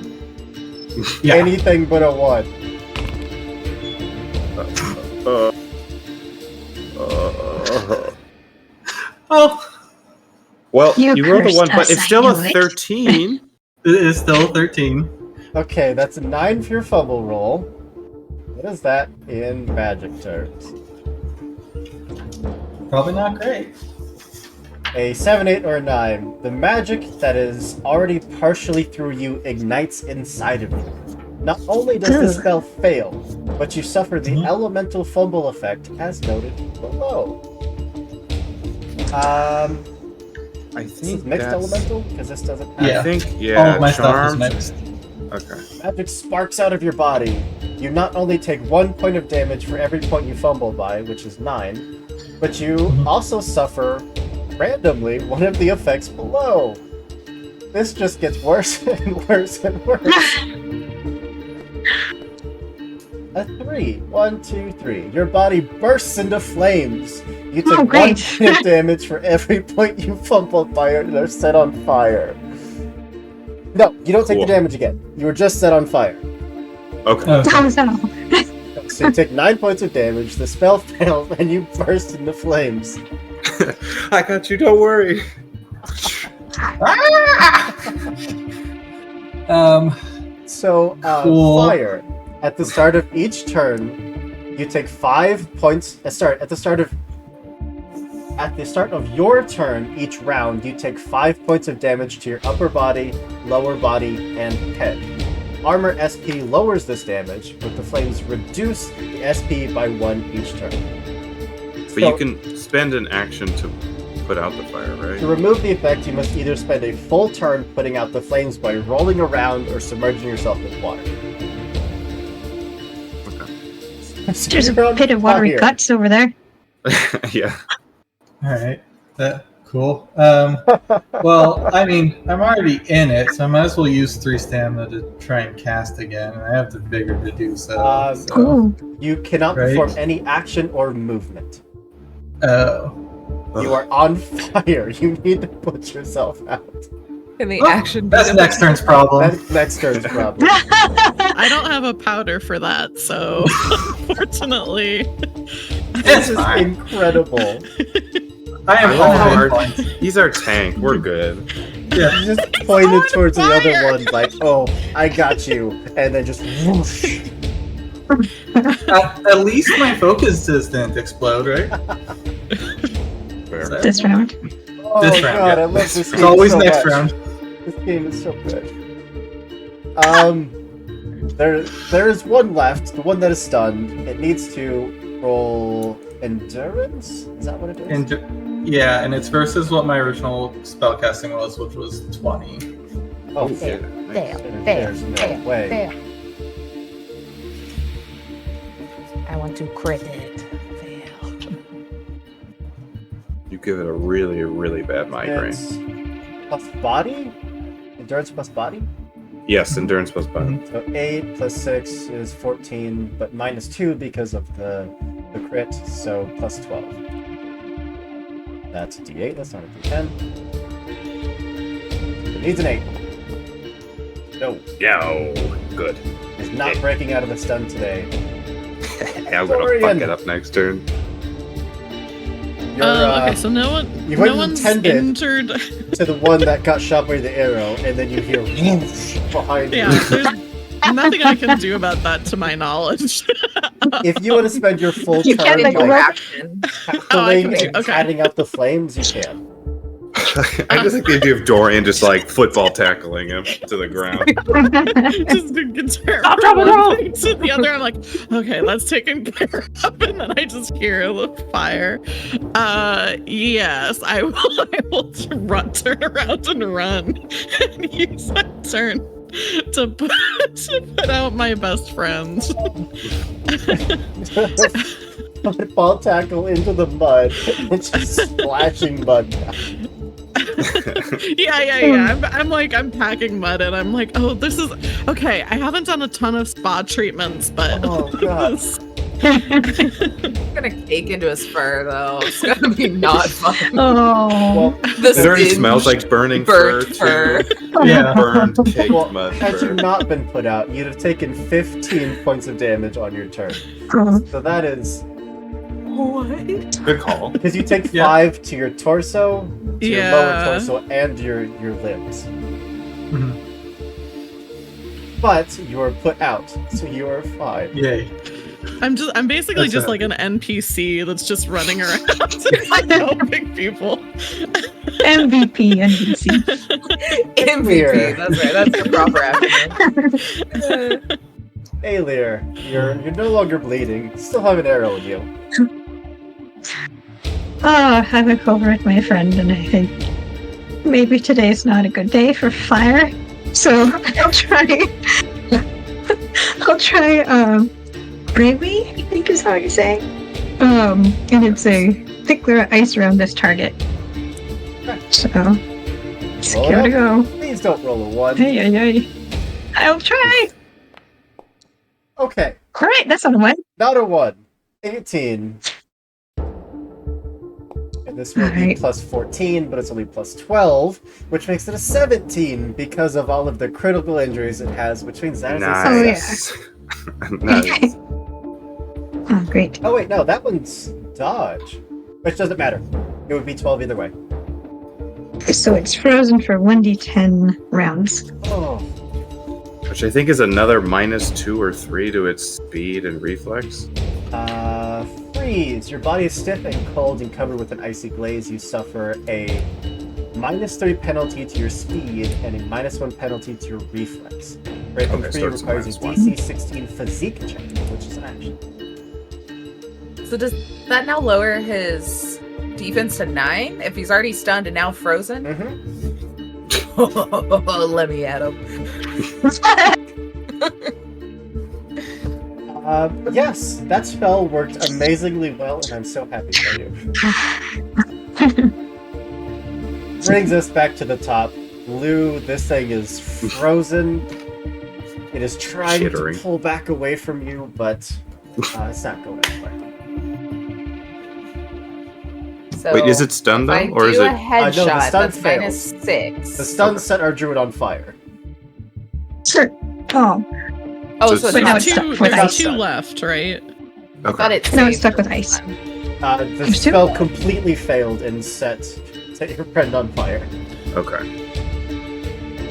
Yeah. Anything but a 1. Oh, Well, You you rolled a cursed 1, but us, it's I still knew a it. 13. it is still 13. Okay, that's a 9 for your fumble roll. What is that in magic terms? Probably not great. A 7, 8, or a 9. The magic that is already partially through you ignites inside of you. Not only does the Ugh. spell fail, but you suffer the Mhm. elemental fumble effect as noted below. I This is think mixed that's... elemental? Because this doesn't have Yeah. I think, All yeah, of my stuff is charmed. mixed. Okay. Magic sparks out of your body. You not only take 1 point of damage for every point you fumble by, which is 9, but you Mhm. also suffer, randomly, one of the effects below. This just gets worse and worse and worse. A 3. 1, 2, 3. Your body bursts into flames. You take Oh, 1 great. point of damage for every point you fumbled by or are set on fire. No, you don't take the Cool. damage again. You were just set on fire. Okay. Oh, Thumbs up. So you take 9 points of damage, the spell fails, and you burst into flames. I got you, don't worry. So, Cool. fire. At the start of each turn, you take 5 points. At the start of your turn, each round, you take 5 points of damage to your upper body, lower body, and head. Armor SP lowers this damage, but the flames reduce the SP by 1 each turn. But you can spend an action to put out the fire, To right? remove the effect, you must either spend a full turn putting out the flames by rolling around or submerging yourself with water. So There's you're a on pit of watery fire. guts over there. Yeah. all right. That cool. Well, I mean, I'm already in it, so I might as well use 3 stamina to try and cast again, and I have the vigor to do so. so. Ooh. You cannot Right. perform any action or movement. Oh. You are on fire. You need to put yourself out. In the Oh, action. That's bit of next it. turn's problem. That's next turn's problem. I don't have a powder for that, so unfortunately. This is fine. incredible. I am I all love how in our- points. He's our tank. We're good. Yeah. You just pointed on towards the fire. other one, like, "Oh, I got you," and then just whoosh. At least my focus didn't explode, right? Fair. So- This round. Oh This round, god, yeah. I love this It's game always so next much. round. This game is so good. There is one left. The one that is stunned. It needs to roll endurance. Is that what it is? And yeah, and it's versus what my original spellcasting was, which was 20. oh, There, shit. there, There's no there, way. there. I want to crit it. Fail. You give it a really, really bad migraine. It's plus body. Endurance plus body. Yes, endurance plus body. So 8 plus 6 is 14, but minus 2 because of the crit, so plus 12. That's a d8, that's not a d10. It needs an 8. No, Yo, good. it's not breaking out of the stun today. Yeah, I'm gonna Dorian. fuck it up next turn. You're Okay, so no one, you no went one's intended. injured. to the one that got shot by the arrow, and then you hear whoosh behind Yeah, you. there's nothing I can do about that, to my knowledge. If you want to spend your full You turn can't make a like, reaction. tackling do- and okay. catting out the flames, you can. I just like the idea of Dorian just like football tackling him to the ground. Just get Stop, drop, and roll. to the other. I'm like, okay, that's taken care of, and then I just hear the fire. Yes, I will turn around and run and use that turn to put out my best friend. Football tackle into the mud. It's just splashing mud. Yeah. I'm packing mud, and I'm like, oh, this is okay. I haven't done a ton of spa treatments, but Oh, God. It's gonna cake into his fur though. It's gonna be not fun. Oh. Well, This It already singed, smells like burning burnt fur, fur. too. Yeah. Burned caked well, mud had you fur. not been put out, you'd have taken 15 points of damage on your turn. Oh. So that is What? Good call. because you take Yeah. 5 to your torso, to your lower Yeah. torso, and your limbs. Mhm. But you are put out, so you are fine. Yay. I'm basically That's just a- like an NPC that's just running around and like helping people. MVP NBC. MVP. That's right. That's the proper acronym. Hey, Lear, you're no longer bleeding. You still have an arrow in you. Oh, I look over at my friend and I think maybe today's not a good day for fire. So I'll try. Bravery, I think is how you say. And it's a thick layer of ice around this target. So, let's Roll give it a it go. Please don't roll a 1. Hey, hey, hey. I'll try. Okay, All right, that's not a one. not a 1. 18. And this will be Alright. plus 14, but it's only plus 12, which makes it a 17 because of all of the critical injuries it has, which means that is a success. Nice. nice. Oh, great. Oh wait, no, that one's dodge. Which doesn't matter. It would be 12 either way. So it's frozen for 1d10 rounds. Oh, Which I think is another -2 or 3 to its speed and reflex. freeze. Your body is stiff and cold and covered with an icy glaze. You suffer a -3 penalty to your speed and a -1 penalty to your reflex. Breaking Okay, free so it's requires a -1. DC 16 physique check, which is an action. So does that now lower his defense to 9 if he's already stunned and now frozen? Mm-hmm. Let me at him. Yes, that spell worked amazingly well, and I'm so happy for you. Brings us back to the top. Lou, this thing is frozen. It is trying Chittering. to pull back away from you, but it's not going anywhere. So Wait, is it stunned if I though, or is do a it? no, the headshot, stun that's fails. -6. The stun set our druid on fire. Sure. Oh, Oh, So so it's it's now not it's stuck There's with It's not ice. two stunned. left, right? I thought Okay. it No, it's saved stuck with the ice. stun. The There's two. spell completely failed and set your friend on fire. Okay.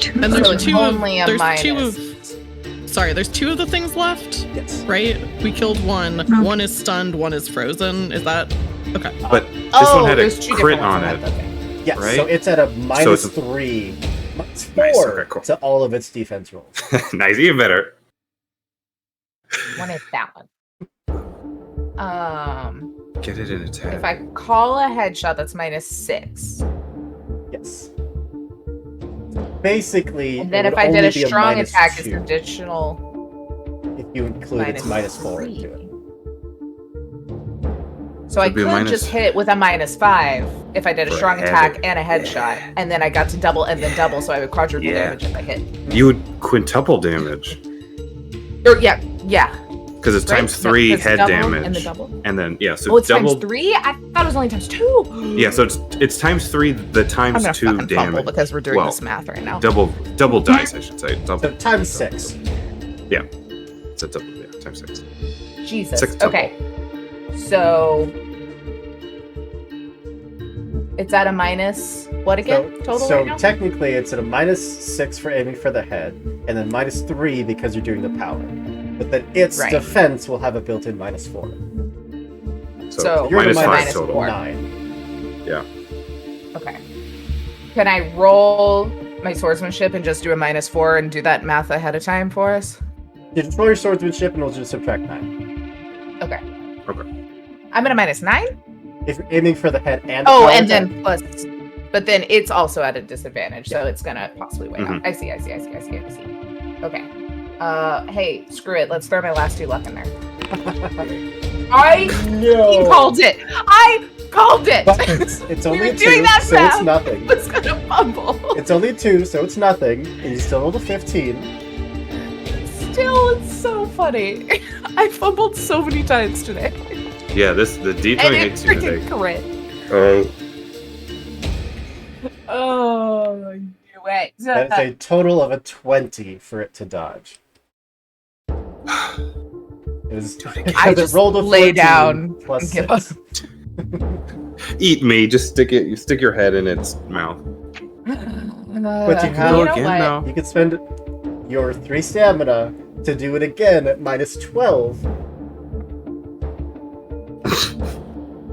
Two. And So there's it's two only a of, there's minus. two of, sorry, there's two of the things left, Yes. right? We killed one. No. One is stunned, one is frozen. Is that okay? But this Oh, one had a there's two crit different on ones. it. Okay. Yes, Right? so it's at a minus it's a- 3, minus 4 Nice, okay, cool. to all of its defense rolls. Nice, even better. One is that one. Get it in its head. If I call a headshot, that's minus 6. Yes. Basically, And then it if would I did only a be strong minus attack, it's 2 additional if you include its minus 4 3. into it. So I It'd be a could minus- just hit with a minus 5 if I did a For a strong head. attack and a headshot, and then I got to double and then double, so I would quadruple Yeah. damage if I hit. You would quintuple damage Or yeah, because it's right? times 3 Because head double damage, and the double. and then yeah, so Oh, it's double. times 3. I thought it was only times 2. Yeah, so it's times 3 the I'm times gonna 2 fucking fumble damage. because we're doing Well, this math right now. Double dice, I should say. Double. So times 6. It's a double. Yeah, times 6. Jesus. 6 double. Okay. So it's at a minus what again? Total so right now? technically, it's at a minus 6 for aiming for the head, and then minus 3 because you're doing the power. But then its Right. defense will have a built-in minus 4. So You're at a minus 5 minus total. 4. 9. Okay. Can I roll my swordsmanship and just do a minus 4 and do that math ahead of time for us? You just roll your swordsmanship, and it'll just subtract 9. Okay. Okay. I'm at a minus 9? If you're aiming for the head and Oh, power and attack, then plus. But then it's also at a disadvantage, so it's gonna possibly weigh out. I see. Okay. Hey, screw it. Let's throw my last 2 luck in there. I no. called it. I called it. But it's only were a doing 2, that so math. it's nothing. I was gonna fumble. It's only a 2, so it's nothing, and you still rolled a 15. Still, it's so funny. I fumbled so many times today. Yeah, the D20 And it hits you today. freaking crit. Oh, you wait. That is a total of a 20 for it to dodge. It was, I because it just rolled a lay 14 down plus and give 6. Eat me. Just stick your head in its mouth. But you you have- know Go again what? now. You can spend your 3 stamina to do it again at minus 12.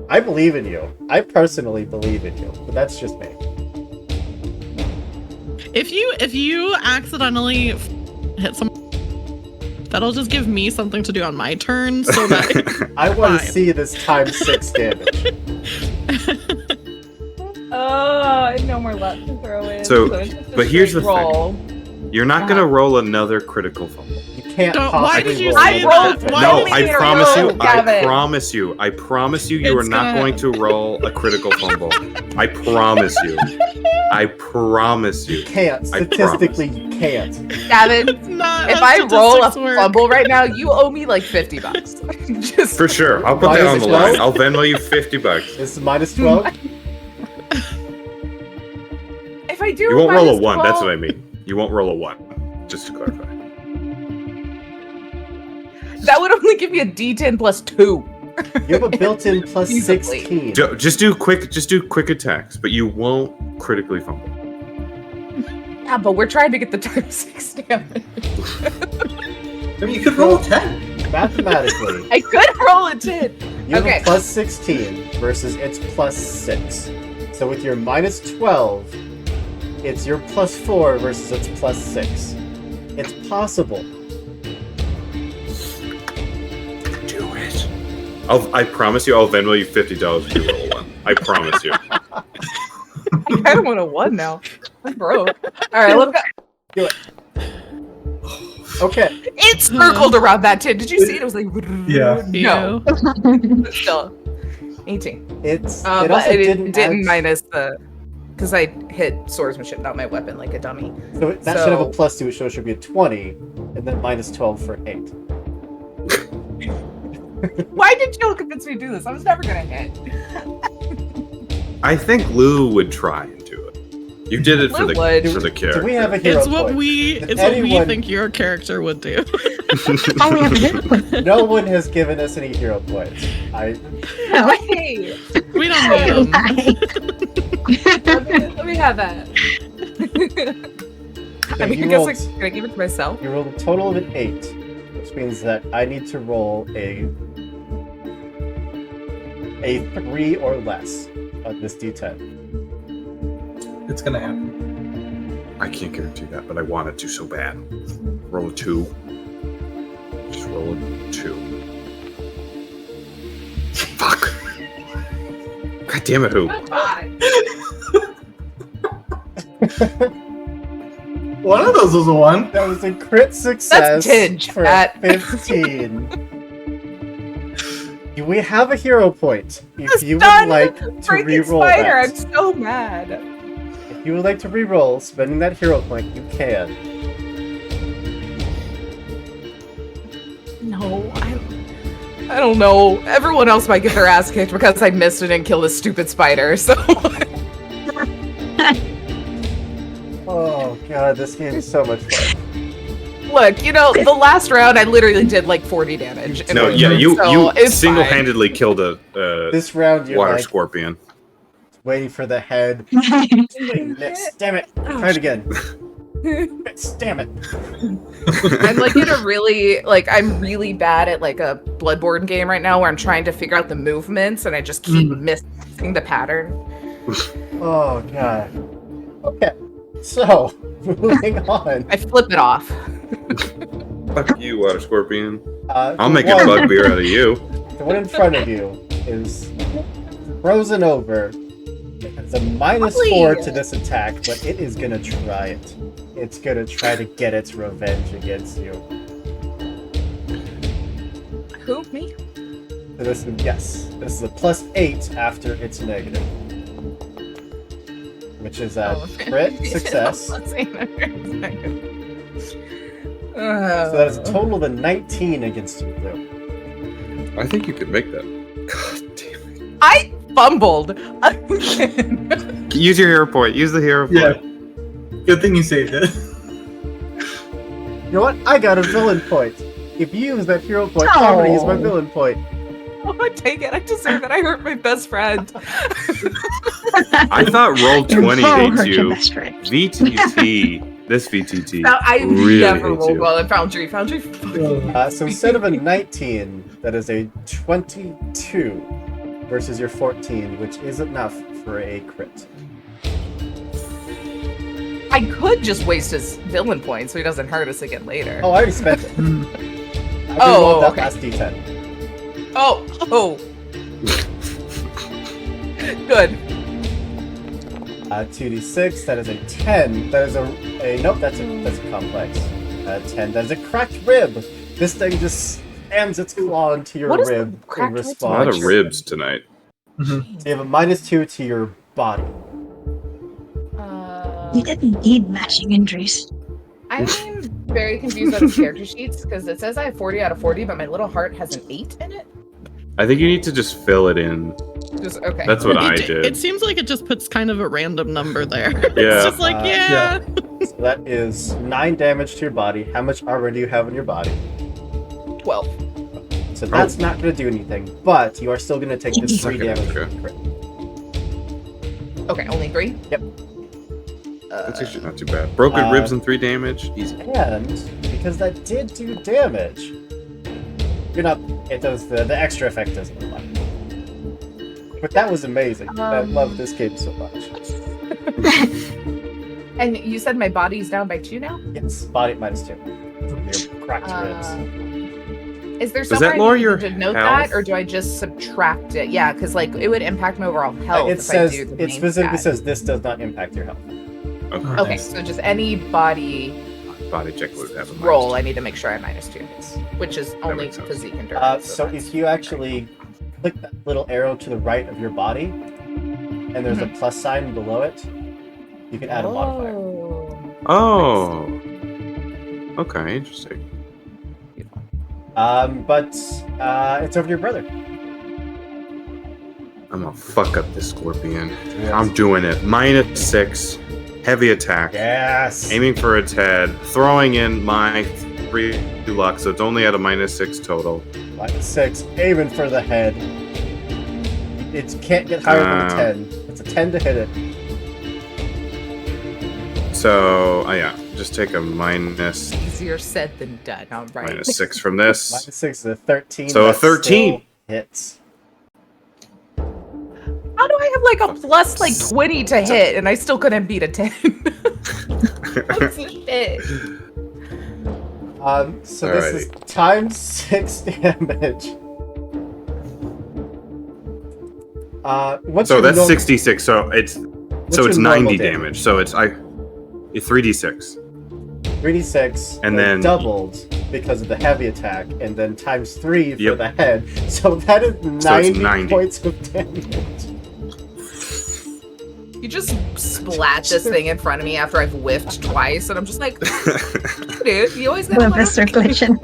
I believe in you. I personally believe in you, but that's just me. If you accidentally hit someone, that'll just give me something to do on my turn, so that I want to Fine. see this times 6 damage. Oh, no more luck to throw in. So, it's just a but here's the straight thing. roll. You're not gonna roll another critical fumble. You can't Don't- why possibly did you roll say another that? critical. Why No, did you I say promise roll, you. Gavin? I promise you. You are It's not gonna- going to roll a critical fumble. I promise you. I promise you. You can't. I Statistically, you can't. Gavin, it's not. if how I roll a statistics work. fumble right now, you owe me like $50. Just For sure. I'll put Why that is on it the line. 12? I'll Venmo you $50. This is minus 12. if I do, You won't roll a minus 1. That's 12 what I mean. You won't roll a 1. Just to clarify. That would only give me a D10 plus 2. You have a built-in plus Easily. 16. Just do quick attacks, but you won't critically fumble. Yeah, but we're trying to get the times 6 damage. I mean, you could roll a 10. Mathematically, I could roll a 10. you have Okay. a plus 16 versus its plus 6. So with your minus 12, it's your plus 4 versus its plus 6. It's possible. Do it. I promise you, I'll Venmo you $50 if you roll a 1. I promise you. I kind of want a 1 now. I'm broke. All right, let's go. Okay. It circled around that 10. Did you see it? It was like, Yeah. no. Ew. But still, 18. It's But it also it didn't didn't add- minus the, because I hit swordsmanship, not my weapon, like a dummy. So that should have a so- plus 2, so it should be a 20, and then minus 12 for 8. Why did you convince me to do this? I was never gonna hit. I think Lou would try and do it. You did it for Lou the would. for the Do character. we have a hero It's what point? we. If It's what we anyone- think your character would do. Oh, we have a hit point. No one has given us any hero points. No. Hey, We don't need them. let me have that. So I mean, you I guess rolled, can I give it to myself? you rolled a total of an 8, which means that I need to roll a 3 or less on this d10. It's gonna happen. I can't guarantee that, but I want it to so bad. Roll a 2. Just roll a 2. Fuck. God damn it, who? One of those was a 1. That was a crit success Tinge, for Pat. 15. We have a hero point. If you would Stun like to Freaking re-roll spider! that. I'm so mad. If you would like to re-roll, spending that hero point, you can. No, I don't know. Everyone else might get their ass kicked because I missed it and killed a stupid spider. So Oh god, this game is so much fun. look, the last round I literally did like 40 damage. No, And yeah, you it's single-handedly killed a This round, you're water like scorpion. waiting for the head. Miss. Damn it. Try it again. Miss. Damn it. I'm like in a really I'm really bad at like a Bloodborne game right now where I'm trying to figure out the movements and I just keep missing the pattern. Oh god. Okay. So, moving on. I flip it off. Fuck you, water scorpion. The I'll make a one- bugbear out of you. The one in front of you is frozen over. It's a -4 to this attack, but it is gonna try it. It's gonna try to get its revenge against you. Who? Me? So this is a +8 after its negative. Which is a crit success. So that is a total of a 19 against you, Blue. I think you could make that. God damn it. I fumbled again. Use your hero point. Use the hero point. Yeah. Good thing you saved it. You know what? I got a villain point. If you use that hero point, I'm gonna use my villain point. Oh, take it. I deserve it. I hurt my best friend. I thought Roll20 hates Hurt your you. best friend. VTT. This VTT. No, I really never hates rolled you. well in Foundry. Foundry. So instead of a 19, that is a 22 versus your 14, which is enough for a crit. I could just waste his villain point so he doesn't hurt us again later. Oh, I already spent it. I Oh, rolled that okay. last d10. Oh. Good. 2d6, that is a 10. That is a nope, that's a complex. 10, that is a cracked rib. This thing just slams its claw into your What is rib in cracked ribs? A response. lot of ribs tonight. So you have a -2 to your body. You didn't need matching injuries. I'm very confused on the character sheets because it says I have 40 out of 40, but my little heart has an 8 in it. I think you need to just fill it in. Just okay. That's what I It did. seems like it just puts kind of a random number there. Yeah. It's just like, yeah. So that is 9 damage to your body. How much armor do you have on your body? 12. So that's not going to do anything, but you are still going to take this 3 Okay, damage. okay. from the crit. Okay, only 3. Yep. That's actually not too bad. Broken ribs and 3 damage. Easy. And because that did do damage, you're not. It does the extra effect doesn't apply. But that was amazing. I love this game so much. And you said my body's down by 2 now? Yes, body -2. Your cracked ribs. Is there Does somewhere that lower I need your to note health? that, or do I just subtract it? Yeah, because like it would impact my overall health It if says I do the it main specifically stat. says this does not impact your health. Okay. Okay, so just any body Body check would have a roll, I need to make sure I have -2, which is only makes sense. physique endurance. So if you actually click that little arrow to the right of your body, and there's a plus sign below it, you can add a modifier. Oh. Okay, interesting. But it's over to your brother. I'm gonna fuck up this scorpion. I'm doing it. -6. Heavy attack. Yes. Aiming for its head. Throwing in my 3 luck, so it's only at a -6 total. -6, aiming for the head. It can't get higher than a 10. It's a 10 to hit it. So, yeah. just take a minus Easier said than done. All right. minus 6 from this. Minus 6 is a 13. So a that still 13. hits. How do I have like a plus like 20 to hit and I still couldn't beat a 10? What's the shit? So this is times 6 damage. What's So your that's norm- 66. So it's your 90 normal damage. So it's 3d6. 3d6, And but then- doubled because of the heavy attack, and then times 3 for Yep. the head. So that is 90, 90. points of damage. You just splat this thing in front of me after I've whiffed twice, and I'm just like, dude, you always gotta Love the learn. circulation.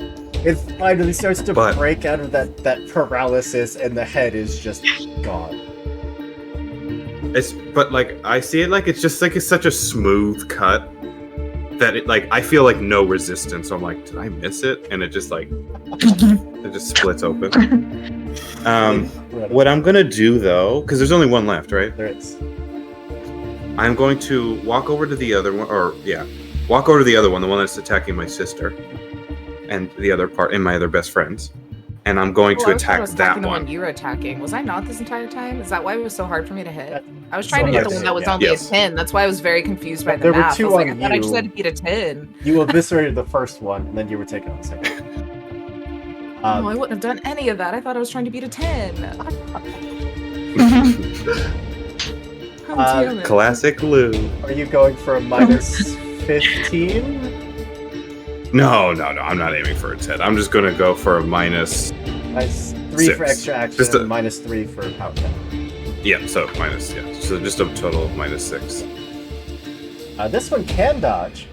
It finally starts to But- break out of that paralysis, and the head is just gone. But like I see it like it's just like it's such a smooth cut that it like I feel like no resistance. So I'm like, did I miss it? And it just like it just splits open. What I'm gonna do though, because there's only one left, right? There is. I'm going to walk over to the other one, walk over to the other one, the one that's attacking my sister, and the other part, and my other best friends, and I'm going to I attack was that attacking the one. one you were attacking. Was I not this entire time? Is that why it was so hard for me to hit? I was So trying to hit the yes. one that was Yeah. only Yes. a 10. That's why I was very confused by the There were math. I two was like, on I thought I just you. had to beat a 10. You eviscerated the first one, and then you were taking on the second. No, I wouldn't have done any of that. I thought I was trying to beat a 10. God damn it. Classic Lou. Are you going for a minus 15? No, I'm not aiming for its head. I'm just gonna go for a minus. Minus 3 for 6. extra action, Just a- and minus 3 for power attack. Yeah, so minus. Yeah, so just a total of minus 6. This one can dodge.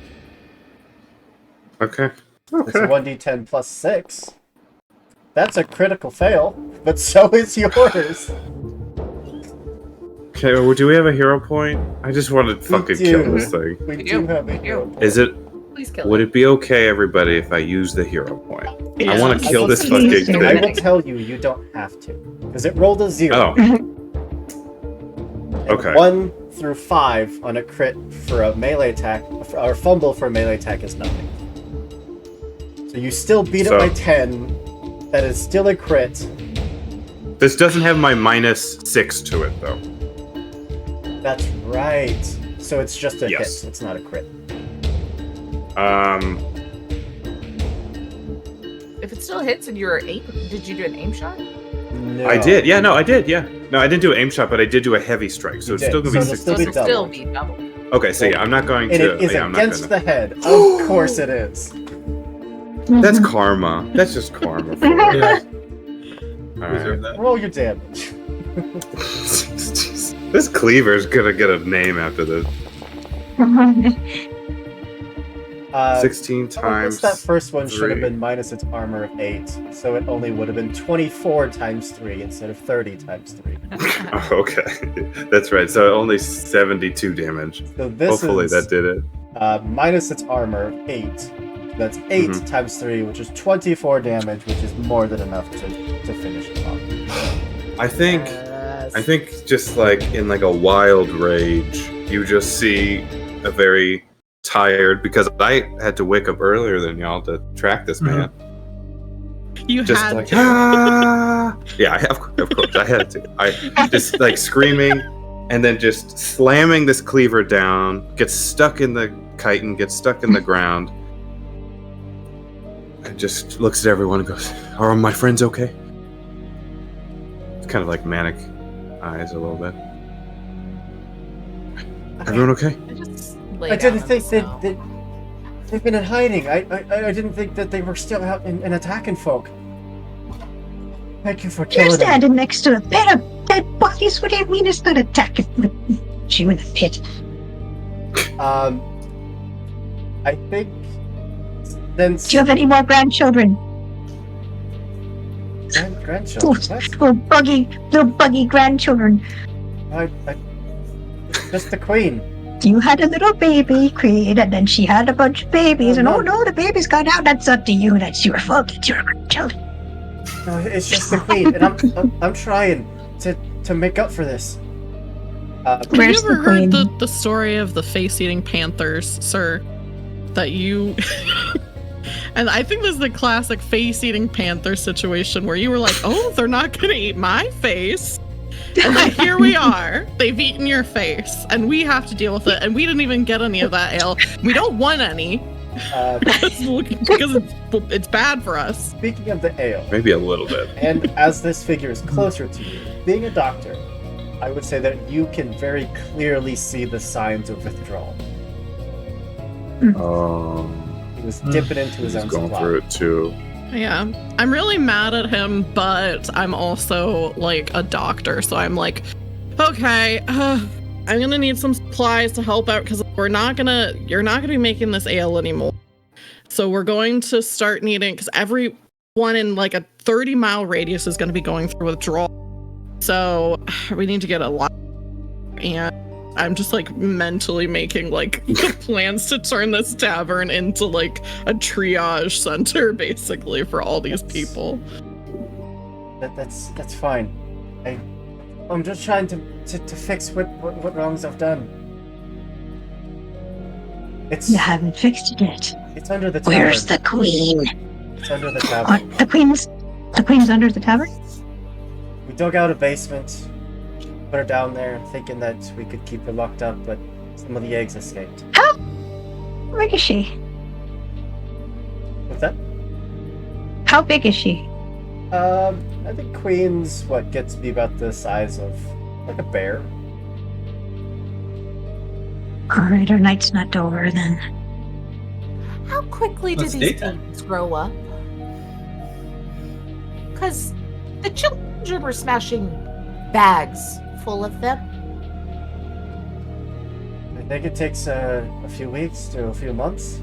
Okay. It's a 1d10 plus 6. That's a critical fail, but so is yours. Okay, well, do we have a hero point? I just want to fucking do. kill this thing. We We do do. have a We do. hero point. Is it? Please kill Would it. it be okay, everybody, if I use the hero point? I want to Yes. kill this Please fucking do. I thing. will tell you, you don't have to. Because it rolled a 0. Oh, And okay. 1 through 5 on a crit for a melee attack, or fumble for a melee attack is nothing. So you still beat it So- by 10. That is still a crit. This doesn't have my minus 6 to it, though. That's right. So it's just a Yes. hit. It's not a crit. If it still hits and you're 8, did you do an aim shot? No. I did. Yeah, no, I did. Yeah. No, I didn't do an aim shot, but I did do a heavy strike. So You it's did. still going to be So it'll 60. still be So it'll still double. be double. Okay, so yeah, I'm not going And to. it is yeah, I'm not against gonna. the head. Of course it is. That's karma. That's just karma. For it. Yeah, All reserve right. that. Roll your damage. This cleaver's gonna get a name after this. 16 I guess times. that first one should have 3. been minus its armor of 8, so it only would have been 24 times 3 instead of 30 times 3. Oh, okay, that's right. So only 72 damage. So this Hopefully is that did it. minus its armor of 8. That's 8 Mhm. times 3, which is 24 damage, which is more than enough to finish it off. I think. Yes. I think just like in like a wild rage, you just see a very tired because I had to wake up earlier than y'all to track this man. You Just had like to. ah, yeah, of course I had to. I just like screaming and then just slamming this cleaver down, gets stuck in the chitin, gets stuck in the ground, and just looks at everyone and goes, "Are my friends okay?" It's kind of like manic eyes a little bit. Everyone okay? I just lay I down didn't in think the that, snow. that they've been in hiding. I didn't think that they were still out and attacking folk. Thank you for You're killing them. standing next to a bed of dead bodies. What do you mean it's not attacking you in the pit? I think since Do you have any more grandchildren? grandchildren. What? Little buggy grandchildren. Just the queen. You had a little baby queen, and then she had a bunch of babies, and oh no, the baby's gone out. That's up to you. That's your fault. It's your grandchildren. No, it's just the queen, and I'm trying to make up for this. Where's Have you ever the queen? heard the story of the face-eating panthers, sir? that you and I think this is the classic face-eating panther situation where you were like, oh, they're not gonna eat my face. And then here we are. They've eaten your face, and we have to deal with it. And we didn't even get any of that ale. We don't want any because it's bad for us. Speaking of the ale, Maybe a little bit. and as this figure is closer to you, being a doctor, I would say that you can very clearly see the signs of withdrawal. He was dipping into his He's own going supply. through it too. Yeah, I'm really mad at him, but I'm also like a doctor, so I'm like, okay, I'm gonna need some supplies to help out because you're not gonna be making this ale anymore. So we're going to start needing, because everyone in like a 30-mile radius is going to be going through withdrawal. So we need to get a lot, and I'm just like mentally making like plans to turn this tavern into like a triage center basically for all these people. That's fine. I'm just trying to fix what wrongs I've done. You haven't fixed it yet. It's under the tavern. Where's the queen? It's under the tavern. The queen's under the tavern? We dug out a basement, put her down there, thinking that we could keep her locked up, but some of the eggs escaped. Where is she? What's that? How big is she? I think Queen's gets to be about the size of like a bear. Alright, our night's not over then. How quickly do Let's these date them. things grow up? Because the children were smashing bags full of them. I think it takes a few weeks to a few months.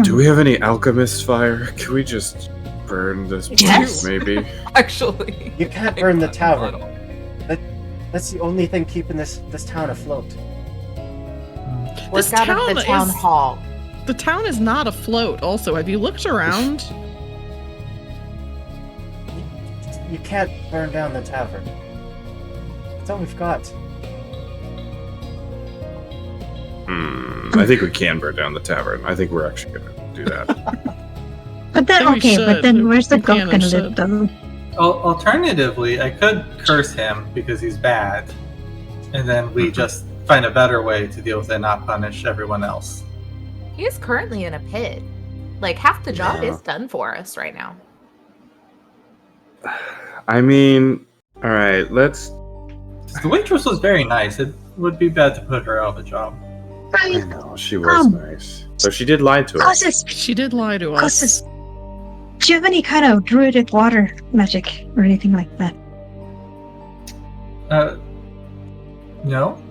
Do we have any alchemist fire? Can we just burn this Yes. place, maybe? Actually. You can't burn the tavern. That's the only thing keeping this town afloat. This Work out of town the town is- hall. The town is not afloat. Also, have you looked around? You can't burn down the tavern. That's all we've got. I think we can burn down the tavern. I think we're actually gonna do that. But then, think we okay, but should. then where's the We goat can and gonna live should. though? Alternatively, I could curse him because he's bad, and then we just find a better way to deal with it and not punish everyone else. He is currently in a pit. Like, half the job Yeah. is done for us right now. I mean, all right, let's. The waitress was very nice. It would be bad to put her out of a job. I know she was nice, so she did lie to us. Cossus, She did lie to us. Cossus, do you have any kind of druidic water magic or anything like that? No.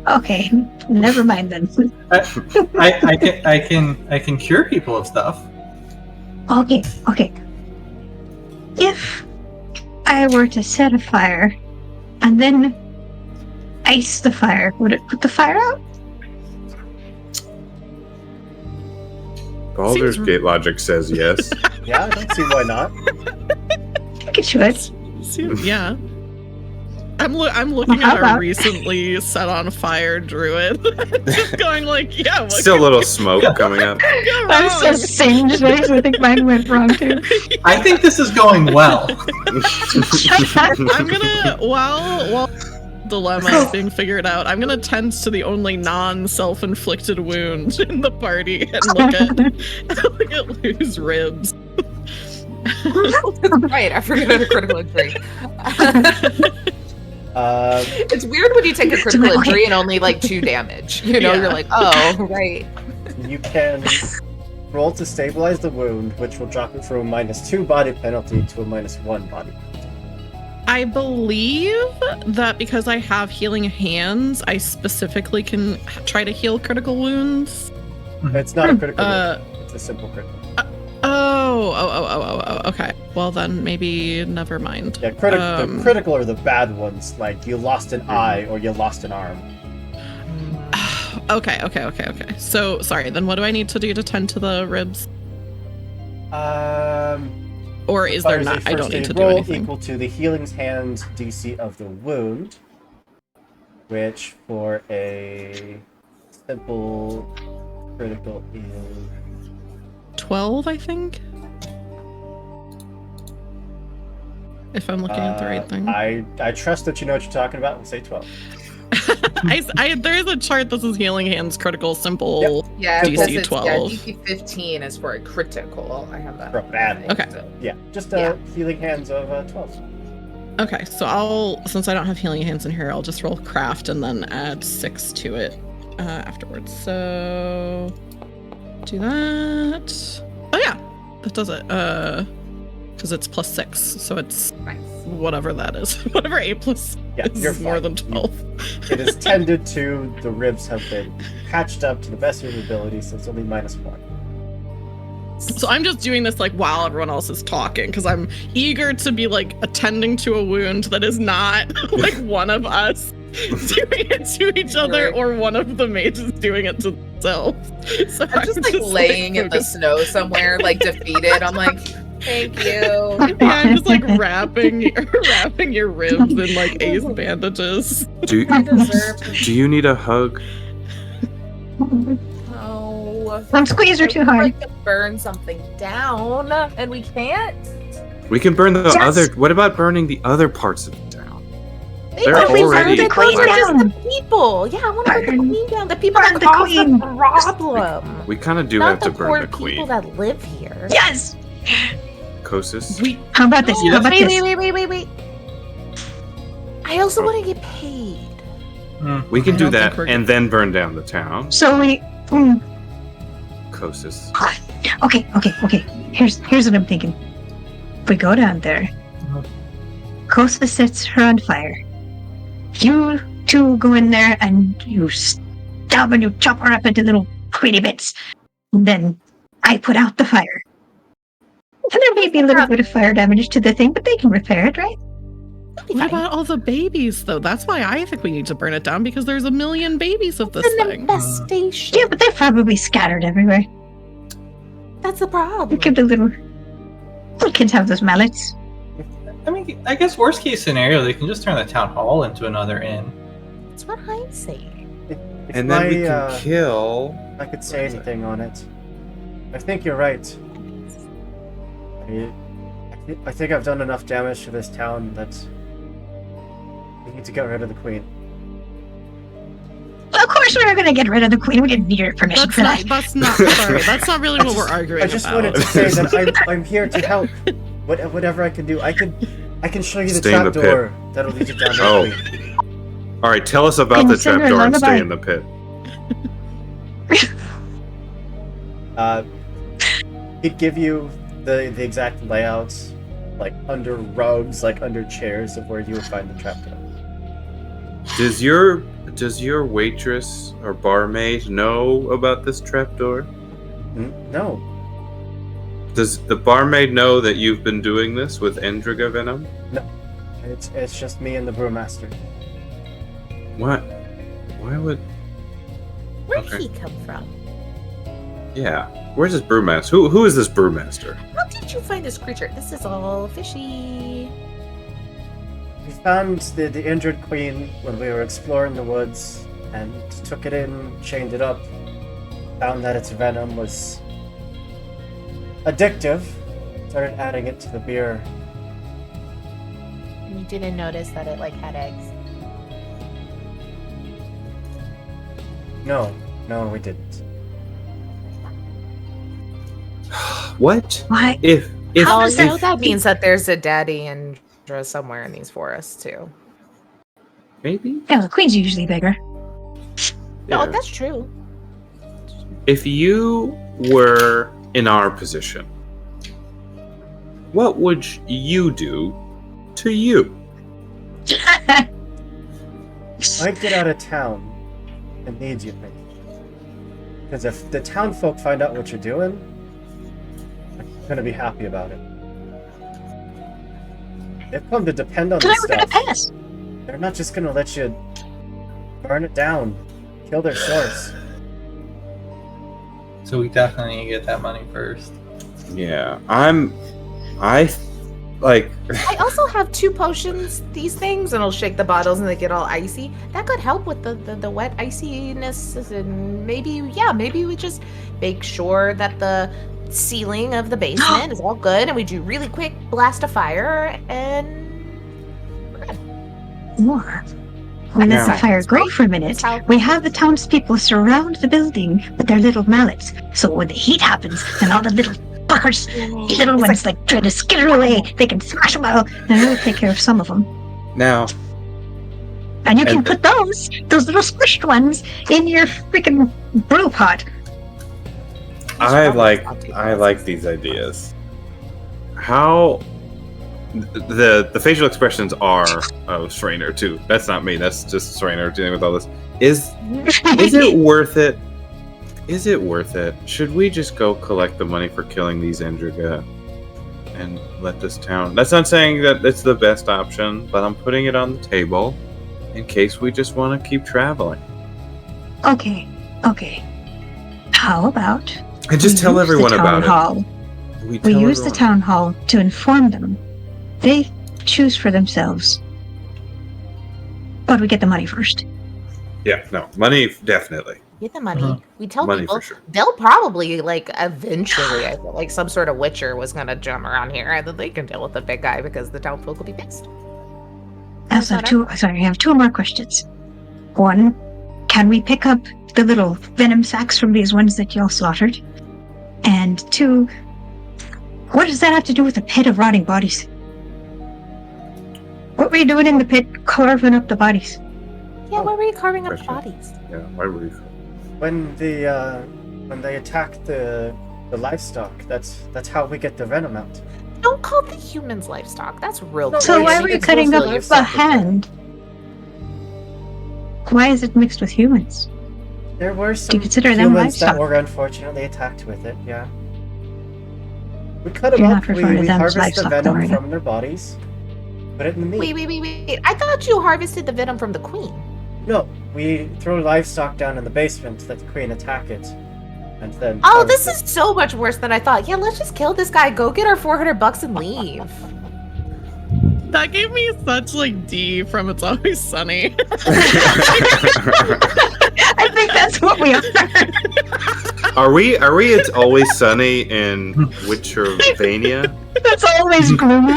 Okay, never mind then. I can cure people of stuff. Okay. If I were to set a fire and then ice the fire, would it put the fire out? Baldur's Seems- Gate logic says yes. Yeah, I don't see why not. I think it should. Yeah. I'm looking How at our about- recently set on fire druid. Just going like, yeah, what Still a little smoke coming up. could go I'm so wrong? singed, right? I think mine went wrong too. I think this is going well. I'm gonna while dilemma is being figured out, I'm gonna tend to the only non-self-inflicted wound in the party and look at Lou's ribs. Right, I forgot a critical injury. Um, It's weird when you take a critical Okay. injury and only like 2 damage. You know, Yeah. you're like, oh, right. you can roll to stabilize the wound, which will drop it from a -2 body penalty to a -1 body. I believe that because I have healing hands, I specifically can try to heal critical wounds. It's not a critical Uh, wound. It's a simple critical. Oh, okay. Well then, maybe never mind. Yeah, the critical are the bad ones, like you lost an eye or you lost an arm. Okay. So, sorry, then what do I need to do to tend to the ribs? Or is there Fires a not? I don't first need aid to do roll anything. equal to the healing's hand DC of the wound. which for a simple critical is 12, I think. If I'm looking at the right thing. I trust that you know what you're talking about and say 12. There is a chart that says Healing Hands critical simple. Yeah, DC because it's 12. DC 15 is for a critical. I have that. For a bad one. Okay. So- Yeah, just Yeah. healing hands of 12. Okay, so since I don't have Healing Hands in here, I'll just roll craft and then add 6 to it afterwards. So do that. Oh yeah, that does it. Because it's plus 6, so it's Nice. whatever that is. Whatever 8 plus Yeah, is you're more fine. than 12. It is tended to. The ribs have been patched up to the best of your ability, so it's only -1. So I'm just doing this like while everyone else is talking because I'm eager to be like attending to a wound that is not like one of us doing it to each other Right. or one of the mages doing it to themselves. So I'm just like laying in the focused- snow somewhere, like defeated. I'm like, thank you. Yeah, I'm just like wrapping your ribs in like ace bandages. Do I deserve do you need a hug? No. Don't squeeze her too hard. Like to burn something down, and we can't. We can burn the Just- other. What about burning the other parts of the town? They're don't already burn the queen collapsed. down. The people. Yeah, I want to burn the Burn- queen down. The people burn that the cause queen. the problem. We kind of do Not have to the burn poor the people queen. that live here. Yes. Kosis. We How about this? How about wait, this? wait. I also want to get paid. We can I do don't that think we're- and then burn down the town. So we. Kosis. Okay. Here's what I'm thinking. If we go down there, Kosa sets her on fire. You two go in there and you stab and you chop her up into little pretty bits. And then I put out the fire. And there may be a little bit of fire damage to the thing, but they can repair it, right? What about all the babies though? That's why I think we need to burn it down because there's a million babies of this It's an thing. infestation. Yeah, but they're probably scattered everywhere. That's the problem. Give the little kids have those mallets. I mean, I guess worst case scenario, they can just turn the town hall into another inn. That's what I'm saying. If And then we my, can kill. I could say anything on it. I think you're right. I think I've done enough damage to this town that we need to get rid of the queen. Well, of course, we were going to get rid of the queen. We didn't need your permission for that. That's not really what we're arguing I just about. wanted to say that I'm here to help. Whatever I can do, I can show you the Stay in the trapdoor that'll lead you down to Oh. the queen. All right, tell us about And the sing her trapdoor and lullaby. stay in the pit. He'd give you the exact layouts, like under rugs, like under chairs of where you would find the trapdoor. Does your waitress or barmaid know about this trapdoor? No, Does the barmaid know that you've been doing this with Endriga venom? it's just me and the brewmaster. What? Why would? Where'd Okay. he come from? Yeah. Where's this brewmaster? Who is this brewmaster? How did you find this creature? This is all fishy. We found the injured queen when we were exploring the woods and took it in, chained it up, found that its venom was addictive, started adding it to the beer. You didn't notice that it had eggs. No, we didn't. What? Why? If How Oh, does so that- that means that there's a daddy and somewhere in these forests too. maybe? Yeah, the queen's usually bigger. No, Yeah. that's true. If you were in our position, what would you do to you? I'd get out of town immediately. Because if the town folk find out what you're doing, they're gonna be happy about it. They've come to depend on Then this I were going to stuff. pass. They're not just gonna let you burn it down, kill their source. So we definitely need to get that money first. Yeah, I Like, I also have 2 potions, these things, and I'll shake the bottles and they get all icy. That could help with the wet iciness, and maybe we just make sure that the ceiling of the basement is all good, and we do really quick blast of fire, and we're good. Or we let the fire grow for a minute. We have the townspeople surround the building with their little mallets. So when the heat happens and all the little fuckers, little ones like try to skitter away, they can smash them out, and we'll take care of some of them. now, And you can put those little squished ones in your freaking brew pot. I like these ideas. How the facial expressions are of Strainer too. That's not me. That's just Strainer dealing with all this. Is it worth it? Is it worth it? Should we just go collect the money for killing these Endriga and let this town? That's not saying that it's the best option, but I'm putting it on the table in case we just want to keep traveling. Okay. How about And just we tell use everyone the town about hall. it. We tell use the everyone. town hall to inform them. They choose for themselves. But we get the money first. Yeah, no, money definitely. Get the money. Uh-huh. We tell Money people for sure. they'll probably like eventually. I feel like some sort of Witcher was gonna jump around here, and then they can deal with the big guy because the town folk will be pissed. I also have 2 more questions. 1, can we pick up the little venom sacks from these ones that y'all slaughtered? And 2, what does that have to do with a pit of rotting bodies? What were you doing in the pit carving up the bodies? Yeah, why were you carving up question. bodies? Yeah, why were you? When they attack the livestock, that's how we get the venom out. Don't call the humans livestock. That's real. No, So crazy. why were you it's cutting mostly up livestock a with that. hand? Why is it mixed with humans? There were Do some you consider them humans that livestock? were unfortunately attacked with it. Yeah. We cut them You're up. not We referring to them as harvest the livestock, though, venom are you? from their bodies. Put it in the meat. Wait. I thought you harvested the venom from the queen. No, we throw livestock down in the basement. Let the queen attack it, and then. Oh, harvest this it. is so much worse than I thought. Yeah, let's just kill this guy. Go get our $400 and leave. That gave me such like D from It's Always Sunny. I think that's what we are. Are we? It's always sunny in Witchervania? That's always gloomy.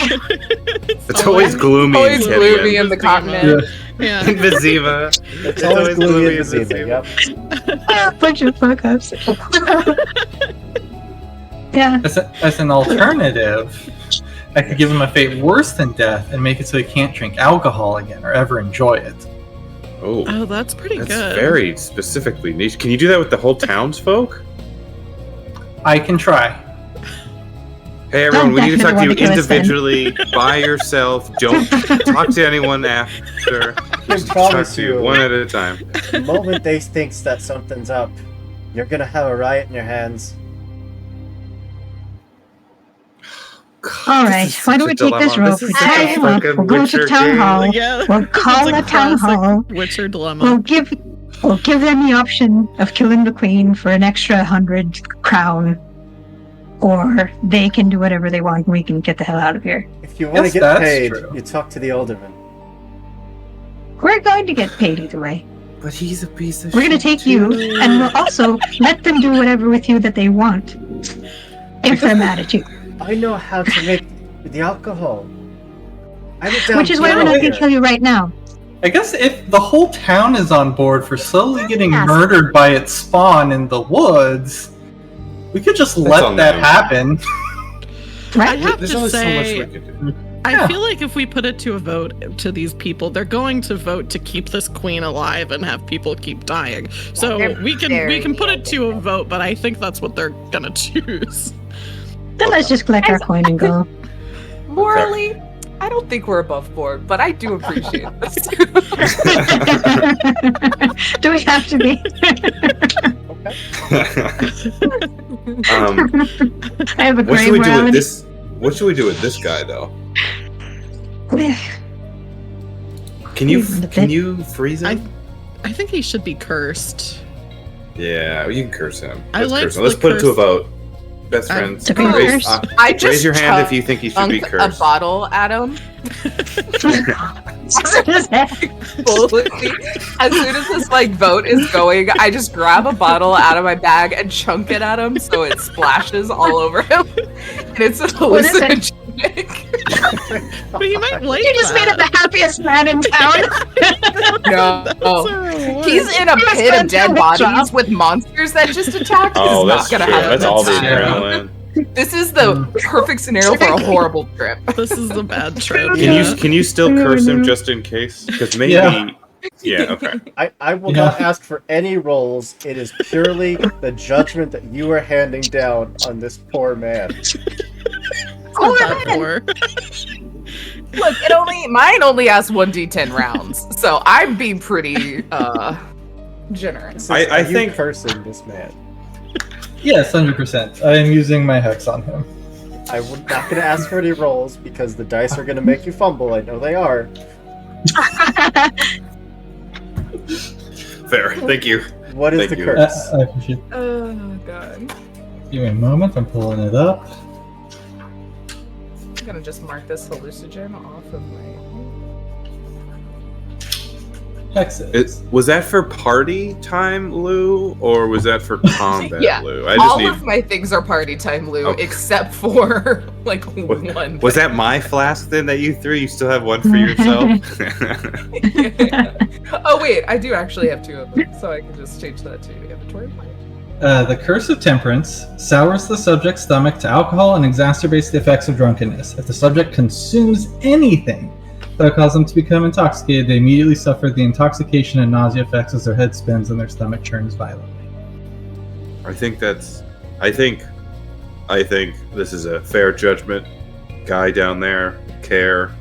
It's always gloomy. Always in gloomy Kenya. in the continent. Yeah. In Viziva. It's always gloomy in Viziva. Viziva. Yep. A bunch of fuck ups. Yeah. As an alternative, I could give him a fate worse than death and make it so he can't drink alcohol again or ever enjoy it. Oh, Oh, that's pretty that's good. very specifically niche. Can you do that with the whole townsfolk? I can try. Hey everyone, we need to talk to you Definitely want to kill us then. individually, by yourself. Don't talk to anyone after. I can Just talk promise to you you, one at a time. the moment they thinks that something's up, you're gonna have a riot in your hands. All right. Why don't we take this rope? We tie him up. We'll go to town hall. Yeah. We'll call It's a the town classic hall. Witcher dilemma. We'll give them the option of killing the queen for an extra 100 crown, or they can do whatever they want and we can get the hell out of here. If you want to Yes, get that's paid, true. you talk to the alderman. We're going to get paid either way. But he's a piece of We're going to take you, and we'll also let them do whatever with you that they want, if they're mad at you. I know how to make the alcohol. I'm a Which is why we're not going to kill you right now. I guess if the whole town is on board for slowly getting Yes. murdered by its spawn in the woods, we could just let on that them. happen. I Right? have There's to only so much say, we could do. I Yeah. feel like if we put it to a vote to these people, they're going to vote to keep this queen alive and have people keep dying. So They're we can very put it to a vote, but I think that's what they're gonna choose. Then let's just collect our coin and go. Morally, I don't think we're above board, but I do appreciate this. Do we have to be? I have a What should grave we do with morality. this? What should we do with this guy though? Can you Freeze him a can bit. you freeze him? I think he should be cursed. Yeah, you can curse him. I Let's liked curse him. Let's the put it to a curse. vote. Best friends. To be Raise, honest. I just raise your hand if you think he should be chunked a cursed. bottle at him. Fully. As soon as this like vote is going, I just grab a bottle out of my bag and chunk it at him so it splashes all over him. And it's a What is it? hallucinogenic. But he might like You just made that. him the happiest man in town. No. That's a reward. He's in a He was pit gonna of dead do his bodies job. with monsters that just attacked. Oh, He's that's not true. gonna have a That's good all the time. adrenaline. This is the perfect scenario for a horrible trip. This is a bad trip. Can you still curse him just in case? Because maybe. Yeah. Okay. I will Yeah. not ask for any rolls. It is purely the judgment that you are handing down on this poor man. It's not that poor. Look, mine only has 1d10 rounds, so I'm being pretty generous. Says, I "Are you think- cursing this man. Yes, 100%. I am using my hex on him. I would not going to ask for any rolls because the dice are going to make you fumble. I know they are. Fair. Thank you. What is Thank the you. curse? I appreciate. Oh god. Give me a moment. I'm pulling it up. I'm gonna just mark this hallucinogen off of my. Hexes. Was that for party time, Lou, or was that for combat, Yeah. Lou? I just All need. of my things are party time, Lou, Okay. except for like one. Was that my flask then that you threw? You still have one for yourself? Oh wait, I do actually have two of them, so I can just change that to inventory. The Curse of Temperance sours the subject's stomach to alcohol and exacerbates the effects of drunkenness. If the subject consumes anything that will cause them to become intoxicated, they immediately suffer the intoxication and nausea effects as their head spins and their stomach churns violently. I think this is a fair judgment. Guy down there, care.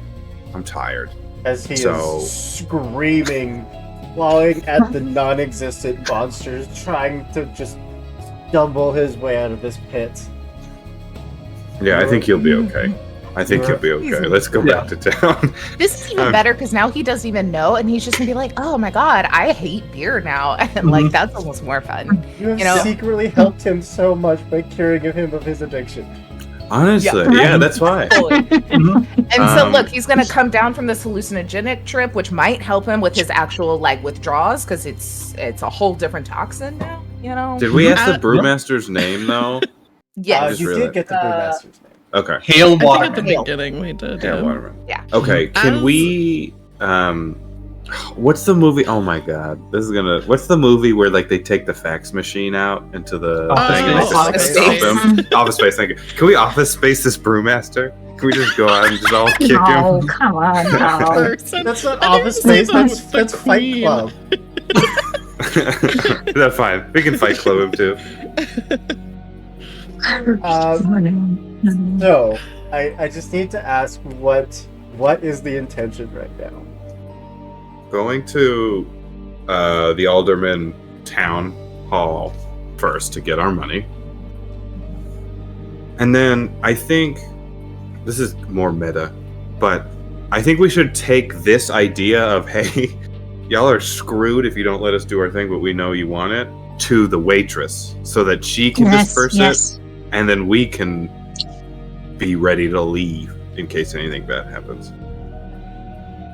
I'm tired. As he So- is screaming, clawing at the non-existent monsters, trying to just stumble his way out of this pit. Yeah, I think he'll be okay. I think he'll be He's- okay. Let's go back to town. This is even better because now he doesn't even know, and he's just gonna be like, "Oh my god, I hate beer now," and like that's almost more fun. You have You know- secretly helped him so much by curing him of his addiction. Honestly, yeah, that's why. Mhm. And so, Um, look, he's gonna come down from this hallucinogenic trip, which might help him with his actual like withdrawals, because it's a whole different toxin now. You know? Did we ask the Uh, brewmaster's name though? Yes. just You realized- did get the brewmaster's name. Okay. Hail I think at the Waterman. beginning we did. Yeah, Yeah. Waterman. Yeah. Okay, can As- we what's the movie? Oh my god. What's the movie where like they take the fax machine out into the Office thing and they Space. just Office stop Space. him? Office Space, thank you. Can we Office Space this brewmaster? Can we just go out and just all kick No, him? come on, no. Person. That's not I didn't Office say Space, that that's, with the that's Fight Queen. Club. That's fine. We can fight club him too. No, I just need to ask what is the intention right now? Going to the Alderman Town Hall first to get our money. And then I think this is more meta, but I think we should take this idea of, hey, y'all are screwed if you don't let us do our thing, but we know you want it, to the waitress so that she can disperse it, and then we can be ready to leave in case anything bad happens.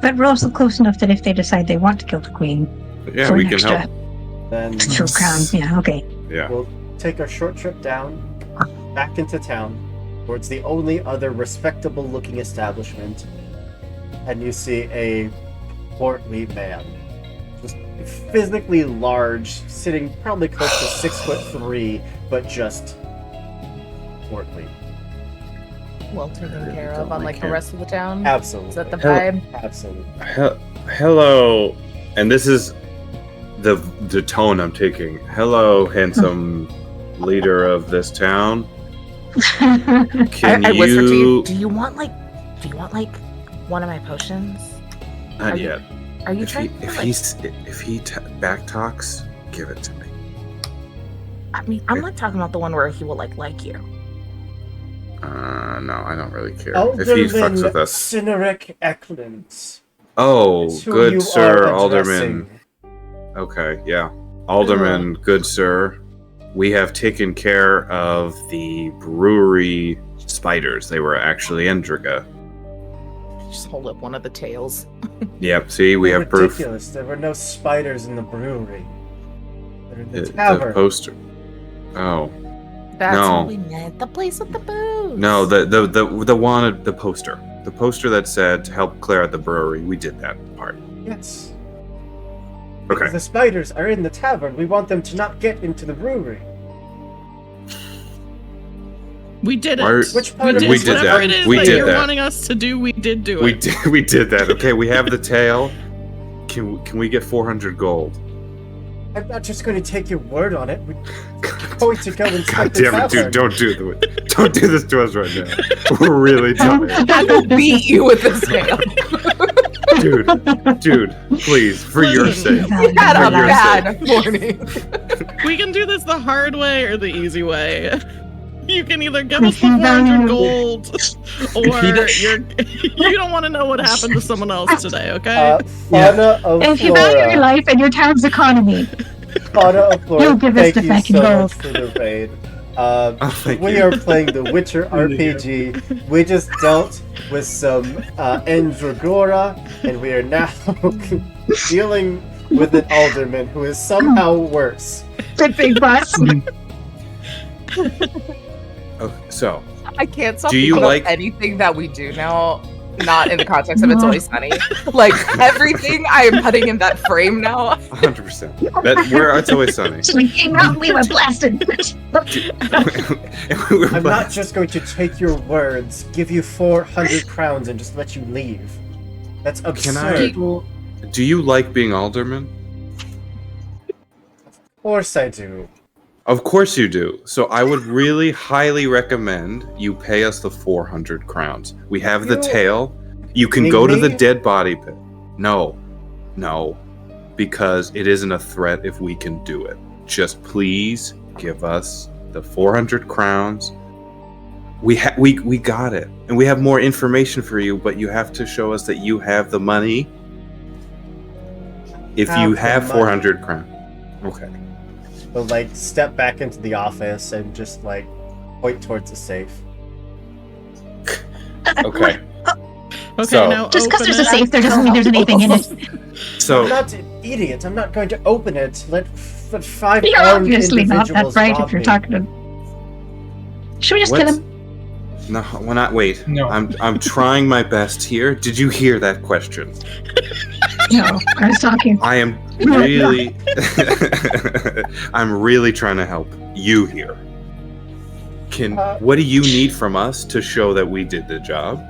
But we're also close enough that if they decide they want to kill the queen Yeah, for we an can extra help. Then extra crown, yeah, okay. Yeah. we'll take our short trip down, back into town, towards the only other respectable looking establishment, and you see a portly man. Just physically large, sitting probably close to 6'3", but just portly. Well taken care Don't of, unlike like the him. rest of the town. Absolutely. Is that the Hell- vibe? Absolutely. Hello, and this is the tone I'm taking. Hello, handsome leader of this town. Can I whisper to you. you? Do you want like one of my potions? Not are you- yet. Are you trying? to, like, If he back talks, give it to me. I mean, I'm not talking about the one where he will like you. No, I don't really care. Alderman If he fucks with us. Cyneric Eklund. Oh, is who good you sir, are Alderman. addressing. Okay, yeah. Alderman, good sir. we have taken care of the brewery spiders. They were actually Endriga. Just hold up one of the tails. Yep, see, we have proof. Ridiculous. There were no spiders in the brewery. They're in the The tavern. poster. Oh. That's No. what we meant. The place with the booze. No, the wanted the poster. The poster that said to help clear out the brewery. We did that part. Yes. Okay. The spiders are in the tavern. We want them to not get into the brewery. We did Why- it. Which part of We did whatever that. it is We that did you're that. wanting us to do, we did do it. We did that. Okay, we have the tail. Can we get 400 gold? I'm not just going to take your word on it. We're going to go God inspect the damn it, tavern. dude! Don't do this to us right now. We're really tired, I will beat you with this tail. dude. Please, for your sake. We had a For your bad morning. We can do this the hard way or the easy way. You can either give us the 400 gold, or you don't want to know what happened to someone else today, okay? Fauna of If you value your Flora. life and your town's economy, Fauna of Flora, You'll give us thank the you fucking so gold. much for the raid. Thank We you. are playing the Witcher RPG. We just dealt with some Endragora, and we are now dealing with an alderman who is somehow worse. good big bus. So, I can't stop Do you thinking of like- anything that we do now. Not in the context of It's Always Sunny. Like everything, I am putting in that frame now. 100%. It's always sunny. So we came out and we were blasted. I'm not just going to take your words, give you 400 crowns, and just let you leave. That's Can absurd. I? Do you like being alderman? Of course I do. Of course you do. So I would really highly recommend you pay us the 400 crowns. We have the You- tail. You can Need go to the me? dead body pit. No. Because it isn't a threat if we can do it. Just please give us the 400 crowns. We got it. And we have more information for you, but you have to show us that you have the money. If Have you the have money. 400 crowns. Okay. But like, step back into the office and just like point towards the safe. Okay. Okay, so- now Just because open there's a it. safe, there doesn't mean there's anything in it. I'm So not an idiot. I'm not going to open it. Let 5 You're armed obviously not that individuals bright rob if you're me. talking to. Should we just What's- kill him? no, why not? Wait. No. I'm trying my best here. Did you hear that question? No, I was talking. I am really I'm really trying to help you here. What do you need from us to show that we did the job?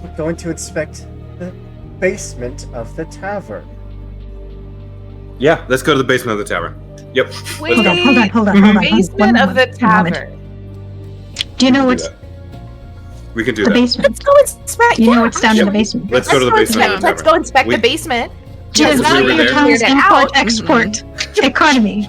We're going to inspect the basement of the tavern. Yeah, let's go to the basement of the tavern. Yep. Wait, Hold on. Hold on. basement One of the moment, one moment. tavern. Do you know We what's can do that. We can do the that. basement? Let's go inspect. Do you know yeah, what's down in Yep. the basement? Let's go to the basement of the Let's tavern. go inspect We- the basement. Do you Yes, we value were your there. town's Cleared it out. import-export economy?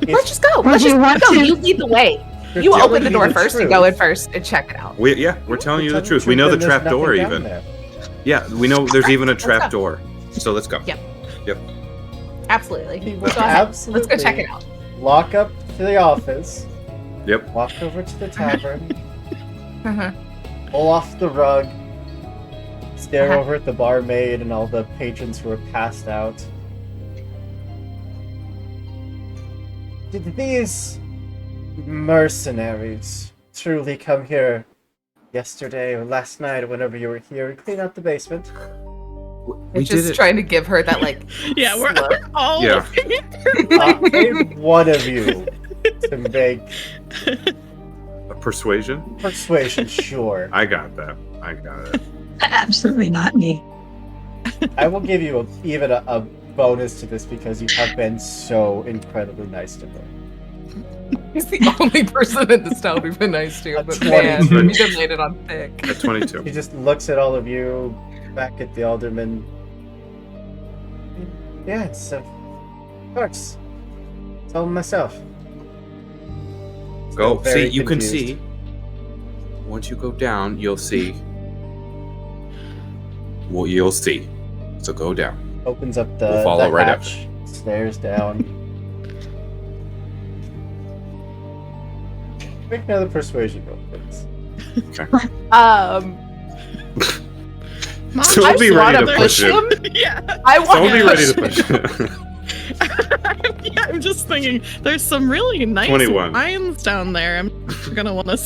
Let's just go. Or Let's do you just want go. to- You lead the way. You're You telling open the me door first and truth. go in first and check it out. We're telling you the You're truth. We know the and there's trap door nothing down even. there. Yeah, we know there's even a Let's trap go. door. So let's go. Yep. Yep. Absolutely. He will Let's go ahead. absolutely Let's go check it out. Walk up to the office, Yep. walk over to the tavern, Uh-huh. pull off the rug, stare Uh-huh. over at the barmaid and all the patrons who are passed out. Did these mercenaries truly come here yesterday or last night or whenever you were here and clean out the basement? We It's did just it. trying to give her that like. Yeah, we're slip. all Yeah. looking at her I like, need one of you to make A persuasion? persuasion, sure. I got that. I got it. Absolutely not me. I will give you even a bonus to this because you have been so incredibly nice to me. He's the only person in this town we've been nice to, A but 20. man, we done laid it on thick. At 22. He just looks at all of you, back at the alderman. Yeah, it's of course. Tell him myself. Go. Very See, you can confused. see. Once you go down, you'll see. Well, you'll see. So go down. Opens up the, We'll follow the right hatch, stares down. Make another persuasion roll, please. Mom, So I we'll be wanna ready to push him. yeah. I So want we'll be to ready to push push him. Yeah, I'm just thinking there's some really nice 21. wines down there. I'm gonna want to.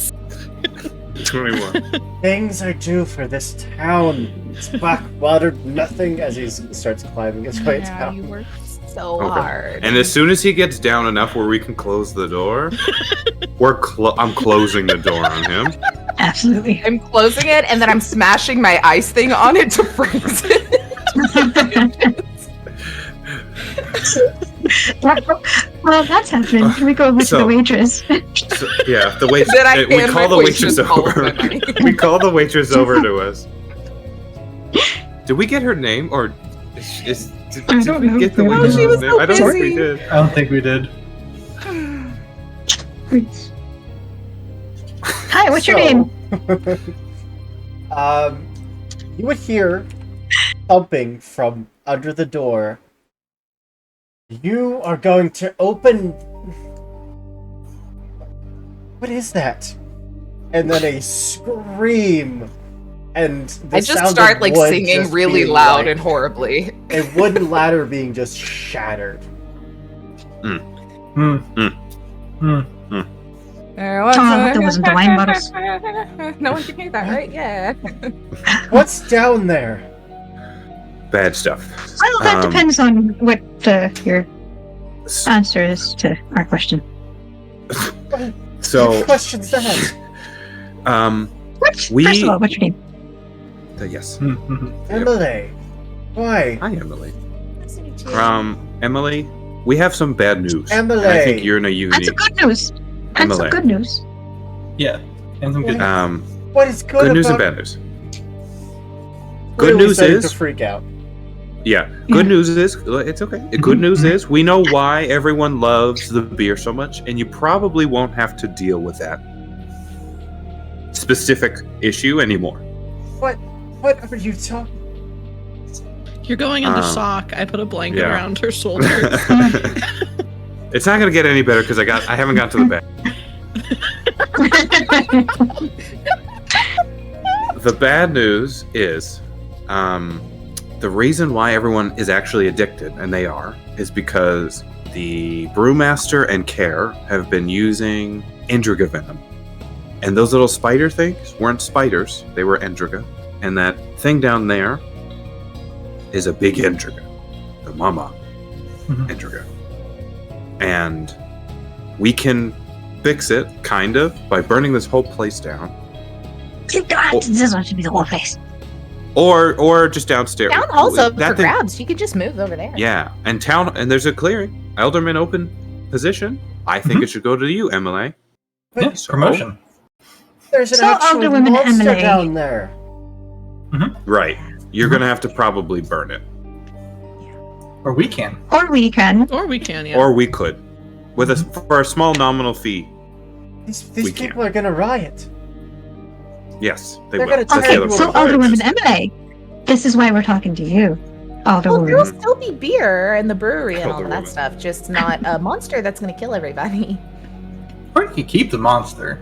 21. Things are due for this town. It's backwatered nothing as he starts climbing his way Yeah, down. you work so Okay. hard. And as soon as he gets down enough where we can close the door, I'm closing the door on him. Absolutely. I'm closing it and then I'm smashing my ice thing on it to freeze it. Well, that's happening. Can we go over to So- the waitress? So, yeah, the wait. Then I we hand call my the waitress poison ball over. with my knife. We call the waitress over to us. Did we get her name, or did I don't we know. get the No, waitress' she was name? so I don't think we busy. did. I don't think we did. Hi, what's your name? You would hear thumping from under the door. You are going to open. What is that? And then a scream, and the I just sound start of like wood singing just really being, loud like, and horribly. a wooden ladder being just shattered. Hmm. There wasn't the wine bottles. No one can hear that, right? Yeah. What's down there? Bad stuff. Well, that Um, depends on what your S- answer is to our question. What So, question's that? What? We- First of all, what's your name? yes. Emily. Why? Hi, Emily. Emily, we have some bad news. Emily. And I think you're in a That's unique. some good news. That's Emily. some good news. Yeah, and some good. What is good, Good news and about bad news. Good Really news starting is, to freak out. yeah. Good news is, it's okay. Good news is, we know why everyone loves the beer so much, and you probably won't have to deal with that specific issue anymore. What are you talking? You're going into Um, shock. I put a blanket yeah. around her shoulders. It's not gonna get any better because I haven't gotten to the bad. The bad news is, the reason why everyone is actually addicted, and they are, is because the brewmaster and Care have been using Endriga venom. And those little spider things weren't spiders, they were Endriga. And that thing down there is a big Endriga, the mama Mhm. Endriga. And we can fix it, kind of, by burning this whole place down. God, this doesn't should be the whole place. Or just downstairs. Town hall's up That for thing- grabs. You could just move over there. Yeah, and there's a clearing. Alderman open position. I think it should go to you, Emily. Yeah, So- promotion. There's an So, actual Alderwoman monster Emily. down there. Right. You're gonna have to probably burn it. Or we can. Or we can. Or we can, yeah. Or we could. For a small nominal fee. These We people are gonna riot. Yes, they They're will. gonna That's tear the you other So, apart. part. Alderwoman Emily, this is why we're talking to you. Well, Alderwoman. there'll still be beer and the brewery and all Alderwoman. that stuff, just not a monster that's going to kill everybody. Or you can keep the monster.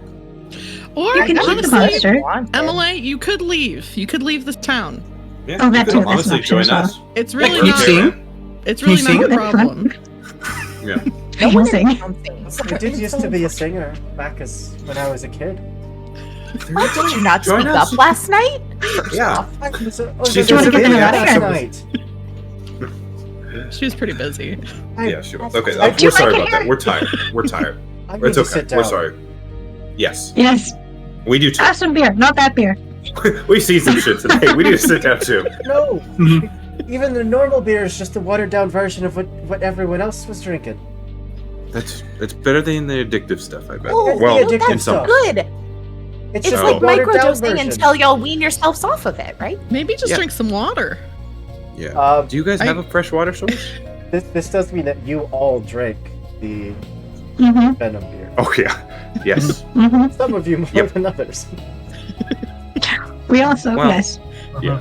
Or You can keep the honestly, monster. Emily, you could leave. You could leave this town. Yeah, Oh, you that could too, that's honestly an option join as well. us. It's Like, really we're not. there. sing? It's Can you really not sing? a problem. Yeah. No Can one sing. I did used to be a singer back as when I was a kid. What, did you not Join speak us. up last night? Yeah. I was a, She's Do you wanna get them out of last here? night. She was pretty busy. Yeah, she was. Okay, I we're do sorry like about it that. here. We're tired. We're tired. I need It's to okay. sit down. We're sorry. Yes, Yes. we do too. Have some beer, not that beer. We've seen some shit today. We need to sit down too. No, Mhm. even the normal beer is just a watered down version of what everyone else was drinking. It's better than the addictive stuff, I bet. Oh, well, the addictive in some. stuff. Good. It's It's just Oh. like a watered down microdosing version. until y'all wean yourselves off of it, right? Maybe just Yeah. drink some water. Yeah. Do you guys I- have a freshwater source? This does mean that you all drank the Mm-hmm. venom beer. Oh yeah. Yes. Mm-hmm. Some of you more Yep. than others. We also, Well, yes. Yeah.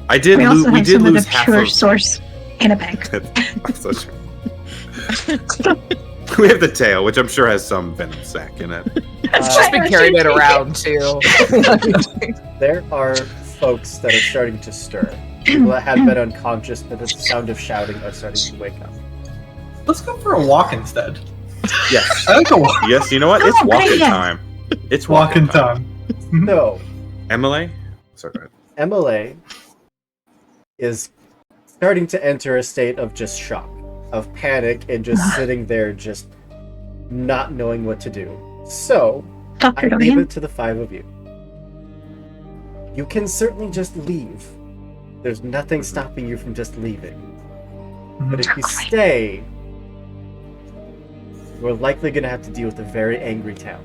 I did. We also We have did some of lose the half pure of. source in a bag. That's so true. We have the tail, which I'm sure has some venom sac in it. It's just been carrying it around too. There are folks that are starting to stir. People that had been unconscious, but the sound of shouting are starting to wake up. Let's go for a walk instead. Yes. I like a walk. Yes, you know what? It's Oh, great, walking yes. time. It's Walking time. No, Emily? Sorry, go ahead. MLA is starting to enter a state of just shock, of panic, and just sitting there, just not knowing what to do. So, Dr. I leave Dorian? it to the five of you. You can certainly just leave. There's nothing stopping you from just leaving. But if you stay, we're likely going to have to deal with a very angry town.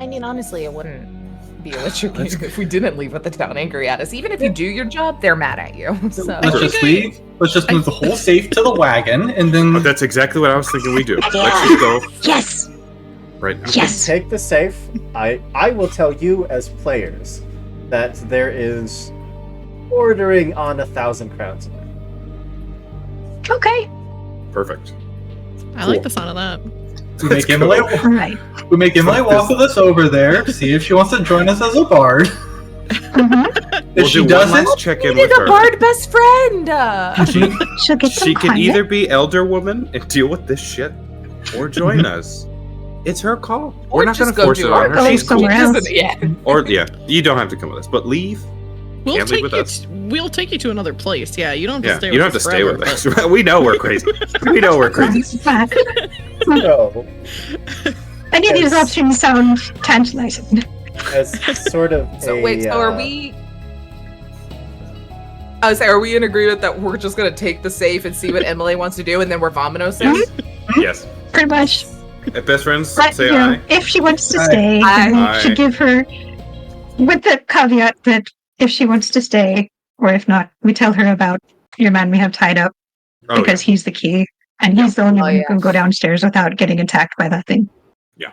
I mean, honestly, it wouldn't be a Witcher game if we didn't leave with the town angry at us. Even if you do your job, they're mad at you. So Let's just leave. Let's just move the whole safe to the wagon, and then Oh, that's exactly what I was thinking we do. Let's just go Yes. right now. Yes. Take the safe. I will tell you as players that there is bordering on 1,000 crowns in there. Okay. Perfect. I like the sound of that. we make go. Emily. All right. We make Emily walk with us over there. See if she wants to join us as a bard. Mm-hmm. If We'll she do one doesn't, last check-in You're with the her. bard best friend. She'll get some She can quiet. either be elder woman and deal with this shit, or join us. It's her call. We're not going to force it on her. Go She's cool. somewhere else. Yeah. Or yeah, you don't have to come with us, but leave. We'll Can't leave take with you. us. We'll take you to another place. Yeah, you don't have to Yeah, stay. you don't with have to us stay forever, with us. We know we're crazy. We know we're crazy. So, Any of these Yes. options sound tantalizing. as sort of So a, wait, so are we? I was saying, are we in agreement that we're just gonna take the safe and see what Emily wants to do, and then we're Vomino says? Yes. Pretty much. At best friends, But, say you know, aye. if she wants to Aye. stay, then Aye. we should give her, with the caveat that if she wants to stay, or if not, we tell her about your man we have tied up Oh, yeah. because he's the key, and he's the only Oh, one who yeah. can go downstairs without getting attacked by that thing.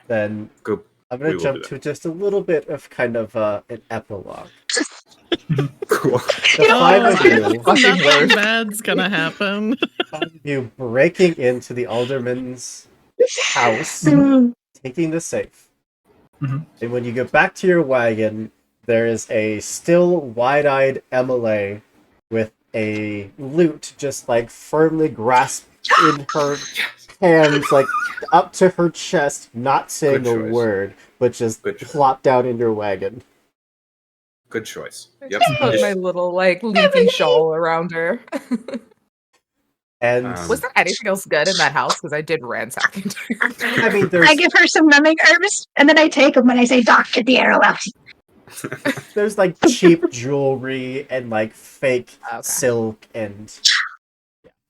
then Go. I'm We going will to jump do to just a little bit of kind of an epilogue. Cool. The five of you, Nothing bad's gonna happen. five of you breaking into the alderman's house, taking the safe. Mhm. And when you get back to your wagon, there is a still wide-eyed MLA with a lute just like firmly grasped in her hands, like up to her chest, not saying Good a choice. word, but just Good choice. plopped down in your wagon. Good choice. I Yep. just put my little like leafy shawl around her. And Um, Was there anything else good in that house? Because I did ransack entire. I mean, there's I give her some numbing herbs, and then I take them and I say, Dr. the arrow out. there's like cheap jewelry and like fake Okay. silk and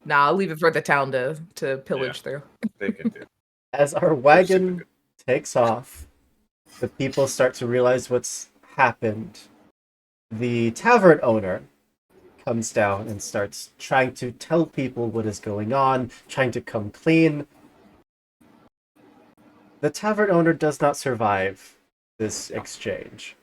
Nah, I'll leave it for the town to pillage through. They can do. as our wagon takes off, the people start to realize what's happened. The tavern owner comes down and starts trying to tell people what is going on, trying to come clean. The tavern owner does not survive this exchange.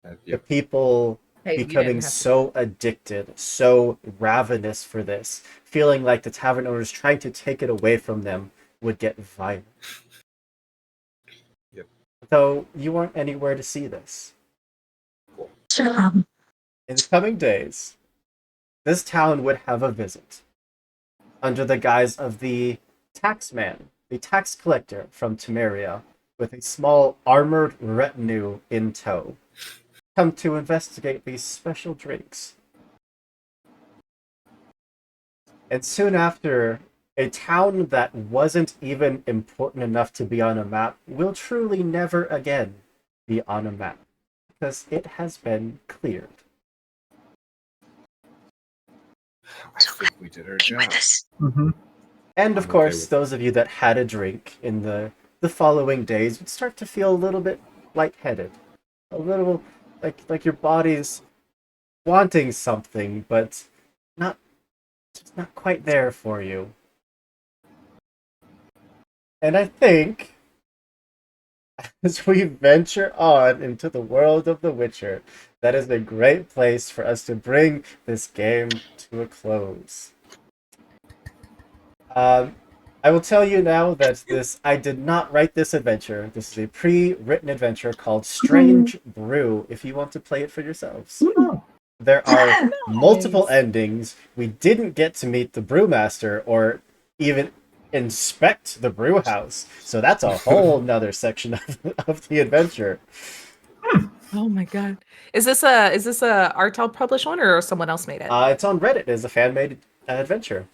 The Yep. people Hey, you becoming didn't have to- so addicted, so ravenous for this, feeling like the tavern owners trying to take it away from them would get violent. Yep. Though you aren't anywhere to see this. Um, In the coming days, this town would have a visit under the guise of the taxman, the tax collector from Temeria, with a small armored retinue in tow, come to investigate these special drinks. And soon after, a town that wasn't even important enough to be on a map will truly never again be on a map, because it has been cleared. I think we did our be job. with us. Mhm. And of I'm okay course, with those of you that had a drink in the following days would start to feel a little bit lightheaded, a little like your body's wanting something, but just not quite there for you. And I think as we venture on into the world of The Witcher, that is a great place for us to bring this game to a close. I will tell you now that I did not write this adventure. This is a pre-written adventure called Strange Brew, if you want to play it for yourselves. There are multiple endings. We didn't get to meet the brewmaster or even inspect the brew house. So that's a whole nother section of the adventure. Oh my god. Is this a Artel published one or someone else made it? It's on Reddit as a fan-made adventure.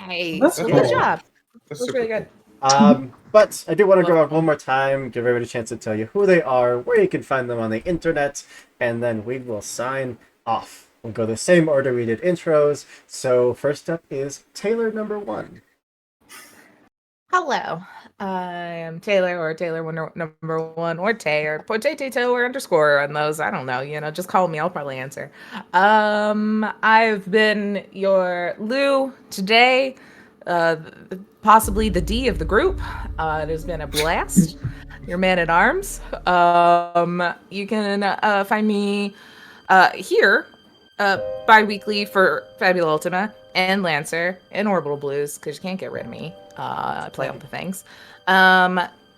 Nice. That's Good cool. job. That's That's really super good. But I do want to go out one more time, give everybody a chance to tell you who they are, where you can find them on the internet, and then we will sign off. We'll go the same order we did intros. So first up is Taylor number 1. Hello. I am Taylor or Taylor number 1 or Tay or Potato Taylor _ on those. I don't know, just call me. I'll probably answer. I've been your Lou today. Possibly the D of the group. It has been a blast. Your man at arms. You can find me here bi-weekly for Fabula Ultima and Lancer and Orbital Blues because you can't get rid of me. I play all the things.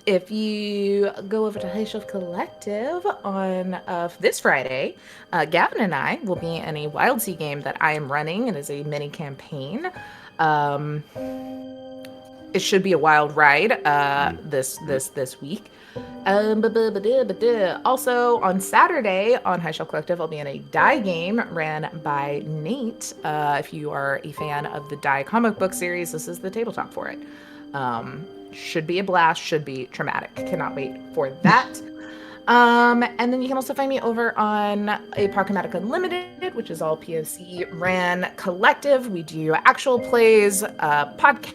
If you go over to High Shelf Collective on this Friday, Gavin and I will be in a Wild Sea game that I am running. It is a mini campaign. It should be a wild ride this week. Also on Saturday on High Shelf Collective, I'll be in a Die game ran by Nate. If you are a fan of the Die comic book series, this is the tabletop for it. Should be a blast, should be traumatic. Cannot wait for that. And then you can also find me over on Apocalyptic Unlimited, which is all POC ran collective. We do actual plays, podcasts,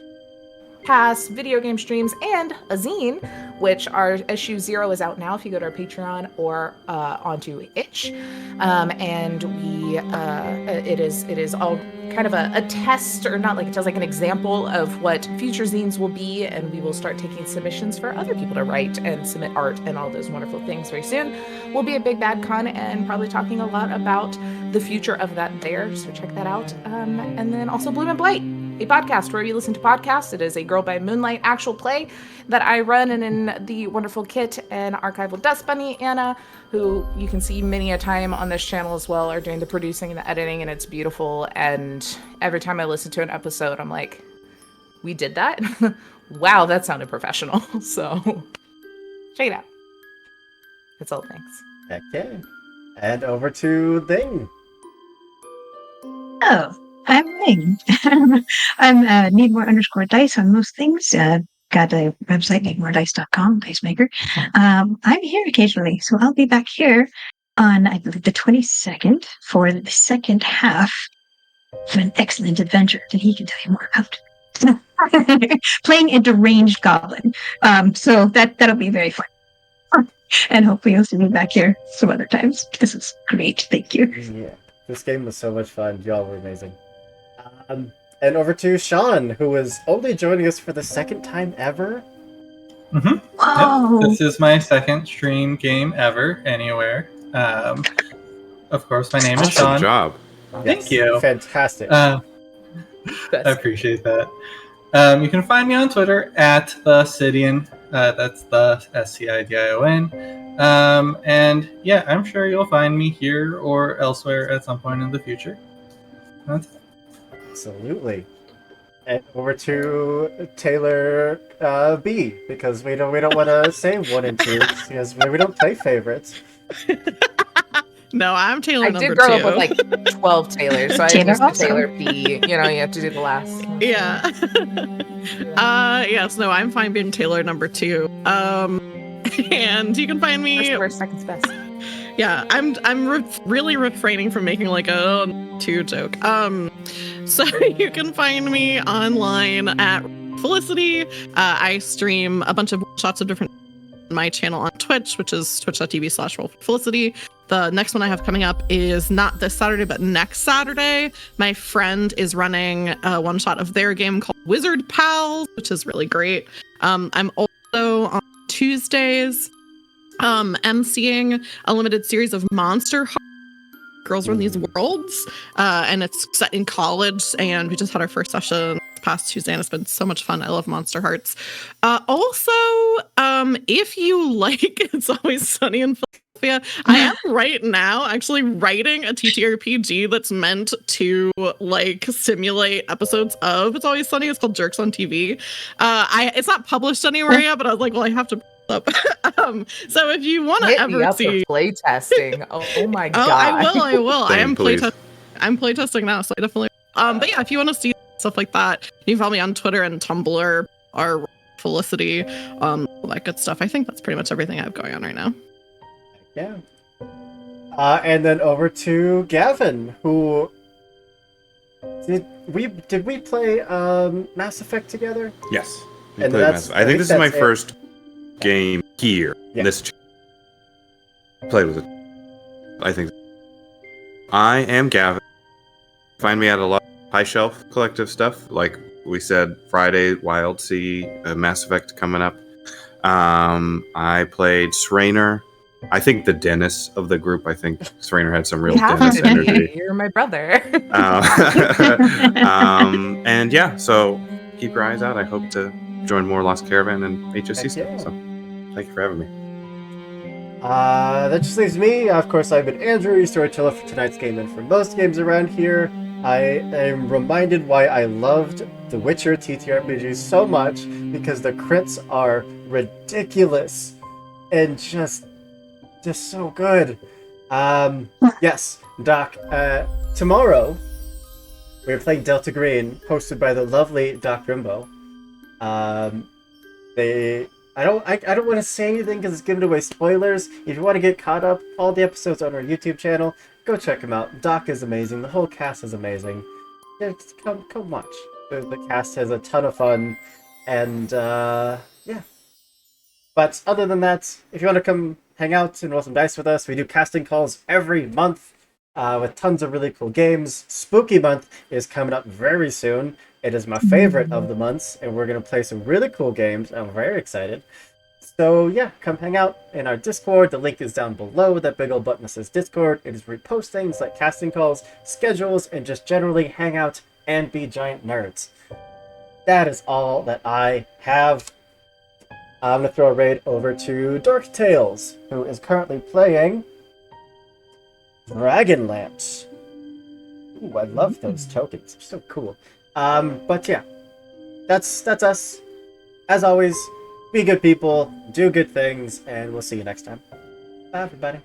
video game streams, and a zine, which our issue 0 is out now if you go to our Patreon or onto Itch. And we it is all kind of a test, or not like it does, like an example of what future zines will be, and we will start taking submissions for other people to write and submit art and all those wonderful things very soon. We'll be at Big Bad Con and probably talking a lot about the future of that there, so check that out. And then also Bloom and Blight, a podcast where you listen to podcasts. It is a Girl by Moonlight actual play that I run, and in the wonderful Kit and archival Dust Bunny Anna, who you can see many a time on this channel as well, are doing the producing and the editing, and it's beautiful. And every time I listen to an episode, I'm like, we did that? Wow, that sounded professional. So check it out. That's all, thanks. Okay. And over to Thing. Oh, I'm Ming. I'm Need More _dice on most things. Got a website, needmoredice.com, dice maker. I'm here occasionally, so I'll be back here on, I believe, the 22nd for the second half of an excellent adventure that he can tell you more about. Playing a deranged goblin. So that'll be very fun. And hopefully you'll see me back here some other times. This is great. Thank you. Yeah, this game was so much fun. Y'all were amazing. And over to Sean, who is only joining us for the second time ever. Mm-hmm. Whoa. Yep. This is my second stream game ever, anywhere. Of course, my name is Awesome Sean. job. Thank you. Fantastic. I appreciate that. You can find me on Twitter at the Sidian. That's the SCIDION. And yeah, I'm sure you'll find me here or elsewhere at some point in the future. That's it. Absolutely. And over to Taylor B, because we don't want to say 1 and 2 because we don't play favorites. No, I'm Taylor I number did grow 2. up with like 12 Taylors, so I Taylor used to also. Taylor B. You have to do the last. Yeah. Yes, no, I'm fine being Taylor number 2. And you can find me. First, second's best. Yeah, I'm really refraining from making like a 2 joke. So you can find me online at Felicity. I stream a bunch of shots of different my channel on Twitch, which is twitch.tv/Felicity. The next one I have coming up is not this Saturday, but next Saturday. My friend is running a one shot of their game called Wizard Pals, which is really great. I'm also on Tuesdays emceeing a limited series of Monster Girls Run These Worlds, and it's set in college, and we just had our first session past Tuesday, and it's been so much fun. I love Monster Hearts. Also, if you like It's Always Sunny in Philadelphia, I am right now actually writing a TTRPG that's meant to like simulate episodes of It's Always Sunny. It's called Jerks on TV. It's not published anywhere yet, but I was like, well, I have to up. So if you want to Hit me ever up see for play testing. Oh my god. I will. I am Please. I'm playtesting now, so I definitely but yeah, if you want to see stuff like that, you can follow me on Twitter and Tumblr, our Felicity, all that good stuff. I think that's pretty much everything I have going on right now. Yeah. And then over to Gavin, who did we play Mass Effect together? Yes. And Played that's- Mass. I think this is my that's it. first game here. Yeah. Played with it. I think. I am Gavin. Find me at a lot of high shelf collective stuff. Like we said, Friday, Wild Sea, Mass Effect coming up. I played Srainer. I think the Dennis of the group. I think Srainer had some real You have Dennis to be. energy. You're my brother. And yeah, so keep your eyes out. I hope to join more Lost Caravan and HSC Heck stuff. yeah. So thank you for having me. That just leaves me. Of course, I've been Andrew, your storyteller for tonight's game and for most games around here. I am reminded why I loved The Witcher TTRPG so much, because the crits are ridiculous and just so good. Yes, Doc. Tomorrow we're playing Delta Green, hosted by the lovely Doc Rimbo. I don't want to say anything because it's giving away spoilers. If you want to get caught up, all the episodes on our YouTube channel, go check them out. Doc is amazing. The whole cast is amazing. Yeah, just come watch. The cast has a ton of fun, and yeah. But other than that, if you want to come hang out and roll some dice with us, we do casting calls every month with tons of really cool games. Spooky month is coming up very soon. It is my favorite of the months, and we're going to play some really cool games. I'm very excited. So yeah, come hang out in our Discord. The link is down below. That big old button that says Discord. It is repost things like casting calls, schedules, and just generally hang out and be giant nerds. That is all that I have. I'm going to throw a raid over to Dark Tales, who is currently playing Dragonlance. Ooh, I love those tokens. They're so cool. But yeah, that's us. As always, be good people, do good things, and we'll see you next time. Bye, everybody.